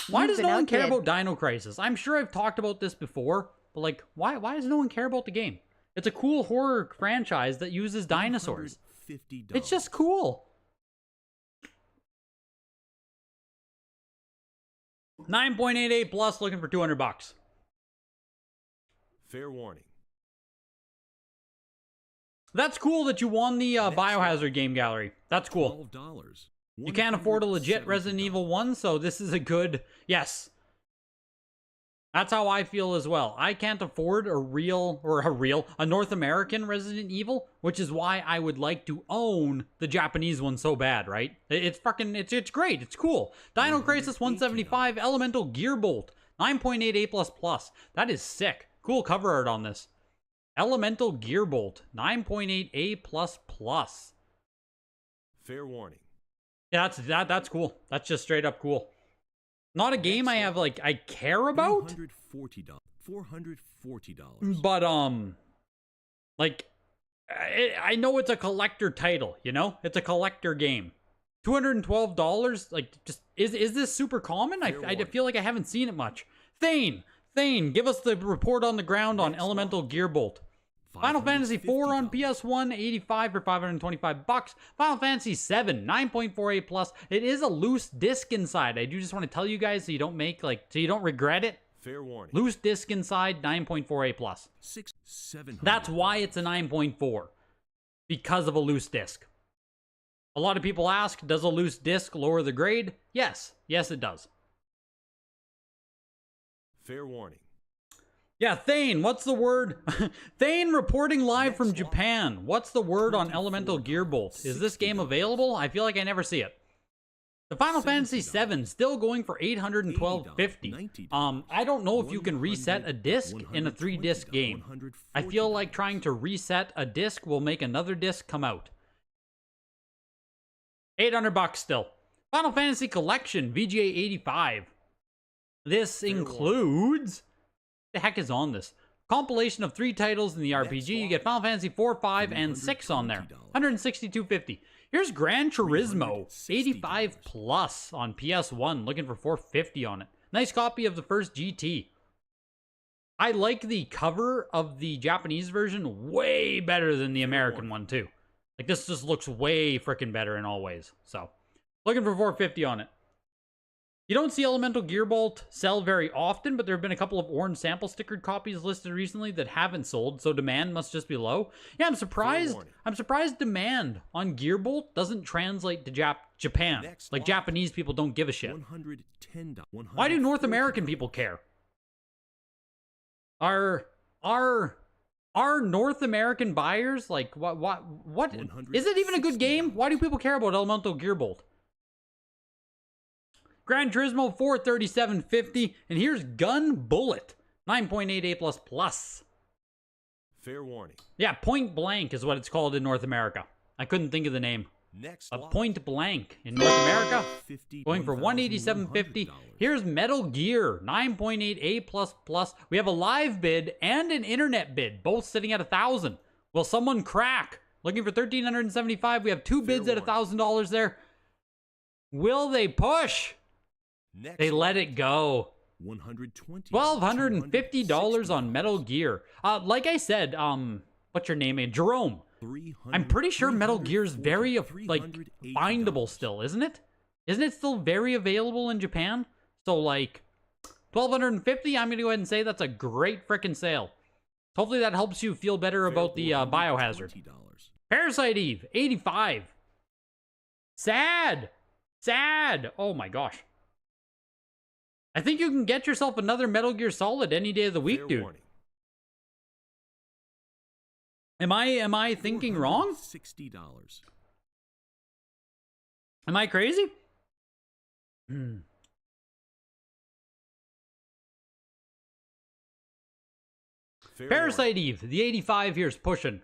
Why does no one care about Dino Crisis? I'm sure I've talked about this before, but like, why does no one care about the game? It's a cool horror franchise that uses dinosaurs. It's just cool. 9.8 A plus, looking for 200 bucks. Fair warning. That's cool that you won the Biohazard game gallery. That's cool. $12. You can't afford a legit Resident Evil 1, so this is a good... Yes. That's how I feel as well. I can't afford a North American Resident Evil, which is why I would like to own the Japanese one so bad, right? It's great. It's cool. Dino Crisis 175, Elemental Gearbolt, 9.8 A plus plus. That is sick. Cool cover art on this. Elemental Gearbolt, 9.8 A plus plus. Fair warning. Yeah, that's cool. That's just straight up cool. Not a game I have, like, I care about. $440. But, like, I know it's a collector title, you know? It's a collector game. $212, like, just, is this super common? I feel like I haven't seen it much. Thane, give us the report on the ground on Elemental Gearbolt. Final Fantasy IV on PS1, 85 for 525 bucks. Final Fantasy 7, 9.4 A plus. It is a loose disc inside. I do just want to tell you guys so you don't so you don't regret it. Fair warning. Loose disc inside, 9.4 A plus. That's why it's a 9.4. Because of a loose disc. A lot of people ask, does a loose disc lower the grade? Yes. Yes, it does. Fair warning. Yeah, Thane, what's the word? Thane reporting live from Japan. What's the word on Elemental Gearbolt? Is this game available? I feel like I never see it. The Final Fantasy VII still going for $812.50. I don't know if you can reset a disc in a 3-disc game. I feel like trying to reset a disc will make another disc come out. $800 still. Final Fantasy Collection VGA 85. This includes... the heck is on this? Compilation of 3 titles in the RPG. You get Final Fantasy 4, 5, and 6 on there. $162.50. Here's Gran Turismo 85 Plus on PS1. Looking for $450 on it. Nice copy of the first GT. I like the cover of the Japanese version way better than the American one too. Like this just looks way freaking better in all ways. So, looking for $450 on it. You don't see Elemental Gearbolt sell very often, but there have been a couple of orange sample stickered copies listed recently that haven't sold, so demand must just be low. Yeah, I'm surprised. I'm surprised demand on Gearbolt doesn't translate to Japan. Like Japanese people don't give a shit. Why do North American people care? Are North American buyers like what is it even a good game? Why do people care about Elemental Gearbolt? Gran Turismo 437.50, and here's Gun Bullet 9.88++. Fair warning. Yeah, Point Blank is what it's called in North America. I couldn't think of the name. Next Point Blank in North America, going for $187.50. Here's Metal Gear 9.88++. We have a live bid and an internet bid, both sitting at $1,000. Will someone crack? Looking for $1,375. We have 2 bids at $1,000 there. Will they push? They let it go. $1,250 on Metal Gear. Like I said, what's your name? Jerome. I'm pretty sure Metal Gear's very like findable still, isn't it? Isn't it still very available in Japan? So like $1,250. I'm gonna go ahead and say that's a great frickin' sale. Hopefully that helps you feel better about the Biohazard. Parasite Eve 85. Sad. Oh my gosh. I think you can get yourself another Metal Gear Solid any day of the week, dude. Am I thinking wrong? $60. Am I crazy? Parasite Eve, the 85 here's pushing.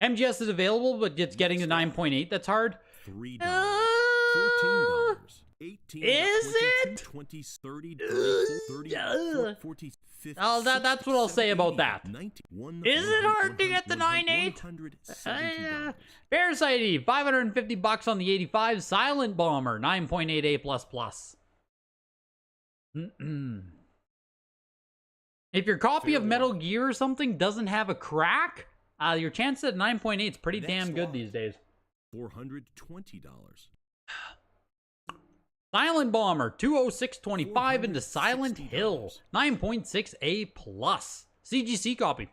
MGS is available, but it's getting to 9.8. That's hard. $3. $14. 18. Is it? 20, 30, 30, 40, 50, Oh, that's what I'll say about that. Is it hard to get the 9.8? Parasite Eve, $550 on the 85. Silent Bomber, 9.88++. If your copy of Metal Gear or something doesn't have a crack, your chance at 9.8 is pretty damn good these days. $420. Silent Bomber, 206.25 into Silent Hill, 9.6A+. CGC copy.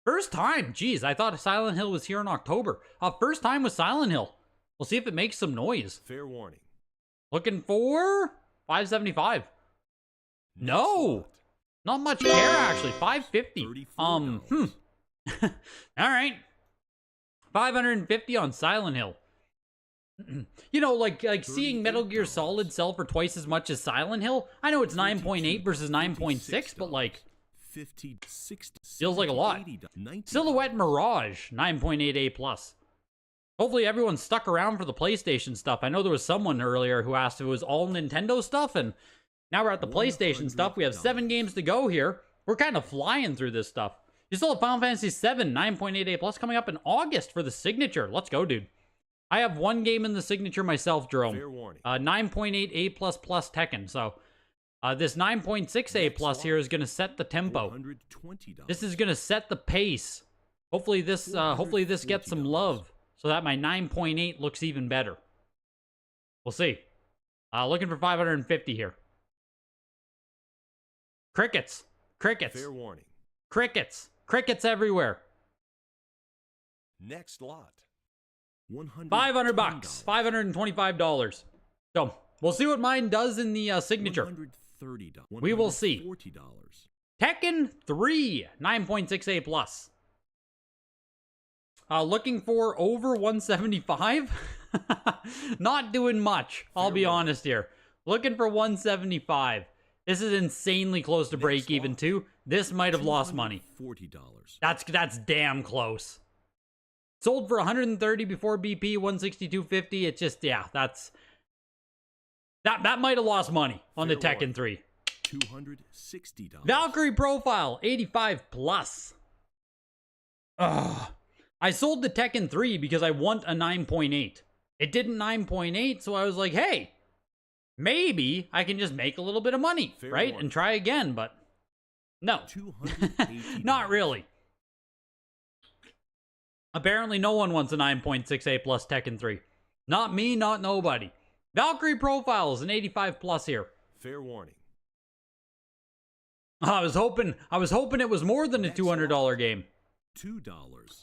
First time. Jeez, I thought Silent Hill was here in October. First time with Silent Hill. We'll see if it makes some noise. Fair warning. Looking for $575. No. Not much care, actually. $550. All right. $550 on Silent Hill. You know, like seeing Metal Gear Solid sell for twice as much as Silent Hill. I know it's 9.8 versus 9.6, but like, 50, 60, feels like a lot. 90. Silhouette Mirage, 9.88+. Hopefully everyone stuck around for the PlayStation stuff. I know there was someone earlier who asked if it was all Nintendo stuff, and now we're at the PlayStation stuff. We have 7 games to go here. We're kind of flying through this stuff. You still have Final Fantasy VII, 9.88+, coming up in August for the signature. Let's go, dude. I have 1 game in the signature myself, Jerome. 9.88++ Tekken. So this 9.6A+ here is going to set the tempo. This is going to set the pace. Hopefully this gets some love so that my 9.8 looks even better. We'll see. Looking for 550 here. Crickets. Fair warning. Crickets everywhere. Next lot. $500, $525. So we'll see what mine does in the signature. We will see. Tekken 3, 9.6A+. Looking for over 175. Not doing much, I'll be honest here. Looking for 175. This is insanely close to break even too. This might have lost money. $40. That's damn close. Sold for 130 before BP, 162.50. It's just, yeah, that might have lost money on the Tekken 3. $260. Valkyrie profile, 85 plus. Ugh. I sold the Tekken 3 because I want a 9.8. It didn't 9.8, so I was like, hey, maybe I can just make a little bit of money, right? And try again, but no. Not really. Apparently no one wants a 9.68 plus Tekken 3. Not me, not nobody. Valkyrie profile is an 85 plus here. Fair warning. I was hoping it was more than a $200 game. $2.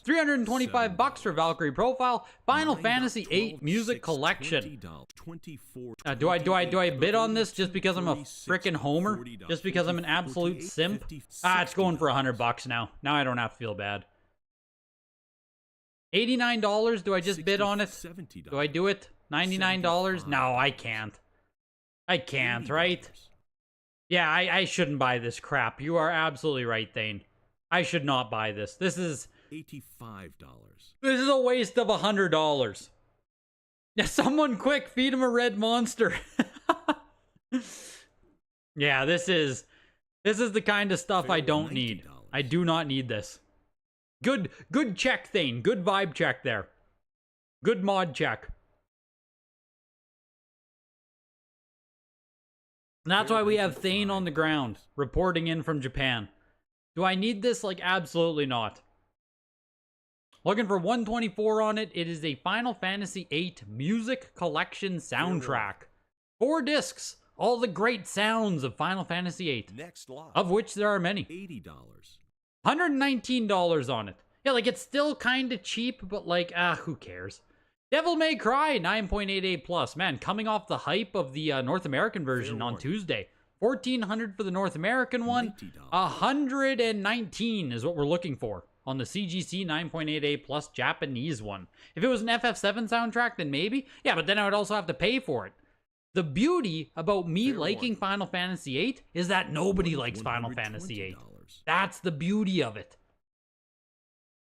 $325 for Valkyrie profile. Final Fantasy VIII music collection. Do I bid on this just because I'm a frickin' homer? Just because I'm an absolute simp? It's going for $100 now. Now I don't have to feel bad. $89. Do I just bid on it? Do I do it? $99? No, I can't. I can't, right? Yeah, I shouldn't buy this crap. You are absolutely right, Thane. I should not buy this. This is $85. This is a waste of $100. Yeah, someone quick, feed him a red monster. Yeah, this is the kind of stuff I don't need. I do not need this. Good check, Thane. Good vibe check there. Good mod check. And that's why we have Thane on the ground, reporting in from Japan. Do I need this? Like, absolutely not. Looking for 124 on it. It is a Final Fantasy VIII music collection soundtrack. 4 discs. All the great sounds of Final Fantasy VIII. Next lot. Of which there are many. $80. $119 on it. Yeah, like, it's still kind of cheap, but like, who cares? Devil May Cry, 9.88 plus. Man, coming off the hype of the North American version on Tuesday. $1,400 for the North American one. $119 is what we're looking for on the CGC 9.88 plus Japanese one. If it was an FF7 soundtrack, then maybe. Yeah, but then I would also have to pay for it. The beauty about me liking Final Fantasy VIII is that nobody likes Final Fantasy VIII. That's the beauty of it.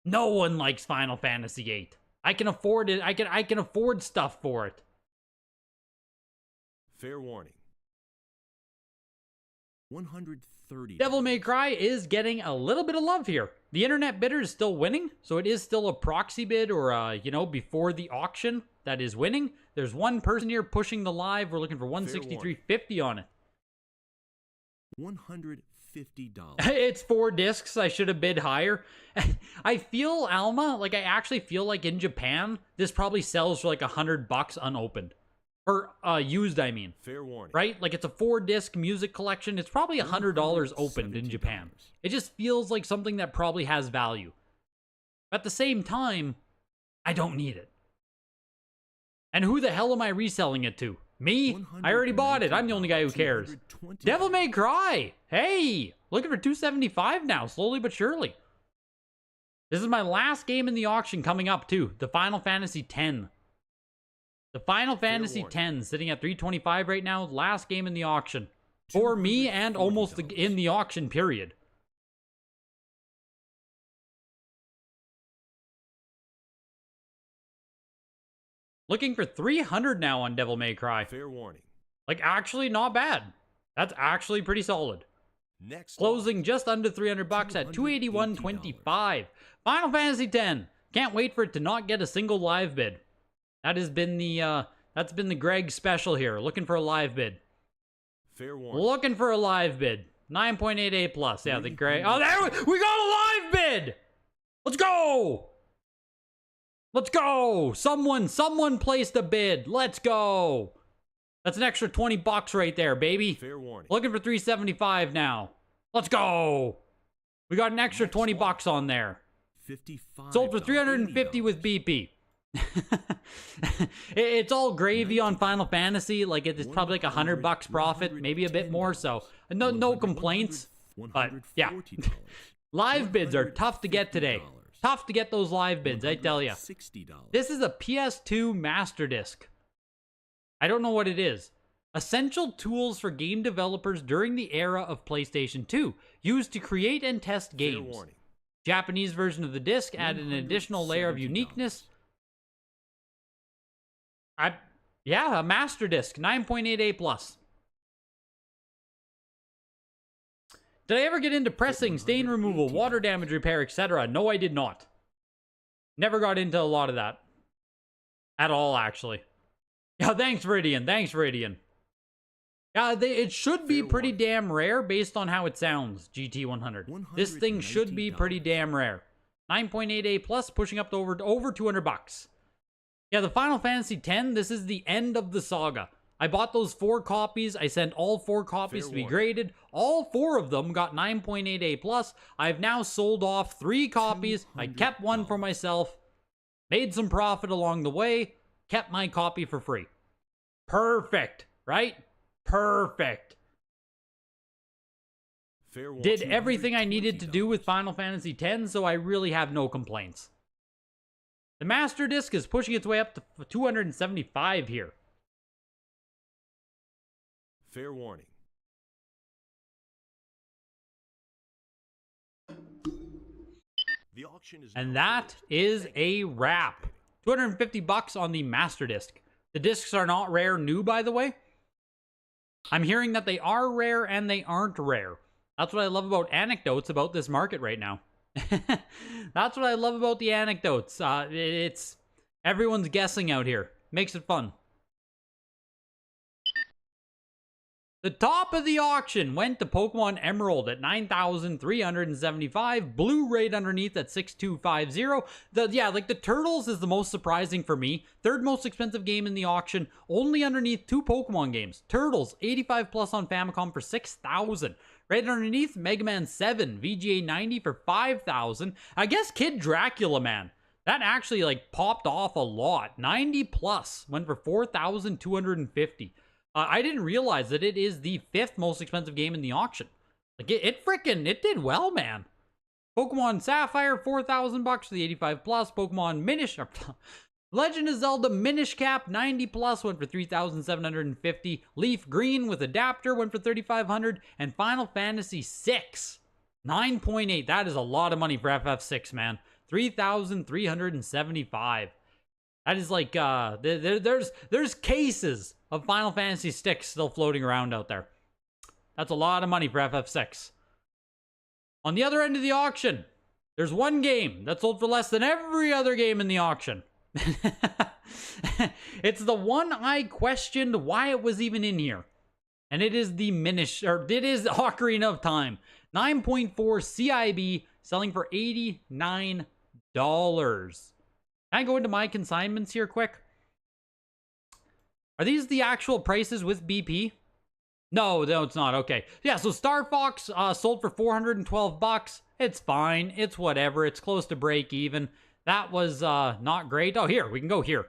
No one likes Final Fantasy VIII. I can afford it. I can afford stuff for it. Fair warning. $130. Devil May Cry is getting a little bit of love here. The internet bidder is still winning, so it is still a proxy bid or, you know, before the auction that is winning. There's one person here pushing the live. We're looking for $163.50 on it. $150. It's 4 discs. I should have bid higher. I feel, Alma, like I actually feel like in Japan, this probably sells for like $100 unopened. Or used, I mean. Fair warning. Right? Like it's a 4-disc music collection. It's probably $100 opened in Japan. It just feels like something that probably has value. At the same time, I don't need it. And who the hell am I reselling it to? Me? I already bought it. I'm the only guy who cares. Devil May Cry! Hey! Looking for $275 now, slowly but surely. This is my last game in the auction coming up, too. The Final Fantasy X. The Final Fantasy X, sitting at $325 right now. Last game in the auction. For me, and almost in the auction, period. Looking for $300 now on Devil May Cry. Fair warning. Like, actually not bad. That's actually pretty solid. Next Closing just under $300 at $281.25. Final Fantasy X. Can't wait for it to not get a single live bid. That has been the that's been the Greg special here. Looking for a live bid. Fair warning. Looking for a live bid. 9.88 plus. Yeah, the Greg. Oh, there we got a live bid. Let's go. Let's go. Someone placed a bid. Let's go. That's an extra $20 right there, baby. Fair warning. Looking for $375 now. Let's go. We got an extra $20 on there. 55. Sold for $350 with BP. It's all gravy on Final Fantasy. Like it's probably like $100 profit, maybe a bit more. So no complaints. But yeah, live bids are tough to get today. Tough to get those live bids, I tell you. $60. This is a PS2 Master Disc. I don't know what it is. Essential tools for game developers during the era of PlayStation 2, used to create and test games. Fair warning. Japanese version of the disc added an additional layer of uniqueness. Yeah, a Master Disc, 9.88 plus. Did I ever get into pressing, stain removal, water damage repair, etc.? No, I did not. Never got into a lot of that. At all, actually. Yeah, thanks, Viridian. Thanks, Viridian. Yeah, it should be pretty damn rare based on how it sounds, GT100. This thing should be pretty damn rare. 9.88 plus, pushing up to over 200 bucks. Yeah, the Final Fantasy X, this is the end of the saga. I bought those 4 copies. I sent all 4 copies to be graded. All 4 of them got 9.88 plus. I've now sold off 3 copies. I kept one for myself. Made some profit along the way. Kept my copy for free. Perfect, right? Perfect. Did everything I needed to do with Final Fantasy X, so I really have no complaints. The Master Disc is pushing its way up to 275 here. Fair warning. The auction is And that is a wrap. 250 bucks on the Master Disc. The discs are not rare new, by the way. I'm hearing that they are rare and they aren't rare. That's what I love about anecdotes about this market right now. That's what I love about the anecdotes. It's everyone's guessing out here. Makes it fun. The top of the auction went to Pokemon Emerald at $9,375. Blue right underneath at $6,250. The Turtles is the most surprising for me. Third most expensive game in the auction. Only underneath 2 Pokemon games. Turtles, 85 plus on Famicom for $6,000. Right underneath, Mega Man 7, VGA 90 for $5,000. I guess Kid Dracula, man. That actually popped off a lot. 90 plus went for $4,250. I didn't realize that it is the 5th most expensive game in the auction. It did well, man. Pokemon Sapphire, $4,000 for the 85 plus. Pokemon Legend of Zelda Minish Cap, 90 plus, went for $3,750. Leaf Green with adapter went for $3,500. And Final Fantasy VI, 9.8. That is a lot of money for FF6, man. $3,375. That is there's cases of Final Fantasy sticks still floating around out there. That's a lot of money for FF6. On the other end of the auction, there's one game that sold for less than every other game in the auction. It's the one I questioned why it was even in here. And it is the Ocarina of Time. 9.4 CIB, selling for $89. Can I go into my consignments here quick? Are these the actual prices with BP? No, it's not. Okay. Yeah, so Star Fox sold for $412. It's fine. It's whatever. It's close to break even. That was not great. Oh, here. We can go here.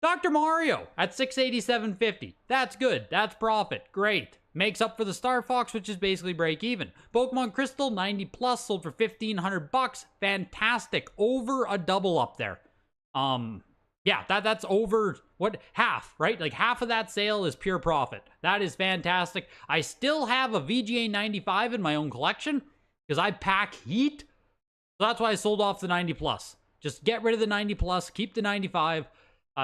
Dr. Mario at $687.50. That's good. That's profit. Great. Makes up for the Star Fox, which is basically break even. Pokemon Crystal 90 plus sold for $1,500. Fantastic. Over a double up there. Yeah, that's over half, right? Like half of that sale is pure profit. That is fantastic. I still have a VGA 95 in my own collection because I pack heat. So that's why I sold off the 90 plus. Just get rid of the 90 plus, keep the 95.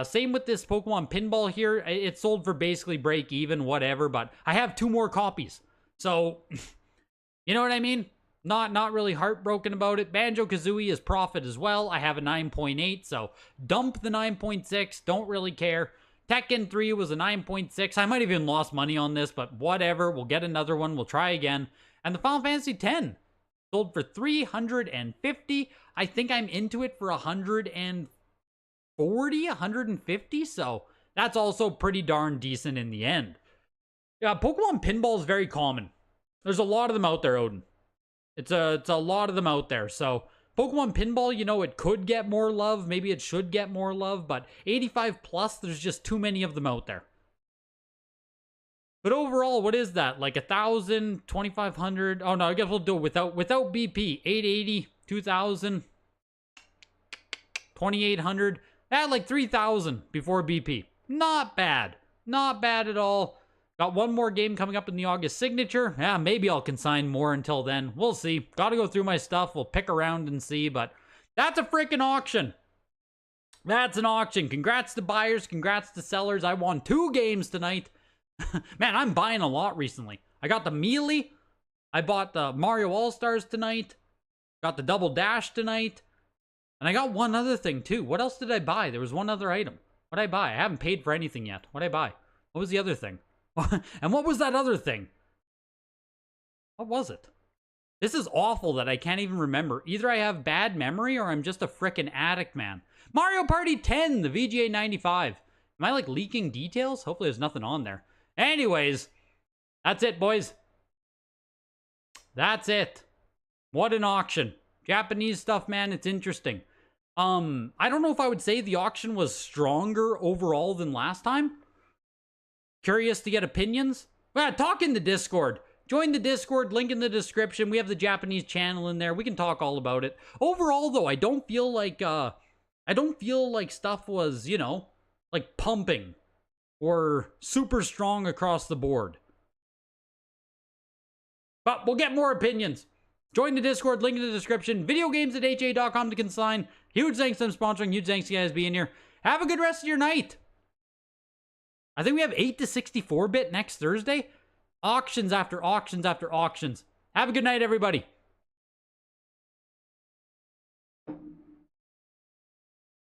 Same with this Pokemon Pinball here. It sold for basically break even, whatever, but I have 2 more copies. So, you know what I mean? Not really heartbroken about it. Banjo-Kazooie is profit as well. I have a 9.8, so dump the 9.6. Don't really care. Tekken 3 was a 9.6. I might have even lost money on this, but whatever. We'll get another one. We'll try again. And the Final Fantasy X sold for $350. I think I'm into it for $140, $150. So that's also pretty darn decent in the end. Yeah, Pokemon Pinball is very common. There's a lot of them out there, Odin. It's a lot of them out there. So Pokemon Pinball, it could get more love. Maybe it should get more love. But 85 plus, there's just too many of them out there. But overall, what is that? Like 1,000, 2,500? Oh no, I guess we'll do it without BP. 880, 2,000. 2,800. I had like 3,000 before BP. Not bad. Not bad at all. Got one more game coming up in the August signature. Yeah, maybe I'll consign more until then. We'll see. Got to go through my stuff. We'll pick around and see, but that's a freaking auction. That's an auction. Congrats to buyers. Congrats to sellers. I won 2 games tonight. Man, I'm buying a lot recently. I got the Melee. I bought the Mario All-Stars tonight. Got the Double Dash tonight. And I got one other thing too. What else did I buy? There was one other item. What did I buy? I haven't paid for anything yet. What did I buy? What was the other thing? And what was that other thing? What was it? This is awful that I can't even remember. Either I have bad memory or I'm just a frickin' addict, man. Mario Party 10, the VGA 95. Am I like leaking details? Hopefully there's nothing on there. Anyways, that's it, boys. That's it. What an auction. Japanese stuff, man, it's interesting. I don't know if I would say the auction was stronger overall than last time. Curious to get opinions? Well, talk in the Discord. Join the Discord, link in the description. We have the Japanese channel in there. We can talk all about it. Overall, though, I don't feel like stuff was, you know, like pumping or super strong across the board. But we'll get more opinions. Join the Discord, link in the description. Videogames@ha.com to consign. Huge thanks to them sponsoring. Huge thanks to you guys being here. Have a good rest of your night. I think we have 8 to 64-bit next Thursday. Auctions after auctions after auctions. Have a good night, everybody.